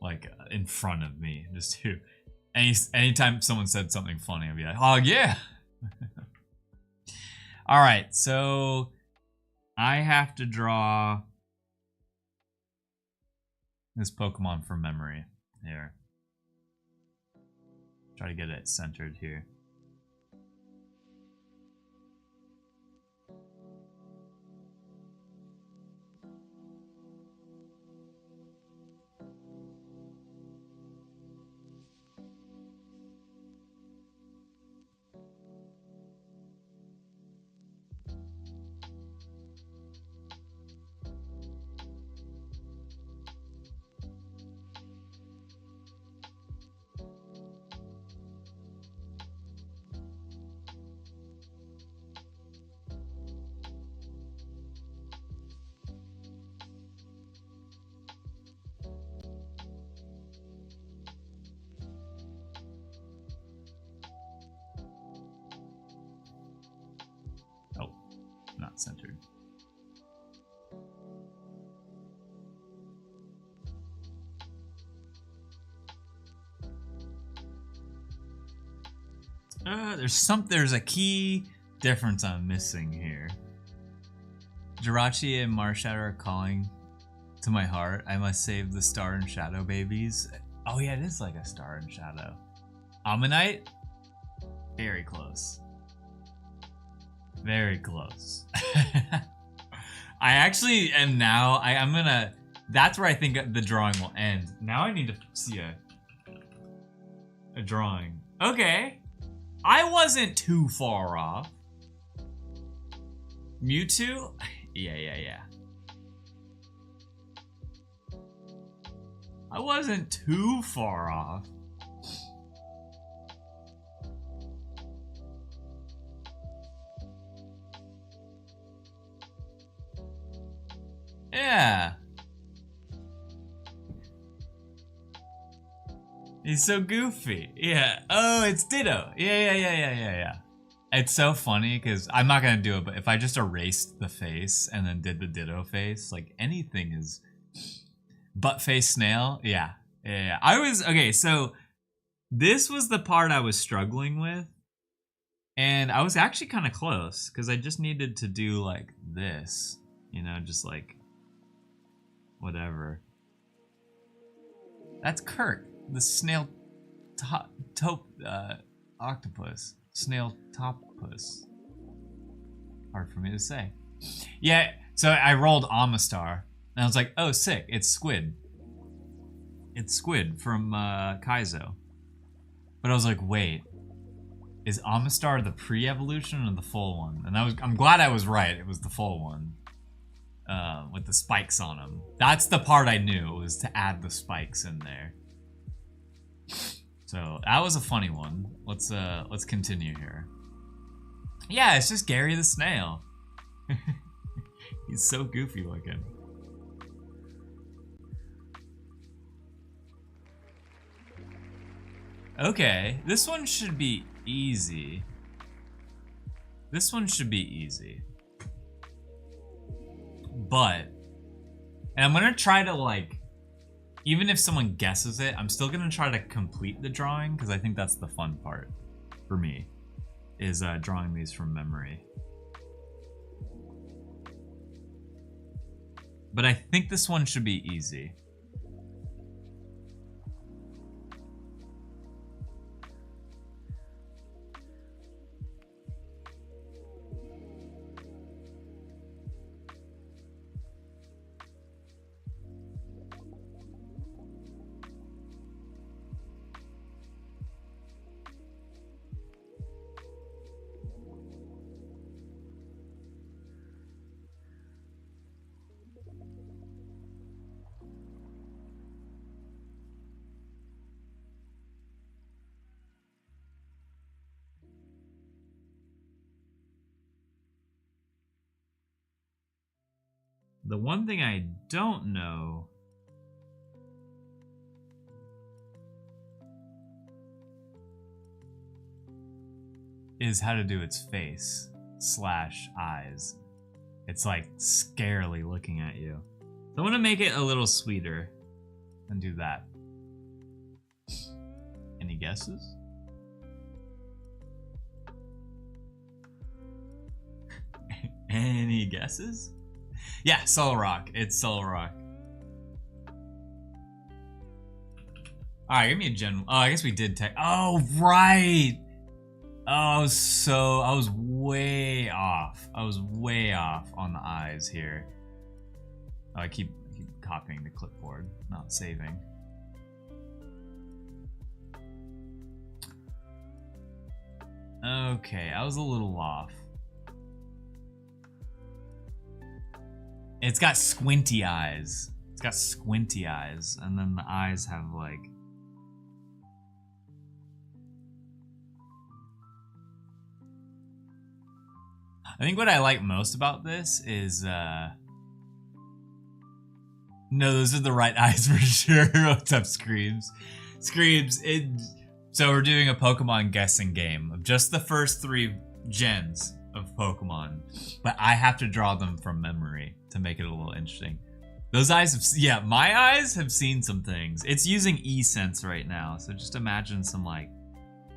like in front of me just to anytime someone said something funny, I'd be like, oh yeah. All right, so I have to draw this Pokemon from memory. Here. Try to get it centered here. Oh, not centered. There's a key difference I'm missing here. Jirachi and Marshadow are calling to my heart. I must save the Star and Shadow babies. Oh yeah, it is like a Star and Shadow. Ammonite? Very close. Very close. I actually am now, I'm gonna, that's where I think the drawing will end. Now I need to see a drawing. Okay. I wasn't too far off. Mewtwo? Yeah. I wasn't too far off. Yeah. He's so goofy. Yeah. Oh, it's Ditto. Yeah. It's so funny because I'm not gonna do it, but if I just erased the face and then did the Ditto face, like anything is butt face snail. Yeah. I was okay, so this was the part I was struggling with. And I was actually kind of close because I just needed to do like this, you know, just like whatever. That's Kirk, the snail octopus. Snail topus. Hard for me to say. Yeah, so I rolled Amistar and I was like, oh sick, it's Squid. It's Squid from Kaizo. But I was like, wait, is Amistar the pre-evolution or the full one? And I'm glad I was right, it was the full one. With the spikes on him. That's the part I knew, was to add the spikes in there. So that was a funny one. Let's continue here. Yeah, it's just Gary the Snail. He's so goofy looking. Okay, this one should be easy. This one should be easy. But, and I'm gonna try to like, even if someone guesses it, I'm still gonna try to complete the drawing because I think that's the fun part for me, is drawing these from memory. But I think this one should be easy. The one thing I don't know is how to do its face / eyes. It's like scarily looking at you. So I'm gonna make it a little sweeter and do that. Any guesses? Any guesses? Yeah, Solrock. It's Solrock. Alright, give me a general. Oh, I guess we did tech. Oh, right! Oh, I was way off. I was way off on the eyes here. Oh, I keep copying the clipboard, not saving. Okay, I was a little off. It's got squinty eyes. It's got squinty eyes, and then the eyes have like... I think what I like most about this is, no, those are the right eyes for sure. What's up, Screams? Screams, so we're doing a Pokemon guessing game of just the first 3 gens of Pokemon, but I have to draw them from memory to make it a little interesting. Those eyes have, yeah, my eyes have seen some things. It's using E-Sense right now, so just imagine some like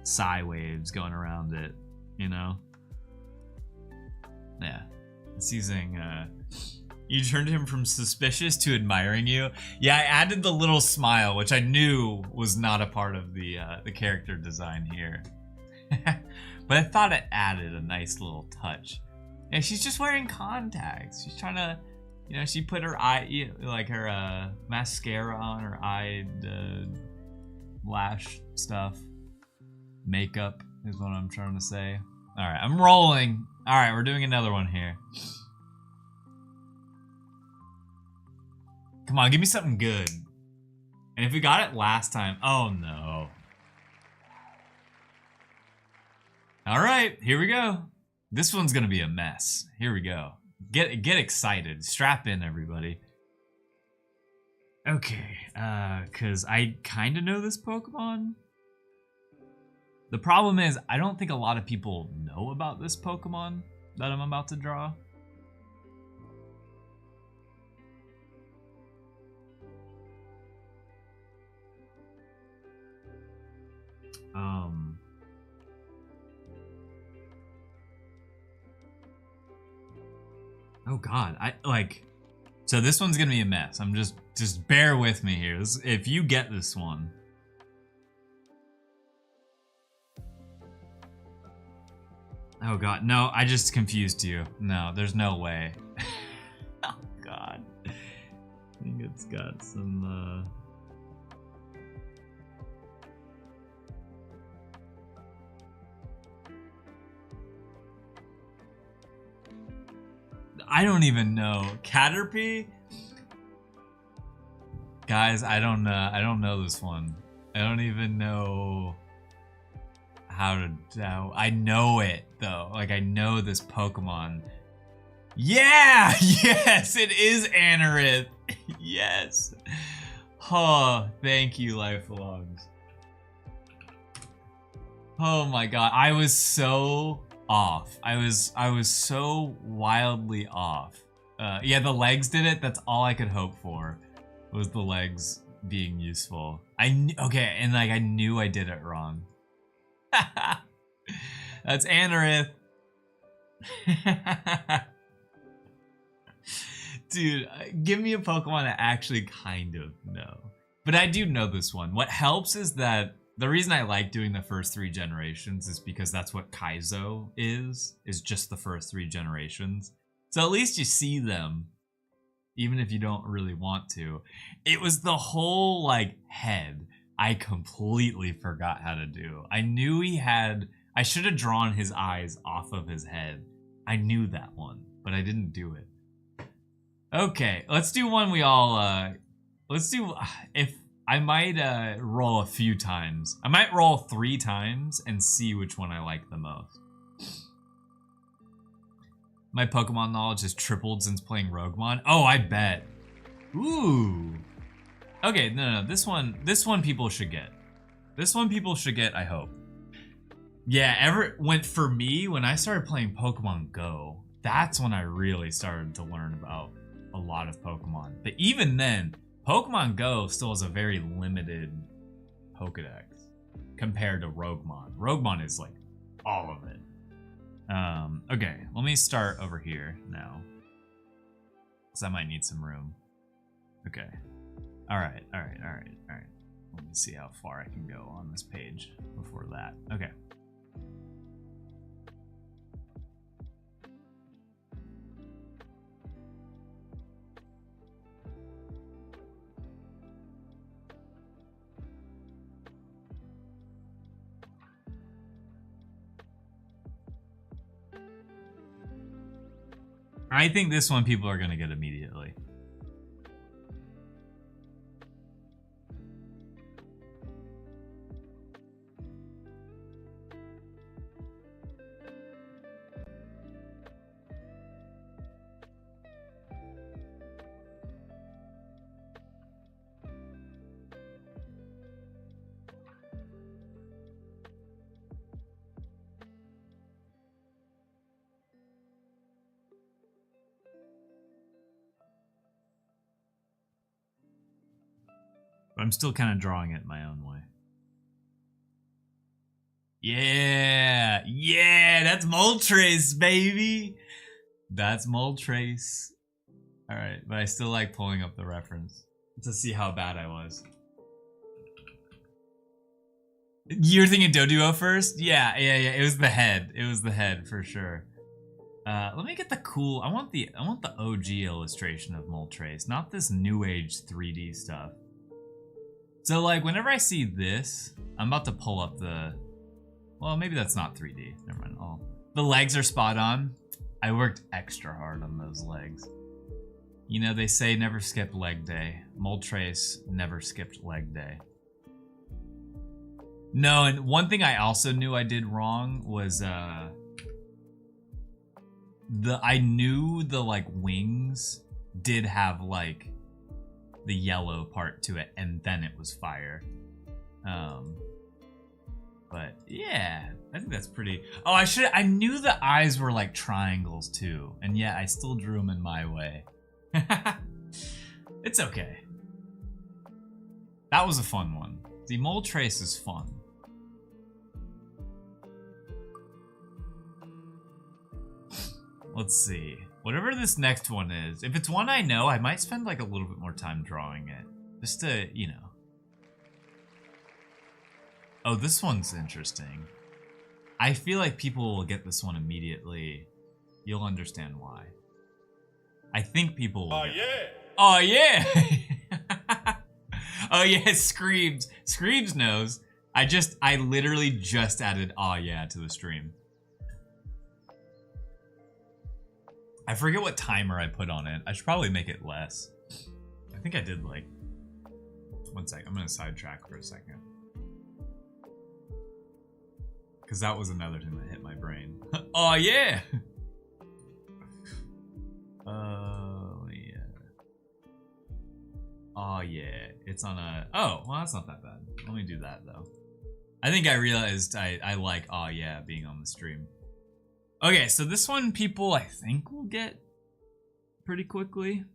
psi waves going around it, you know? Yeah, it's using, you turned him from suspicious to admiring you. Yeah, I added the little smile, which I knew was not a part of the character design here. But I thought it added a nice little touch. And she's just wearing contacts. She's trying to, you know, she put her eye, like her mascara on her eye, lash stuff. Makeup is what I'm trying to say. All right, I'm rolling. All right, we're doing another one here. Come on, give me something good. And if we got it last time, oh no. All right, here we go. This one's gonna be a mess. Here we go. Get excited. Strap in, everybody. Okay, cause I kinda know this Pokemon. The problem is, I don't think a lot of people know about this Pokemon that I'm about to draw. Oh God, so this one's gonna be a mess. I'm just bear with me here. If you get this one. Oh God, no, I just confused you. No, there's no way. Oh God. I think it's got some, I don't even know. Caterpie? Guys, I don't know this one. I don't even know how to I know it though. Like I know this Pokemon. Yeah! Yes, it is Anorith. Yes. Oh, thank you, Lifelongs. Oh my God, I was so off. I was so wildly off. Yeah, the legs did it. That's all I could hope for, was the legs being useful. Okay, and like I knew I did it wrong. That's Anorith. Dude, give me a Pokemon I actually kind of know. But I do know this one. What helps is that the reason I like doing the first 3 generations is because that's what Kaizo is just the first 3 generations. So at least you see them, even if you don't really want to. It was the whole, like, head I completely forgot how to do. I knew he had... I should have drawn his eyes off of his head. I knew that one, but I didn't do it. Okay, let's do one we all... let's do... If... I might roll a few times. I might roll 3 times and see which one I like the most. My Pokemon knowledge has tripled since playing Roguemon. Oh, I bet. Ooh. Okay, no, this one people should get. This one people should get, I hope. Yeah, for me, when I started playing Pokemon Go, that's when I really started to learn about a lot of Pokemon. But even then, Pokemon Go still has a very limited Pokedex compared to Roguemon. Roguemon is like all of it. Okay, let me start over here now. Because I might need some room. Okay. Alright. Let me see how far I can go on this page before that. Okay. I think this one people are going to get immediately. But I'm still kind of drawing it my own way. Yeah, that's Moltres, baby. That's Moltres. All right, but I still like pulling up the reference to see how bad I was. You're thinking Doduo first? Yeah. It was the head. It was the head for sure. Let me get the cool. I want the OG illustration of Moltres, not this new age 3D stuff. So like whenever I see this, I'm about to pull up the, well, maybe that's not 3D. Never mind. Oh, the legs are spot on. I worked extra hard on those legs. You know, they say never skip leg day. Moltres never skipped leg day. No, and one thing I also knew I did wrong was I knew the like wings did have like the yellow part to it, and then it was fire. But yeah, I think that's pretty. Oh, I knew the eyes were like triangles too, and yet I still drew them in my way. It's okay. That was a fun one. The Moltres is fun. Let's see. Whatever this next one is, if it's one I know, I might spend like a little bit more time drawing it. Just to, you know. Oh, this one's interesting. I feel like people will get this one immediately. You'll understand why. I think people will. Oh, yeah. Oh, yeah. Oh, yeah, Screams. Screams knows. I literally just added oh, yeah to the stream. I forget what timer I put on it. I should probably make it less. I think I did like... One sec, I'm gonna sidetrack for a second. Because that was another thing that hit my brain. Oh yeah! Oh yeah. Oh yeah, it's on a... Oh, well that's not that bad. Let me do that though. I think I realized I like oh yeah being on the stream. Okay, so this one people I think will get pretty quickly.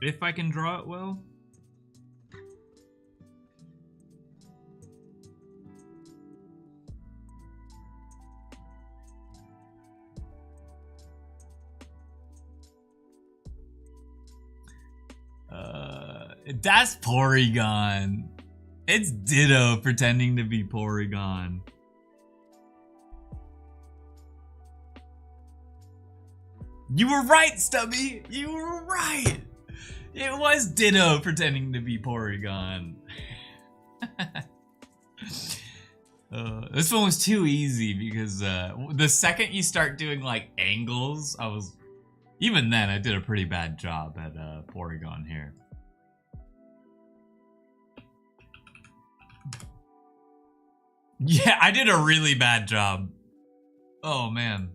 If I can draw it well. That's Porygon. It's Ditto pretending to be Porygon. You were right, Stubby. You were right. It was Ditto pretending to be Porygon. This one was too easy because the second you start doing like angles, even then I did a pretty bad job at Porygon here. Yeah, I did a really bad job. Oh man.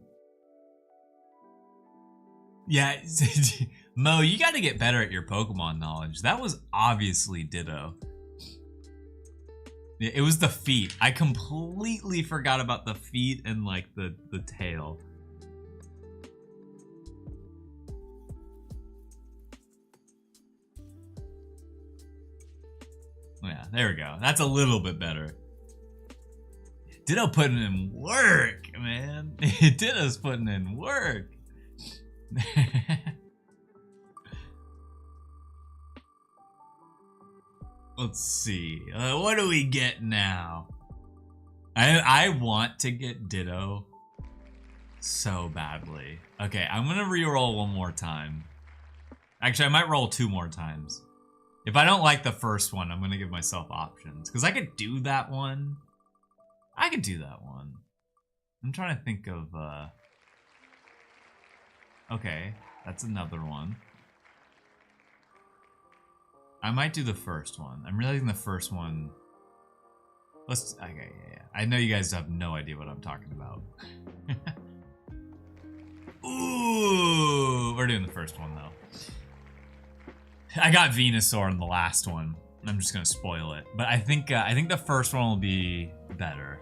Yeah, Mo, you gotta get better at your Pokemon knowledge. That was obviously Ditto. It was the feet. I completely forgot about the feet and like the tail. Yeah, there we go. That's a little bit better. Ditto putting in work, man. Ditto's putting in work. Let's see. What do we get now? I want to get Ditto so badly. Okay, I'm gonna re-roll one more time. Actually, I might roll 2 more times. If I don't like the first one, I'm gonna give myself options. Because I could do that one. I could do that one. I'm trying to think of, okay, that's another one. I might do the first one. I'm realizing the first one. Okay, yeah. I know you guys have no idea what I'm talking about. Ooh, we're doing the first one though. I got Venusaur in the last one. I'm just gonna spoil it, but I think the first one will be better.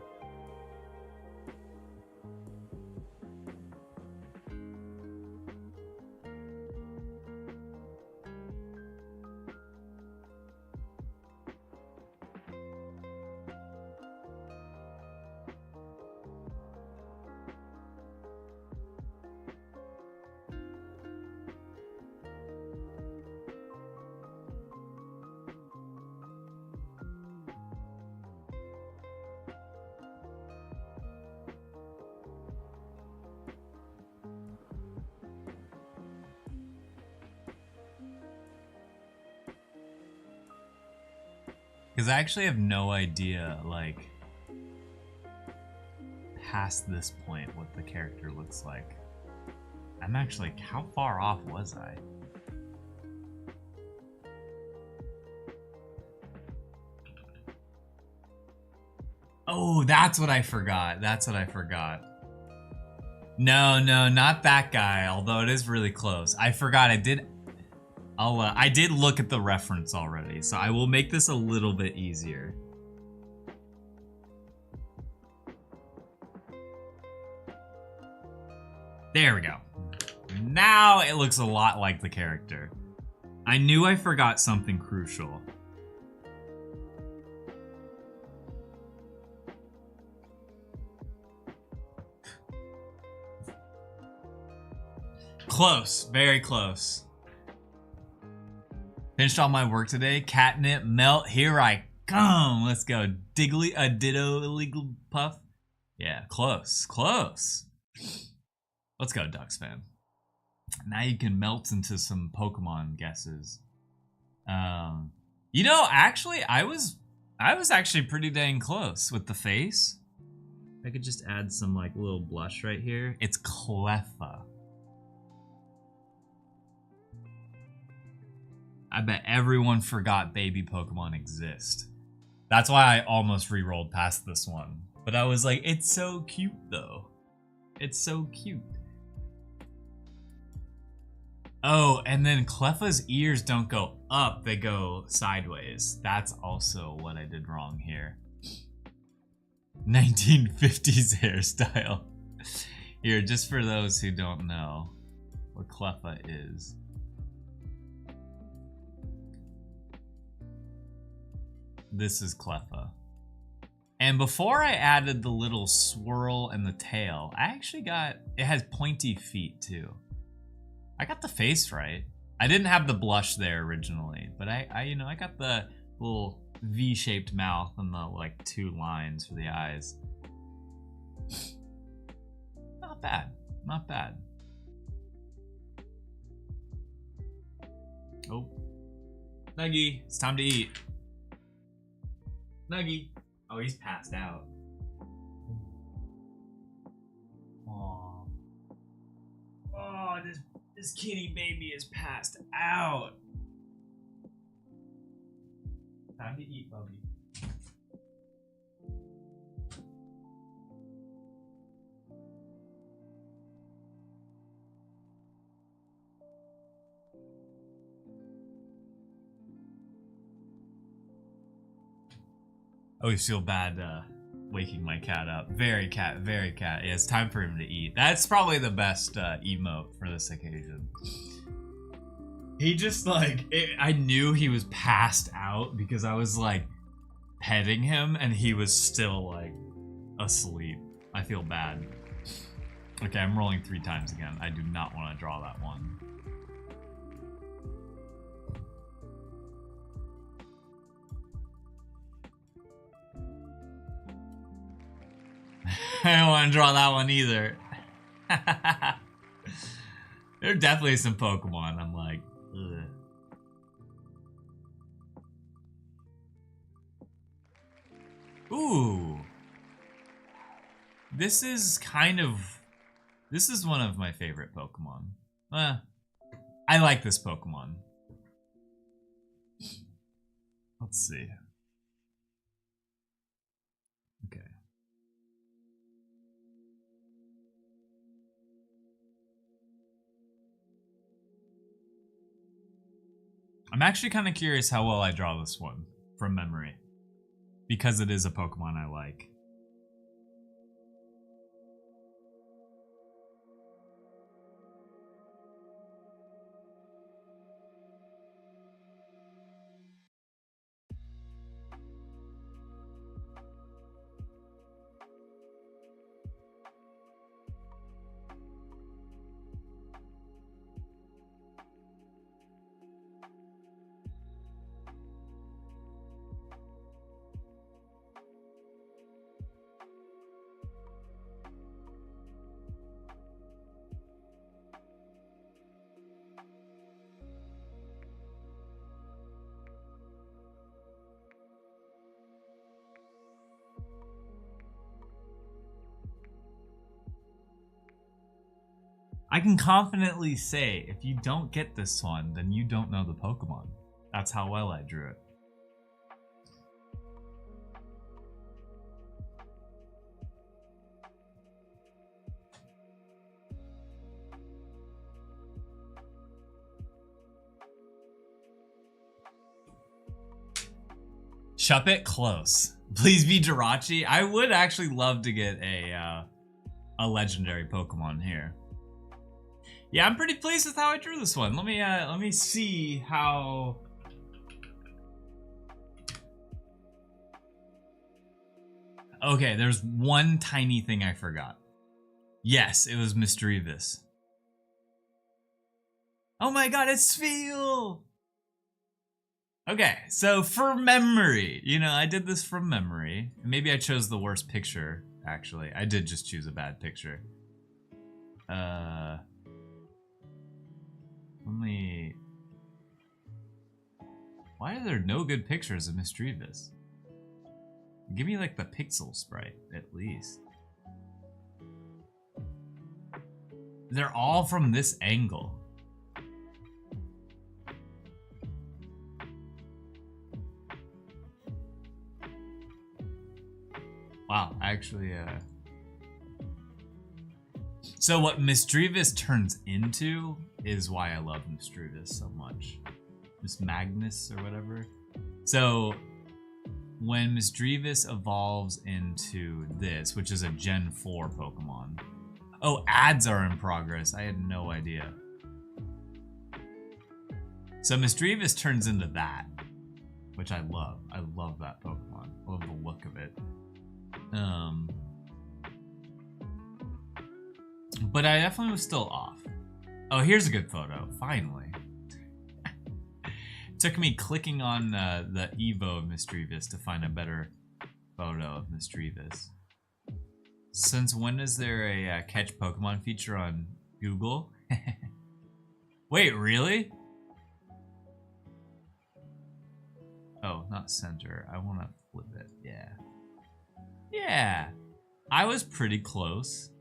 Because I actually have no idea, like, past this point what the character looks like. I'm actually, how far off was I? Oh, that's what I forgot. That's what I forgot. No, not that guy, although it is really close. I forgot I did look at the reference already, so I will make this a little bit easier. There we go. Now it looks a lot like the character. I knew I forgot something crucial. Close, very close. Finished all my work today. Catnip, melt, here I come. Let's go. Diggly, a ditto, illegal puff. Yeah, close, close. Let's go, Ducks fan. Now you can melt into some Pokemon guesses. You know, actually, I was actually pretty dang close with the face. I could just add some like little blush right here. It's Cleffa. I bet everyone forgot baby Pokemon exist. That's why I almost re-rolled past this one. But I was like, it's so cute though. It's so cute. Oh, and then Cleffa's ears don't go up, they go sideways. That's also what I did wrong here. 1950s hairstyle. Here, just for those who don't know what Cleffa is. This is Cleffa. And before I added the little swirl and the tail, I actually got, it has pointy feet too. I got the face right. I didn't have the blush there originally, but I you know, I got the little V-shaped mouth and the like 2 lines for the eyes. Not bad, not bad. Oh, Nuggy, it's time to eat. Nuggy. Oh, he's passed out. Aww. Oh, this kitty baby is passed out. Time to eat, Bubby. I always feel bad waking my cat up. Very cat. Yeah, it's time for him to eat. That's probably the best emote for this occasion. He just like, I knew he was passed out because I was like petting him and he was still like asleep. I feel bad. Okay, I'm rolling 3 times again. I do not want to draw that one. I don't want to draw that one either. There are definitely some Pokemon I'm like, ugh. Ooh. This is one of my favorite Pokemon. I like this Pokemon. Let's see. Okay. I'm actually kind of curious how well I draw this one from memory, because it is a Pokemon I like. I can confidently say, if you don't get this one, then you don't know the Pokemon. That's how well I drew it. Shuppet, close. Please be Jirachi. I would actually love to get a legendary Pokemon here. Yeah, I'm pretty pleased with how I drew this one. Let me see how. Okay, there's one tiny thing I forgot. Yes, it was Misdreavus. Oh my god, it's Spheal! Okay, so for memory, you know, I did this from memory. Maybe I chose the worst picture, actually. I did just choose a bad picture. Why are there no good pictures of Misdreavus? Give me like the pixel sprite, at least. They're all from this angle. Wow, actually, So what Misdreavus turns into is why I love Misdreavus so much. Miss Magnus or whatever. So when Misdreavus evolves into this, which is a Gen 4 Pokemon. Oh, ads are in progress. I had no idea. So Misdreavus turns into that, which I love. I love that Pokemon. I love the look of it. But I definitely was still off. Oh, here's a good photo. Finally. Took me clicking on the Evo of Misdreavus to find a better photo of Misdreavus. Since when is there a catch Pokemon feature on Google? Wait, really? Oh, not center. I want to flip it. Yeah. Yeah. I was pretty close.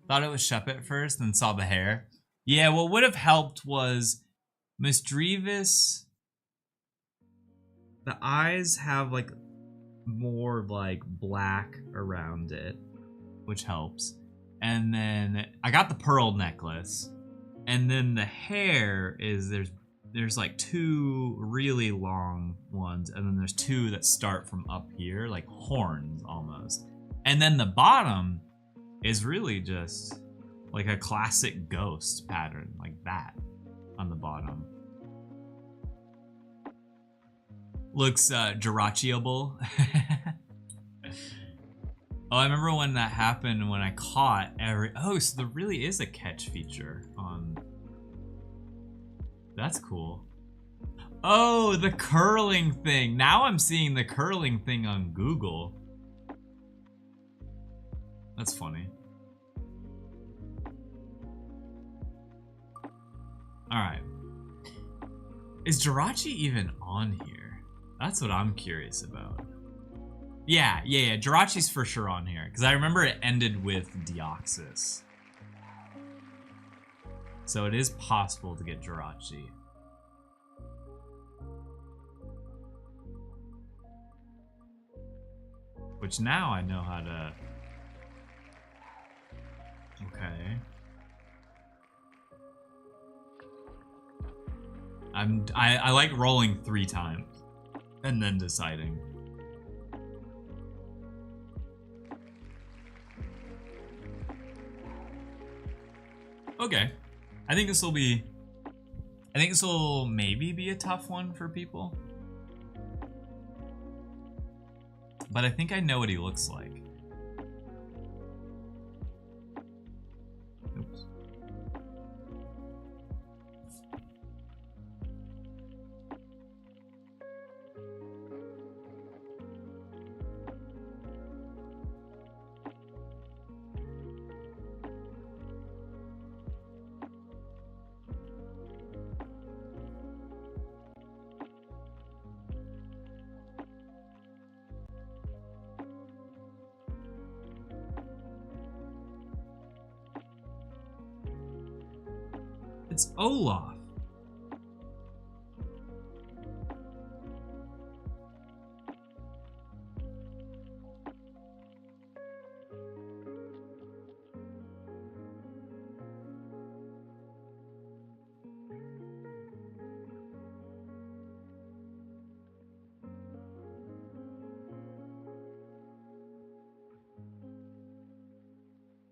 Thought it was Shuppet first, then saw the hair. Yeah, what would have helped was Misdreavus. The eyes have like more like black around it, which helps. And then I got the pearl necklace. And then the hair is there's there's like two really long ones, and then there's two that start from up here, like horns almost. And then the bottom is really just like a classic ghost pattern, like that on the bottom. Looks Jirachiable. Oh, I remember when that happened, when I caught oh, so there really is a catch feature on. That's cool. Oh, the curling thing. Now I'm seeing the curling thing on Google. That's funny. Alright. Is Jirachi even on here? That's what I'm curious about. Yeah. Jirachi's for sure on here, because I remember it ended with Deoxys. So it is possible to get Jirachi. Which now I know how to... Okay. I like rolling 3 times and then deciding. Okay. I think this will maybe be a tough one for people. But I think I know what he looks like. Oops. It's Olaf.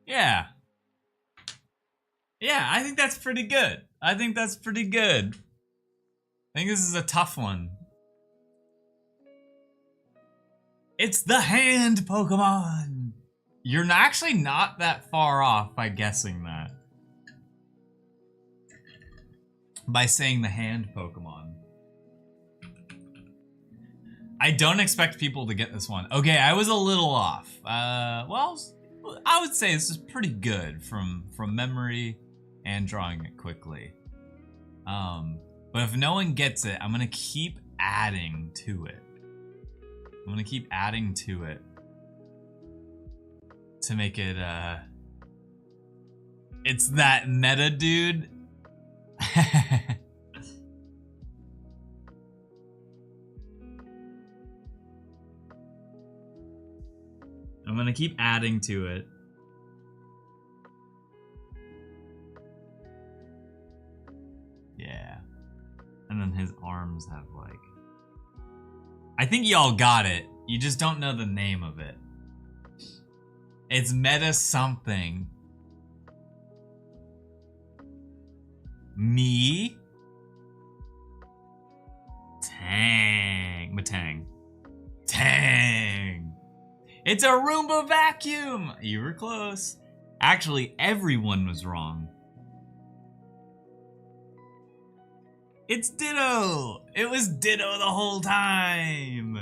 Yeah. Yeah, I think that's pretty good. I think this is a tough one. It's the hand Pokemon. You're actually not that far off by guessing that. By saying the hand Pokemon. I don't expect people to get this one. Okay, I was a little off. Well, I would say this is pretty good from memory and drawing it quickly. But if no one gets it, I'm gonna keep adding to it. To make it, it's that meta dude. I'm gonna keep adding to it. Yeah. And then his arms have like... I think y'all got it. You just don't know the name of it. It's meta something. Me? Matang. Tang. It's a Roomba vacuum. You were close. Actually, everyone was wrong. It's Ditto! It was Ditto the whole time!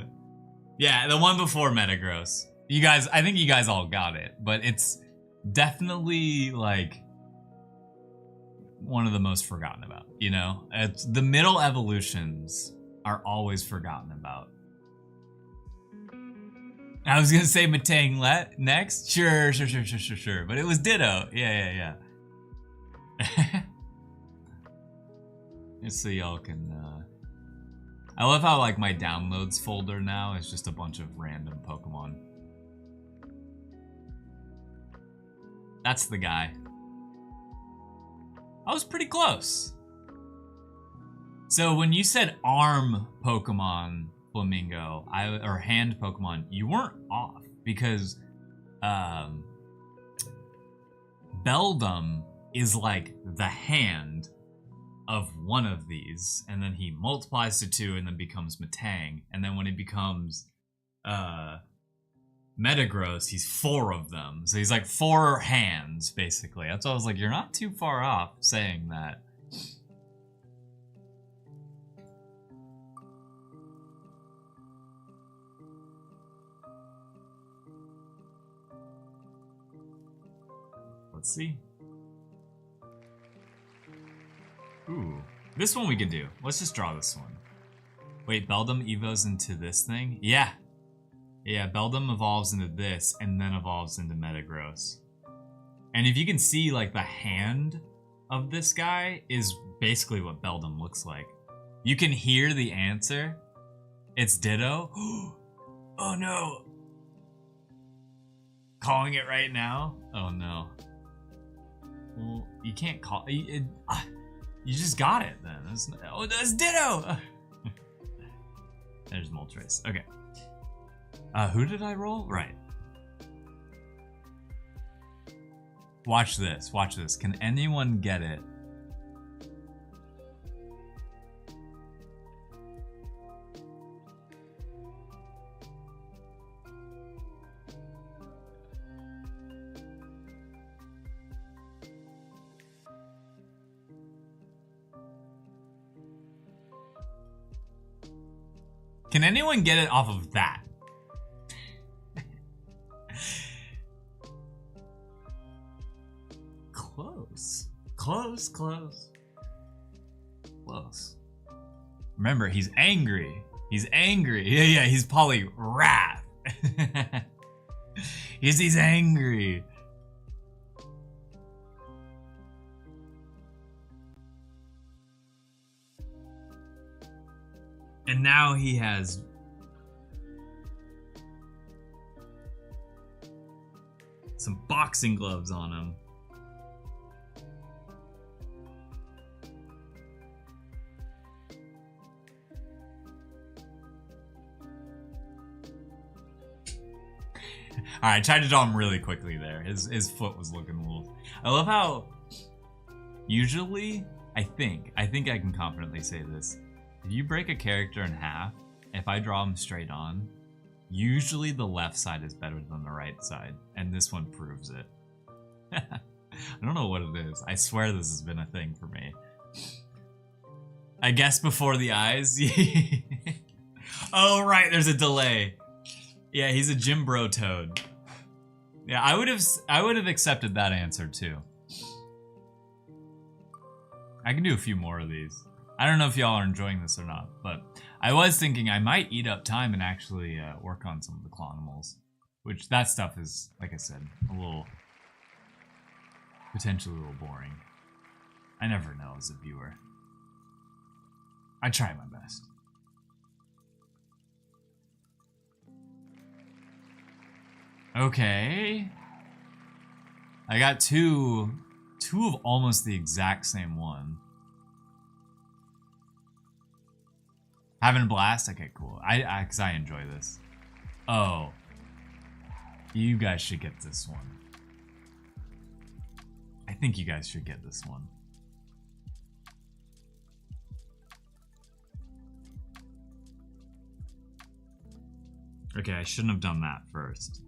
Yeah, the one before Metagross. You guys, I think you guys all got it, but it's definitely like one of the most forgotten about, you know? It's, the middle evolutions are always forgotten about. I was gonna say Matang next. Sure. But it was Ditto. Yeah. Just so y'all can, I love how like my downloads folder now is just a bunch of random Pokemon. That's the guy. I was pretty close. So when you said arm Pokemon, Flamingo, or hand Pokemon, you weren't off because Beldum is like the hand of one of these, and then he multiplies to 2 and then becomes Metang, and then when he becomes Metagross, he's 4 of them. So he's like 4 hands, basically. That's why I was like, you're not too far off saying that. Let's see. Ooh, this one we could do. Let's just draw this one. Wait, Beldum evos into this thing? Yeah. Yeah, Beldum evolves into this and then evolves into Metagross. And if you can see, like, the hand of this guy is basically what Beldum looks like. You can hear the answer. It's Ditto. Oh no. Calling it right now? Oh no. Well, you can't call it. You just got it then. That's Ditto! There's Moltres. Okay. Who did I roll? Right. Watch this. Watch this. Can anyone get it? Can anyone get it off of that? Close. Close, close. Close. Remember, he's angry. He's angry. Yeah, he's Poliwrath. He's angry. And now he has some boxing gloves on him. All right, I tried to draw him really quickly there. His foot was looking a little. I love how usually I think I can confidently say this. If you break a character in half, if I draw him straight on, usually the left side is better than the right side, and this one proves it. I don't know what it is. I swear this has been a thing for me. I guess before the eyes. Oh right, there's a delay. Yeah, he's a Gym Bro Toad. Yeah, I would have accepted that answer too. I can do a few more of these. I don't know if y'all are enjoying this or not, but I was thinking I might eat up time and actually work on some of the Clonimals, which that stuff is, like I said, a little, potentially a little boring. I never know as a viewer. I try my best. Okay. I got two of almost the exact same one. Having a blast? Okay, cool. Cause I enjoy this. Oh. You guys should get this one. I think you guys should get this one. Okay, I shouldn't have done that first.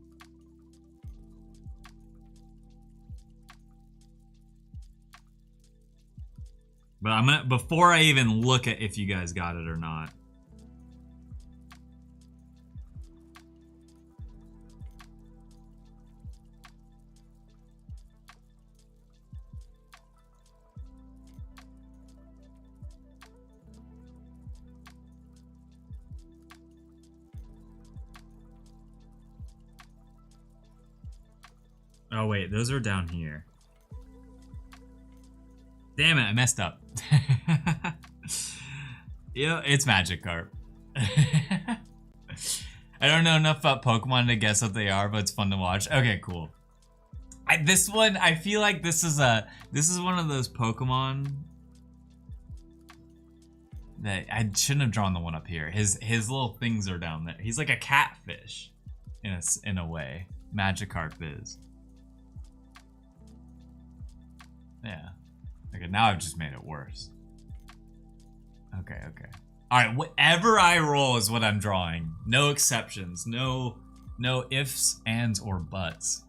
But I'm gonna, before I even look at if you guys got it or not. Oh wait, those are down here. Damn it, I messed up. Yeah, it's Magikarp. I don't know enough about Pokemon to guess what they are, but it's fun to watch. Okay, cool. This one, I feel like this is one of those Pokemon that I shouldn't have drawn the one up here. His little things are down there. He's like a catfish in a way. Magikarp is. Yeah. Okay, now I've just made it worse. Okay. Alright, whatever I roll is what I'm drawing. No exceptions. No ifs, ands, or buts.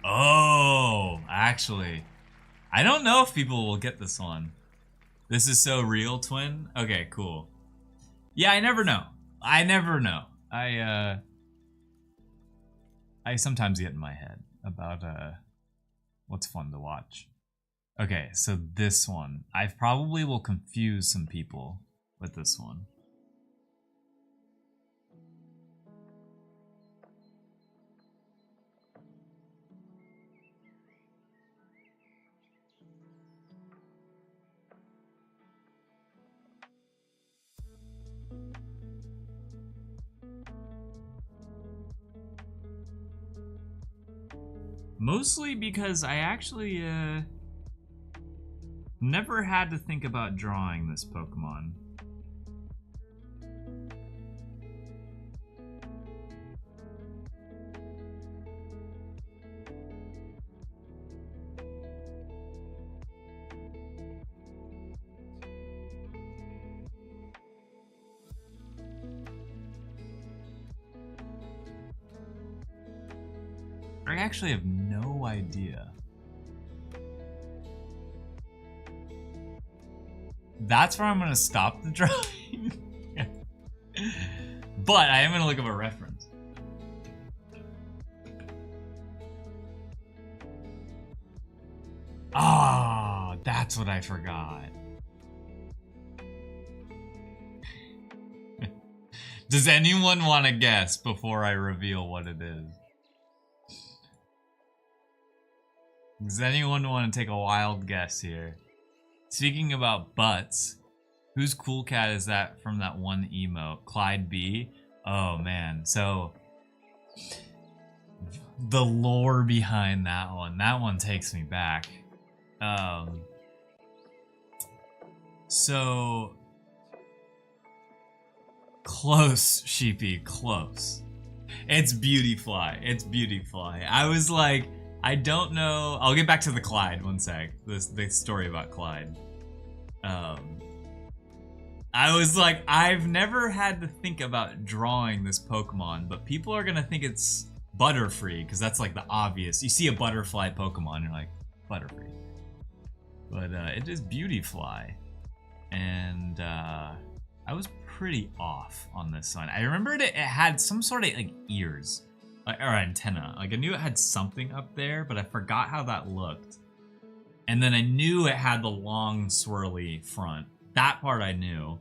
Oh, actually. I don't know if people will get this one. This is so real, twin. Okay, cool. Yeah, I never know. I sometimes get in my head about what's fun to watch. Okay, so this one. I probably will confuse some people with this one. Mostly because I actually never had to think about drawing this Pokemon. I actually have no idea. That's where I'm gonna stop the drawing. But I am gonna look up a reference. Ah, that's what I forgot. Does anyone want to guess before I reveal what it is? Does anyone want to take a wild guess here? Speaking about butts, whose cool cat is that from that one emote? Clyde B? Oh man, so the lore behind that one takes me back. So close, Sheepy, close. It's Beautyfly. It's Beautyfly. I was like, I don't know. I'll get back to the Clyde one sec. The story about Clyde. I was like, I've never had to think about drawing this Pokemon, but people are gonna think it's Butterfree because that's like the obvious. You see a butterfly Pokemon, you're like, Butterfree. But it is Beautyfly, and I was pretty off on this one. I remembered it had some sort of like ears. Or antenna. Like I knew it had something up there, but I forgot how that looked. And then I knew it had the long swirly front. That part I knew.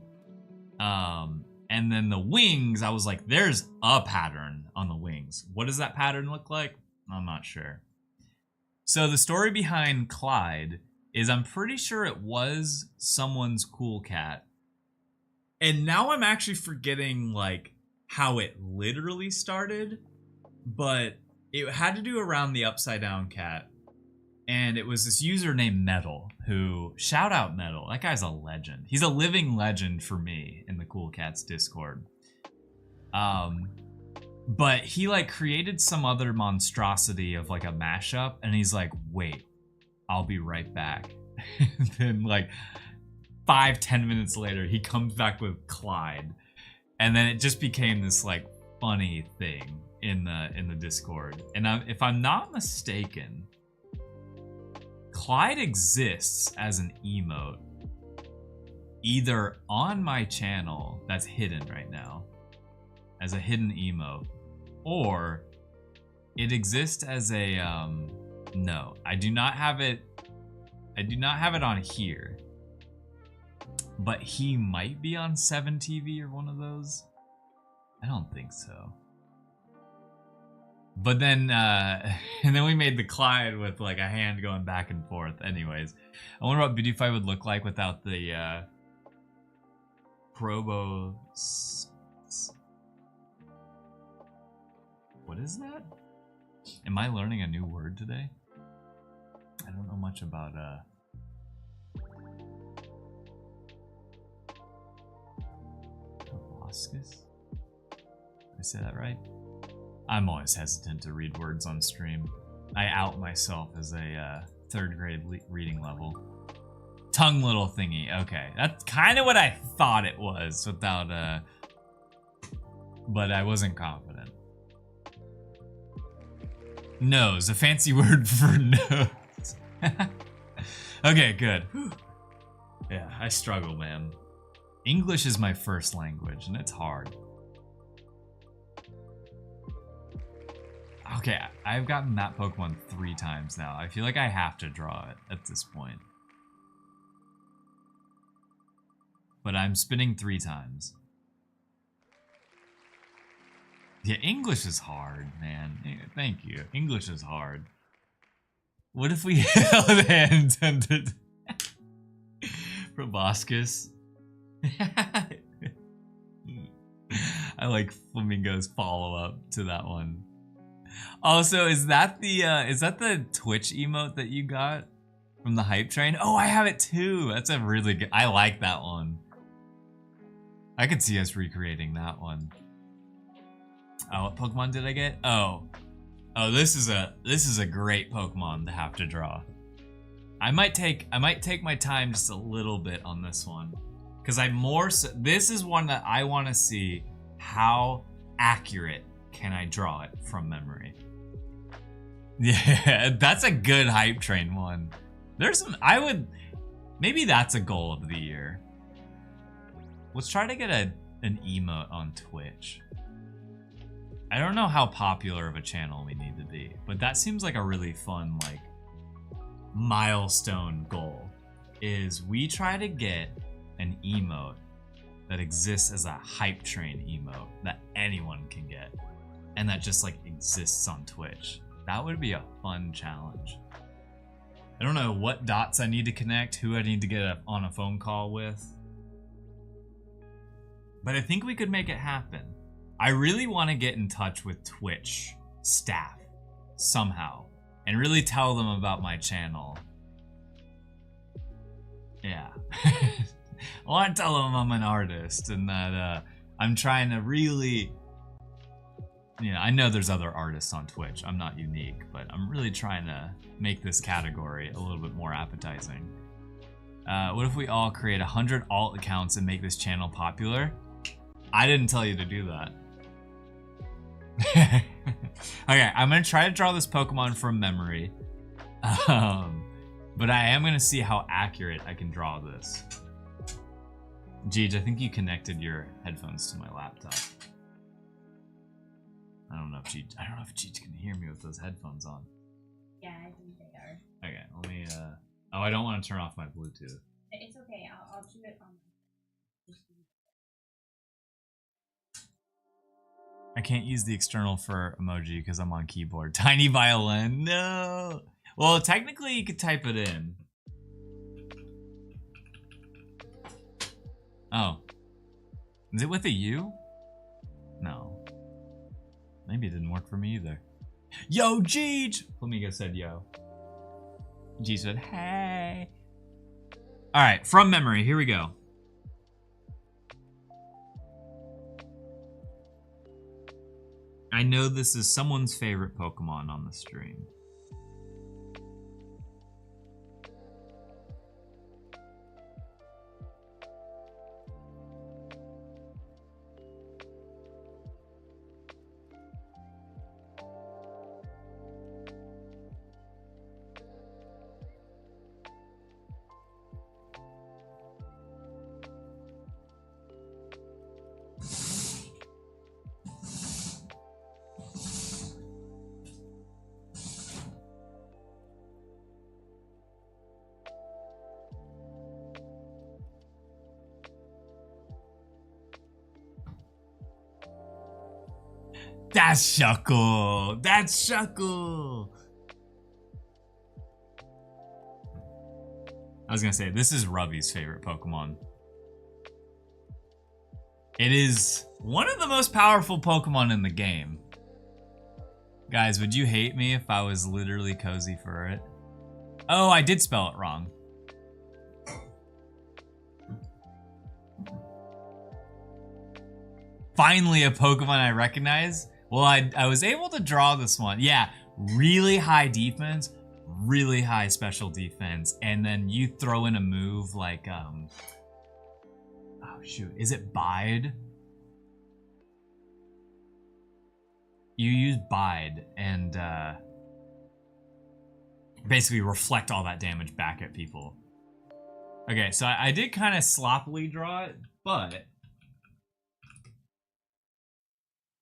And then the wings, I was like, there's a pattern on the wings. What does that pattern look like? I'm not sure. So the story behind Clyde is I'm pretty sure it was someone's cool cat. And now I'm actually forgetting like how it literally started. But it had to do around the upside down cat. And it was this user named Metal, who, shout out Metal, that guy's a legend. He's a living legend for me in the Cool Cats Discord. But he like created some other monstrosity of like a mashup, and he's like, wait, I'll be right back. And then like 5-10 minutes later, he comes back with Clyde. And then it just became this like funny thing in the Discord. And if I'm not mistaken, Clyde exists as an emote either on my channel that's hidden right now as a hidden emote, or it exists as a no, I do not have it on here, but he might be on 7TV or one of those. I don't think so. But then, and then we made the Clyde with like a hand going back and forth. Anyways, I wonder what Beautyfly would look like without the Probo. What is that? Am I learning a new word today? I don't know much about Proboscis? Did I say that right? I'm always hesitant to read words on stream. I out myself as a third grade reading level. Tongue little thingy. Okay, that's kind of what I thought it was without but I wasn't confident. Nose, a fancy word for nose. Okay, good. Yeah, I struggle, man. English is my first language, and it's hard. Okay, I've gotten that Pokemon 3 times now. I feel like I have to draw it at this point. But I'm spinning 3 times. Yeah, English is hard, man. Thank you. English is hard. What if we held hands ended? Proboscis. I like Flamingo's follow-up to that one. Also, is that the Twitch emote that you got from the hype train? Oh, I have it too. That's a really good. I like that one. I could see us recreating that one. Oh, what Pokemon did I get? Oh, this is a great Pokemon to have to draw. I might take my time just a little bit on this one, because this is one that I want to see how accurate can I draw it from memory. Yeah, that's a good hype train one. There's some, maybe that's a goal of the year. Let's try to get an emote on Twitch. I don't know how popular of a channel we need to be, but that seems like a really fun, like, milestone goal. Is we try to get an emote that exists as a hype train emote that anyone can get, and that just like exists on Twitch. That would be a fun challenge. I don't know what dots I need to connect, who I need to get on a phone call with, but I think we could make it happen. I really want to get in touch with Twitch staff somehow and really tell them about my channel. Yeah. I want to tell them I'm an artist and that I'm trying to really, I know there's other artists on Twitch. I'm not unique, but I'm really trying to make this category a little bit more appetizing. What if we all create 100 alt accounts and make this channel popular? I didn't tell you to do that. Okay, I'm gonna try to draw this Pokemon from memory, but I am gonna see how accurate I can draw this. Jeej, I think you connected your headphones to my laptop. I don't know if Jeej can hear me with those headphones on. Yeah, I think they are. Okay, let me. Oh, I don't want to turn off my Bluetooth. It's okay. I'll do it on. I can't use the external for emoji because I'm on keyboard. Tiny violin, no. Well, technically you could type it in. Oh. Is it with a U? No. Maybe it didn't work for me either. Yo, Jeej! Flamingo said yo. Jeej said hey. Alright, from memory, here we go. I know this is someone's favorite Pokemon on the stream. That's Shuckle! That's Shuckle! I was gonna say, this is Rubby's favorite Pokemon. It is one of the most powerful Pokemon in the game. Guys, would you hate me if I was literally cozy for it? Oh, I did spell it wrong. Finally a Pokemon I recognize. Well, I was able to draw this one. Yeah, really high defense, really high special defense, and then you throw in a move like oh shoot, is it Bide? You use Bide and basically reflect all that damage back at people. Okay, so I did kind of sloppily draw it, but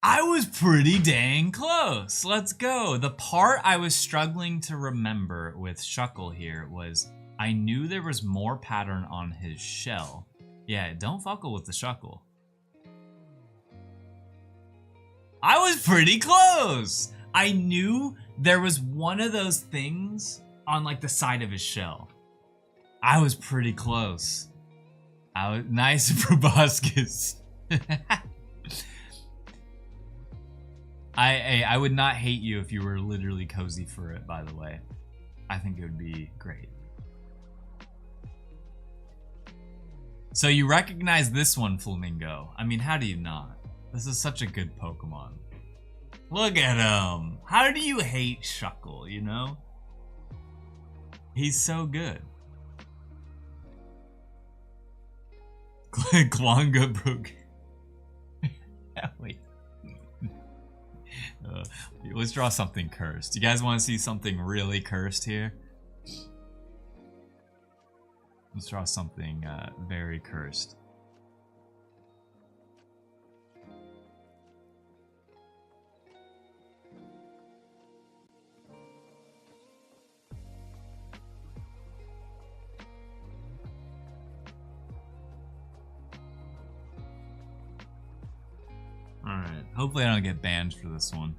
I was pretty dang close. Let's go. The part I was struggling to remember with Shuckle here was I knew there was more pattern on his shell. Yeah, don't fuckle with the Shuckle. I was pretty close. I knew there was one of those things on like the side of his shell. I was pretty close. Nice proboscis. I would not hate you if you were literally cozy for it, by the way. I think it would be great. So you recognize this one, Flamingo. I mean, how do you not? This is such a good Pokemon. Look at him. How do you hate Shuckle, you know? He's so good. Klonga broke. Wait. Let's draw something cursed. You guys want to see something really cursed here? Let's draw something very cursed. Alright, hopefully I don't get banned for this one.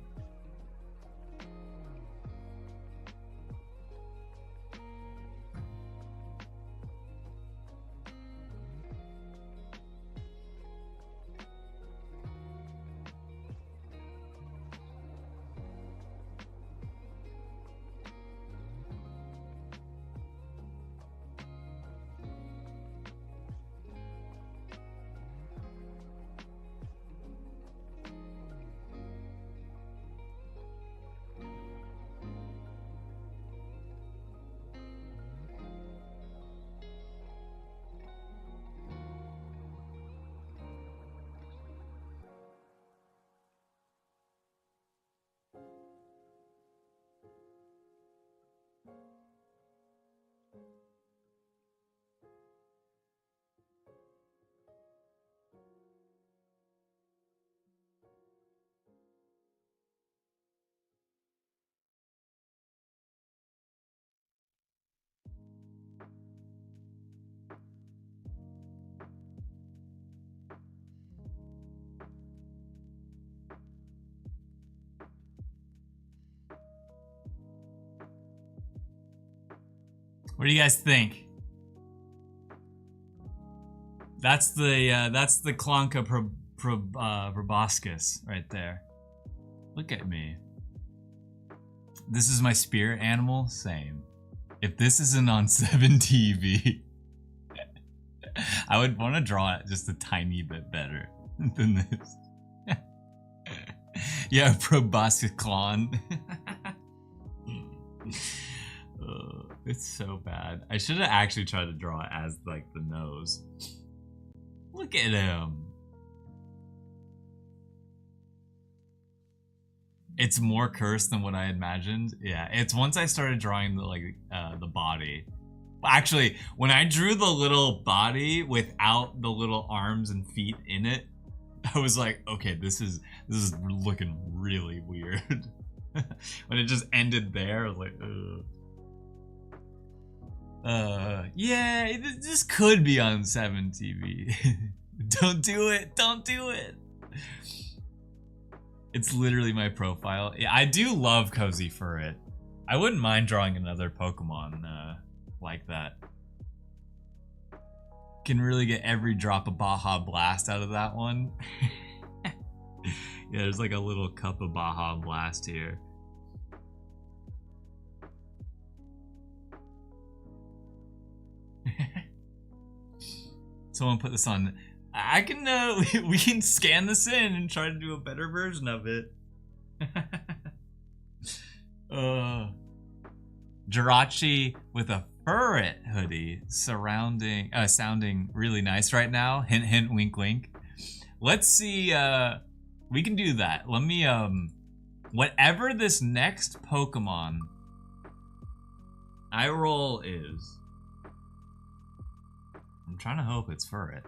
What do you guys think? That's the Klonka proboscis right there. Look at me. This is my spirit animal. Same. If this isn't on 7TV, I would want to draw it just a tiny bit better than this. Yeah, proboscis clon. It's so bad. I should have actually tried to draw it as like the nose. Look at him. It's more cursed than what I imagined. Yeah, it's once I started drawing the body. Actually, when I drew the little body without the little arms and feet in it, I was like, okay, this is looking really weird. When it just ended there, I was like, ugh. Yeah, this could be on 7TV. Don't do it. Don't do it. It's literally my profile. Yeah, I do love Cozy Furret. I wouldn't mind drawing another Pokemon like that. Can really get every drop of Baja Blast out of that one. Yeah, there's like a little cup of Baja Blast here. Someone put this on I can we can scan this in and try to do a better version of it. Jirachi with a furret hoodie sounding really nice right now. Hint hint wink wink. Let's see we can do that. Let me whatever this next Pokemon I roll is. I'm trying to hope it's furret.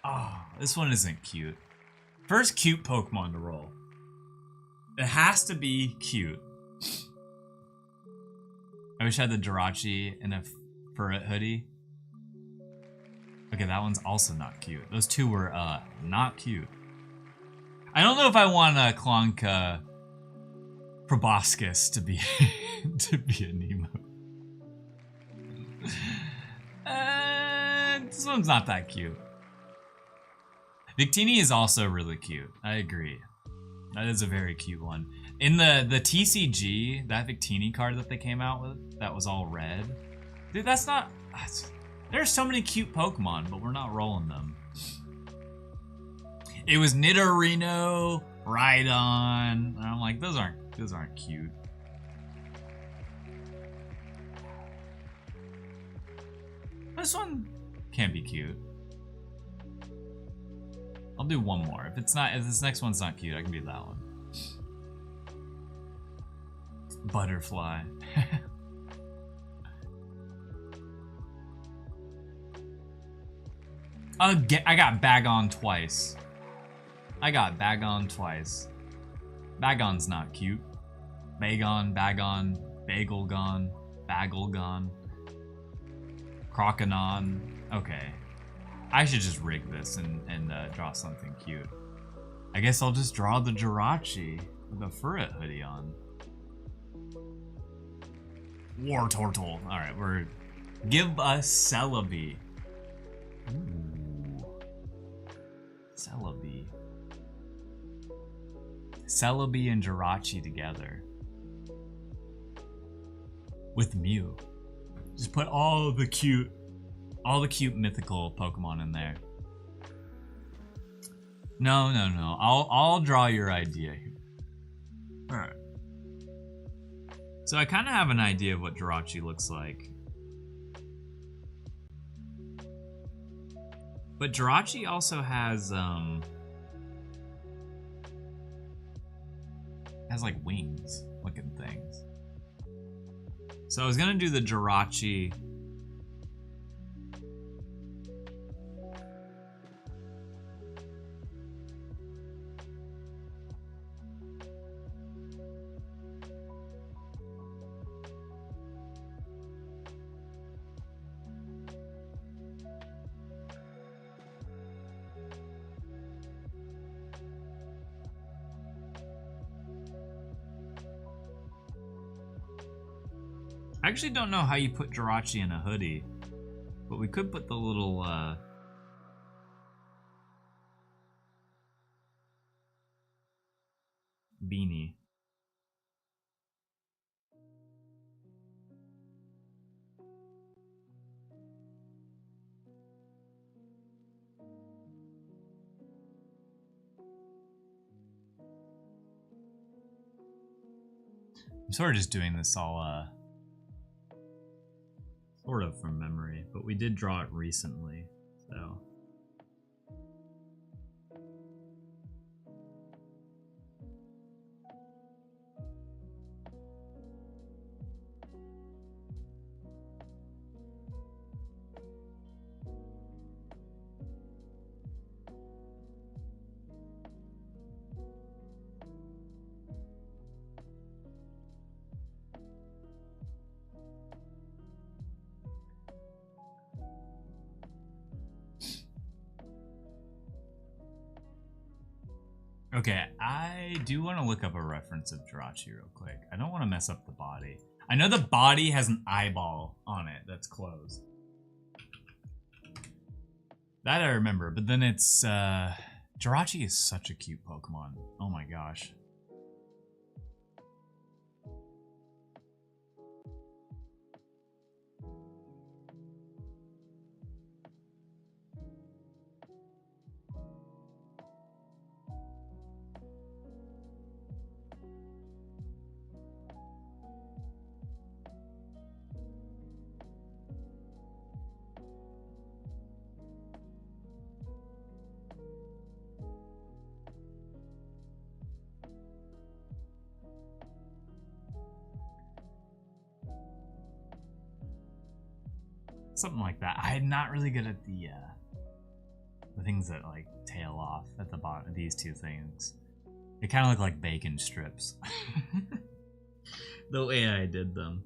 Oh, this one isn't cute. First cute Pokemon to roll. It has to be cute. I wish I had the Jirachi in a furret hoodie. Okay, that one's also not cute. Those two were not cute. I don't know if I want Klonka Proboscis to be to be a Nemo. This one's not that cute. Victini is also really cute. I agree. That is a very cute one. In the TCG, that Victini card that they came out with, that was all red. Dude, that's not... There's so many cute Pokemon, but we're not rolling them. It was Nidorino, Rhydon. And I'm like, those aren't cute. This one can't be cute. I'll do one more. If this next one's not cute, I can do that one. Butterfly. I got Bagon twice. Bagon's not cute. Bagon, Bagelgon, Bagelgon, Croconon. Okay. I should just rig this and draw something cute. I guess I'll just draw the Jirachi with a furret hoodie on. Wartortle. Alright, give us Celebi. Ooh. Celebi. Celebi and Jirachi together. With Mew. Just put all the cute mythical Pokemon in there. No. I'll draw your idea here. Alright. So I kind of have an idea of what Jirachi looks like. But Jirachi also has like wings looking things. So I was gonna do the Jirachi. I actually don't know how you put Jirachi in a hoodie, but we could put the little beanie. I'm sort of just doing this all sort of from memory, but we did draw it recently, so. Okay, I do want to look up a reference of Jirachi real quick. I don't want to mess up the body. I know the body has an eyeball on it that's closed. That I remember, but then it's, Jirachi is such a cute Pokemon. Oh my gosh. Something like that. I'm not really good at the things that like tail off at the bottom. These two things. They kind of look like bacon strips. The way I did them.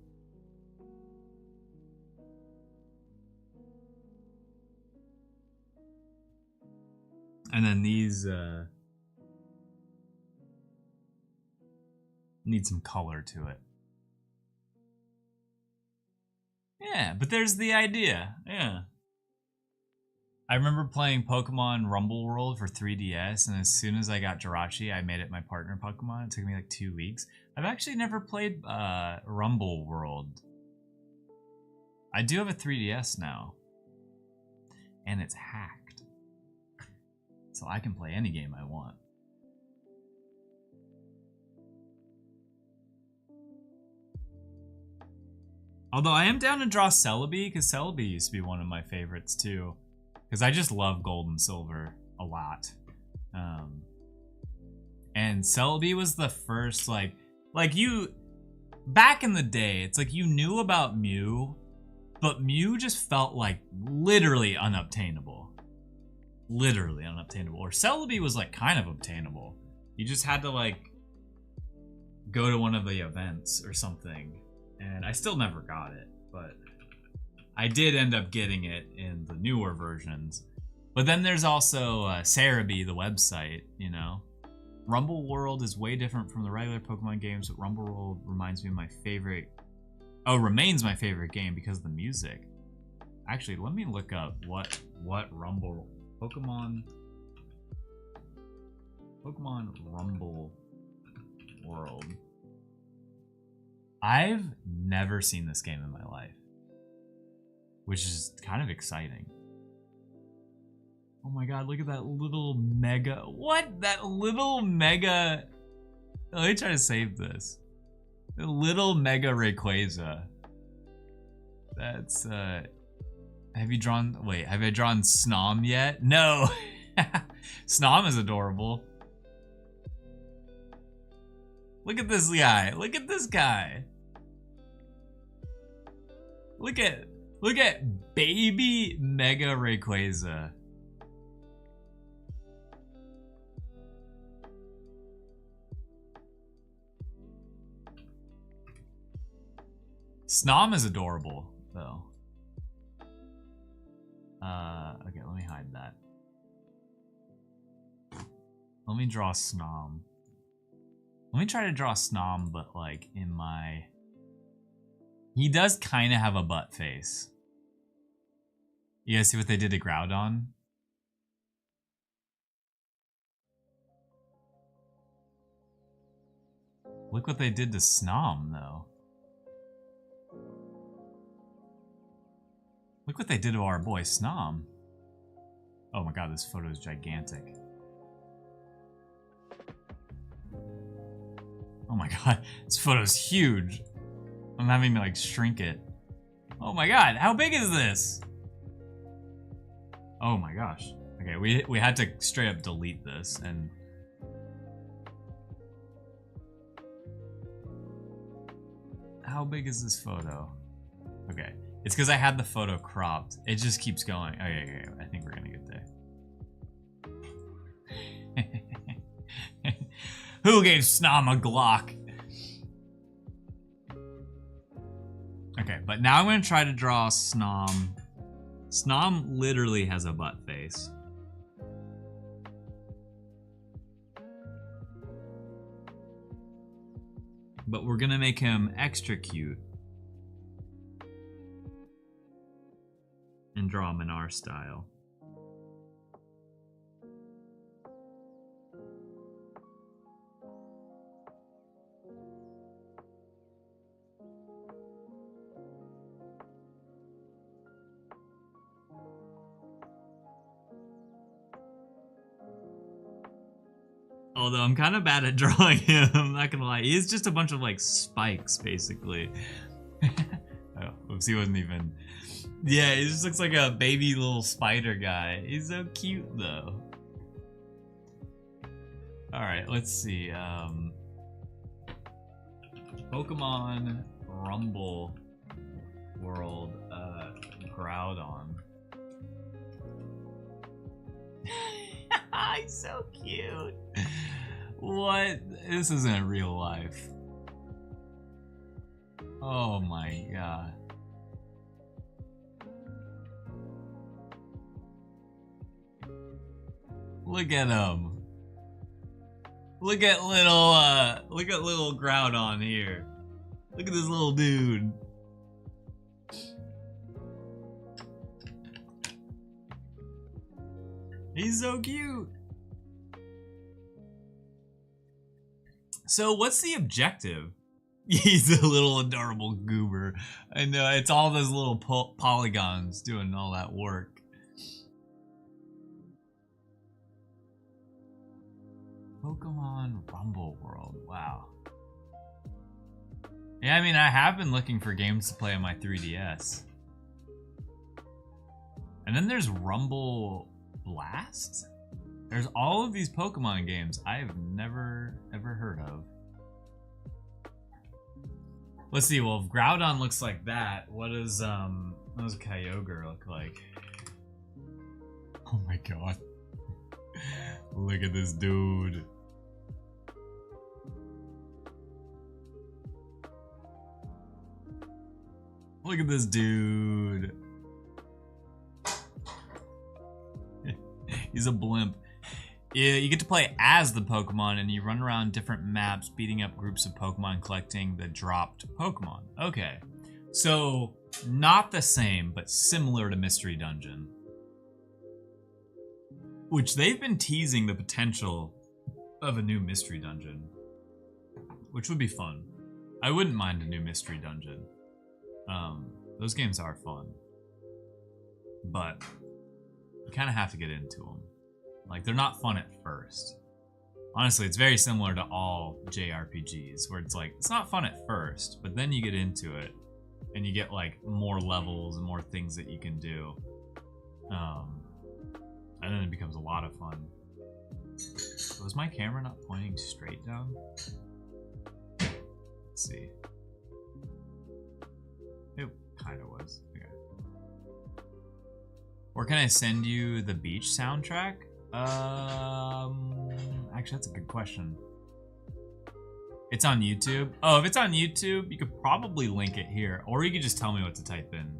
And then these need some color to it. Yeah, but there's the idea. Yeah. I remember playing Pokemon Rumble World for 3DS, and as soon as I got Jirachi, I made it my partner Pokemon. It took me like 2 weeks. I've actually never played Rumble World. I do have a 3DS now. And it's hacked. So I can play any game I want. Although I am down to draw Celebi, because Celebi used to be one of my favorites too. Because I just love Gold and Silver a lot. And Celebi was the first, like you, back in the day, it's like you knew about Mew, but Mew just felt like literally unobtainable. Literally unobtainable. Or Celebi was like kind of obtainable. You just had to like go to one of the events or something. And I still never got it, but I did end up getting it in the newer versions. But then there's also Cerebi, the website, you know. Rumble World is way different from the regular Pokemon games, but Rumble World reminds me of my favorite... Oh, remains my favorite game because of the music. Actually, let me look up what Rumble... Pokemon Rumble World. I've never seen this game in my life, which is kind of exciting. Oh my god, look at that little mega... What? That little mega... Let me try to save this. The little mega Rayquaza. That's, have you drawn... Wait, have I drawn Snom yet? No! Snom is adorable. Look at this guy. Look at this guy. Look at baby Mega Rayquaza. Snom is adorable, though. Okay, let me hide that. Let me draw Snom. Let me try to draw Snom, but like in my... He does kind of have a butt face. You guys see what they did to Groudon? Look what they did to Snom, though. Look what they did to our boy Snom. Oh my god, this photo is gigantic. Oh my god, this photo's huge. I'm having to like shrink it. Oh my god, how big is this? Oh my gosh. Okay, we had to straight up delete this and... How big is this photo? Okay, it's because I had the photo cropped. It just keeps going. Okay, I think we're gonna get there. Who gave Snom a Glock? Okay, but now I'm gonna try to draw Snom. Snom literally has a butt face. But we're gonna make him extra cute. And draw him in our style. Although I'm kind of bad at drawing him, I'm not gonna lie. He's just a bunch of like spikes, basically. Oh, oops, he wasn't even... Yeah, he just looks like a baby little spider guy. He's so cute, though. Alright, let's see. Pokemon Rumble World, Groudon. Groudon. He's so cute. What? This isn't real life. Oh my god. Look at him. Look at little Groudon here. Look at this little dude. He's so cute. So what's the objective? He's a little adorable goober. I know, it's all those little polygons doing all that work. Pokemon Rumble World, wow. Yeah, I mean, I have been looking for games to play on my 3DS. And then there's Rumble Blast? There's all of these Pokemon games I have never, ever heard of. Let's see, well, if Groudon looks like that, what does Kyogre look like? Oh my god. Look at this dude. Look at this dude. He's a blimp. Yeah, you get to play as the Pokemon and you run around different maps beating up groups of Pokemon collecting the dropped Pokemon. Okay, so not the same, but similar to Mystery Dungeon. Which they've been teasing the potential of a new Mystery Dungeon. Which would be fun. I wouldn't mind a new Mystery Dungeon. Those games are fun. But you kind of have to get into them. Like, they're not fun at first. Honestly, it's very similar to all JRPGs, where it's like, it's not fun at first, but then you get into it, and you get, like, more levels and more things that you can do. And then it becomes a lot of fun. Was my camera not pointing straight down? Let's see. It kind of was. Okay. Or can I send you the beach soundtrack? Actually, that's a good question. It's on YouTube. Oh, if it's on YouTube, you could probably link it here, or you could just tell me what to type in.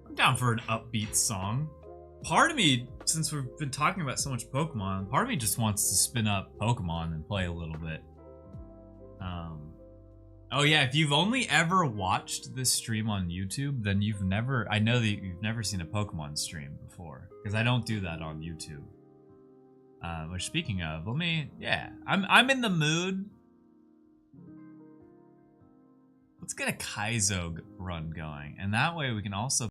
I'm down for an upbeat song. Part of me, since we've been talking about so much Pokemon, part of me just wants to spin up Pokemon and play a little bit. Oh yeah, if you've only ever watched this stream on YouTube, then you've never, I know that you've never seen a Pokemon stream before, because I don't do that on YouTube. Which, speaking of, I'm in the mood. Let's get a Kaizo run going, and that way we can also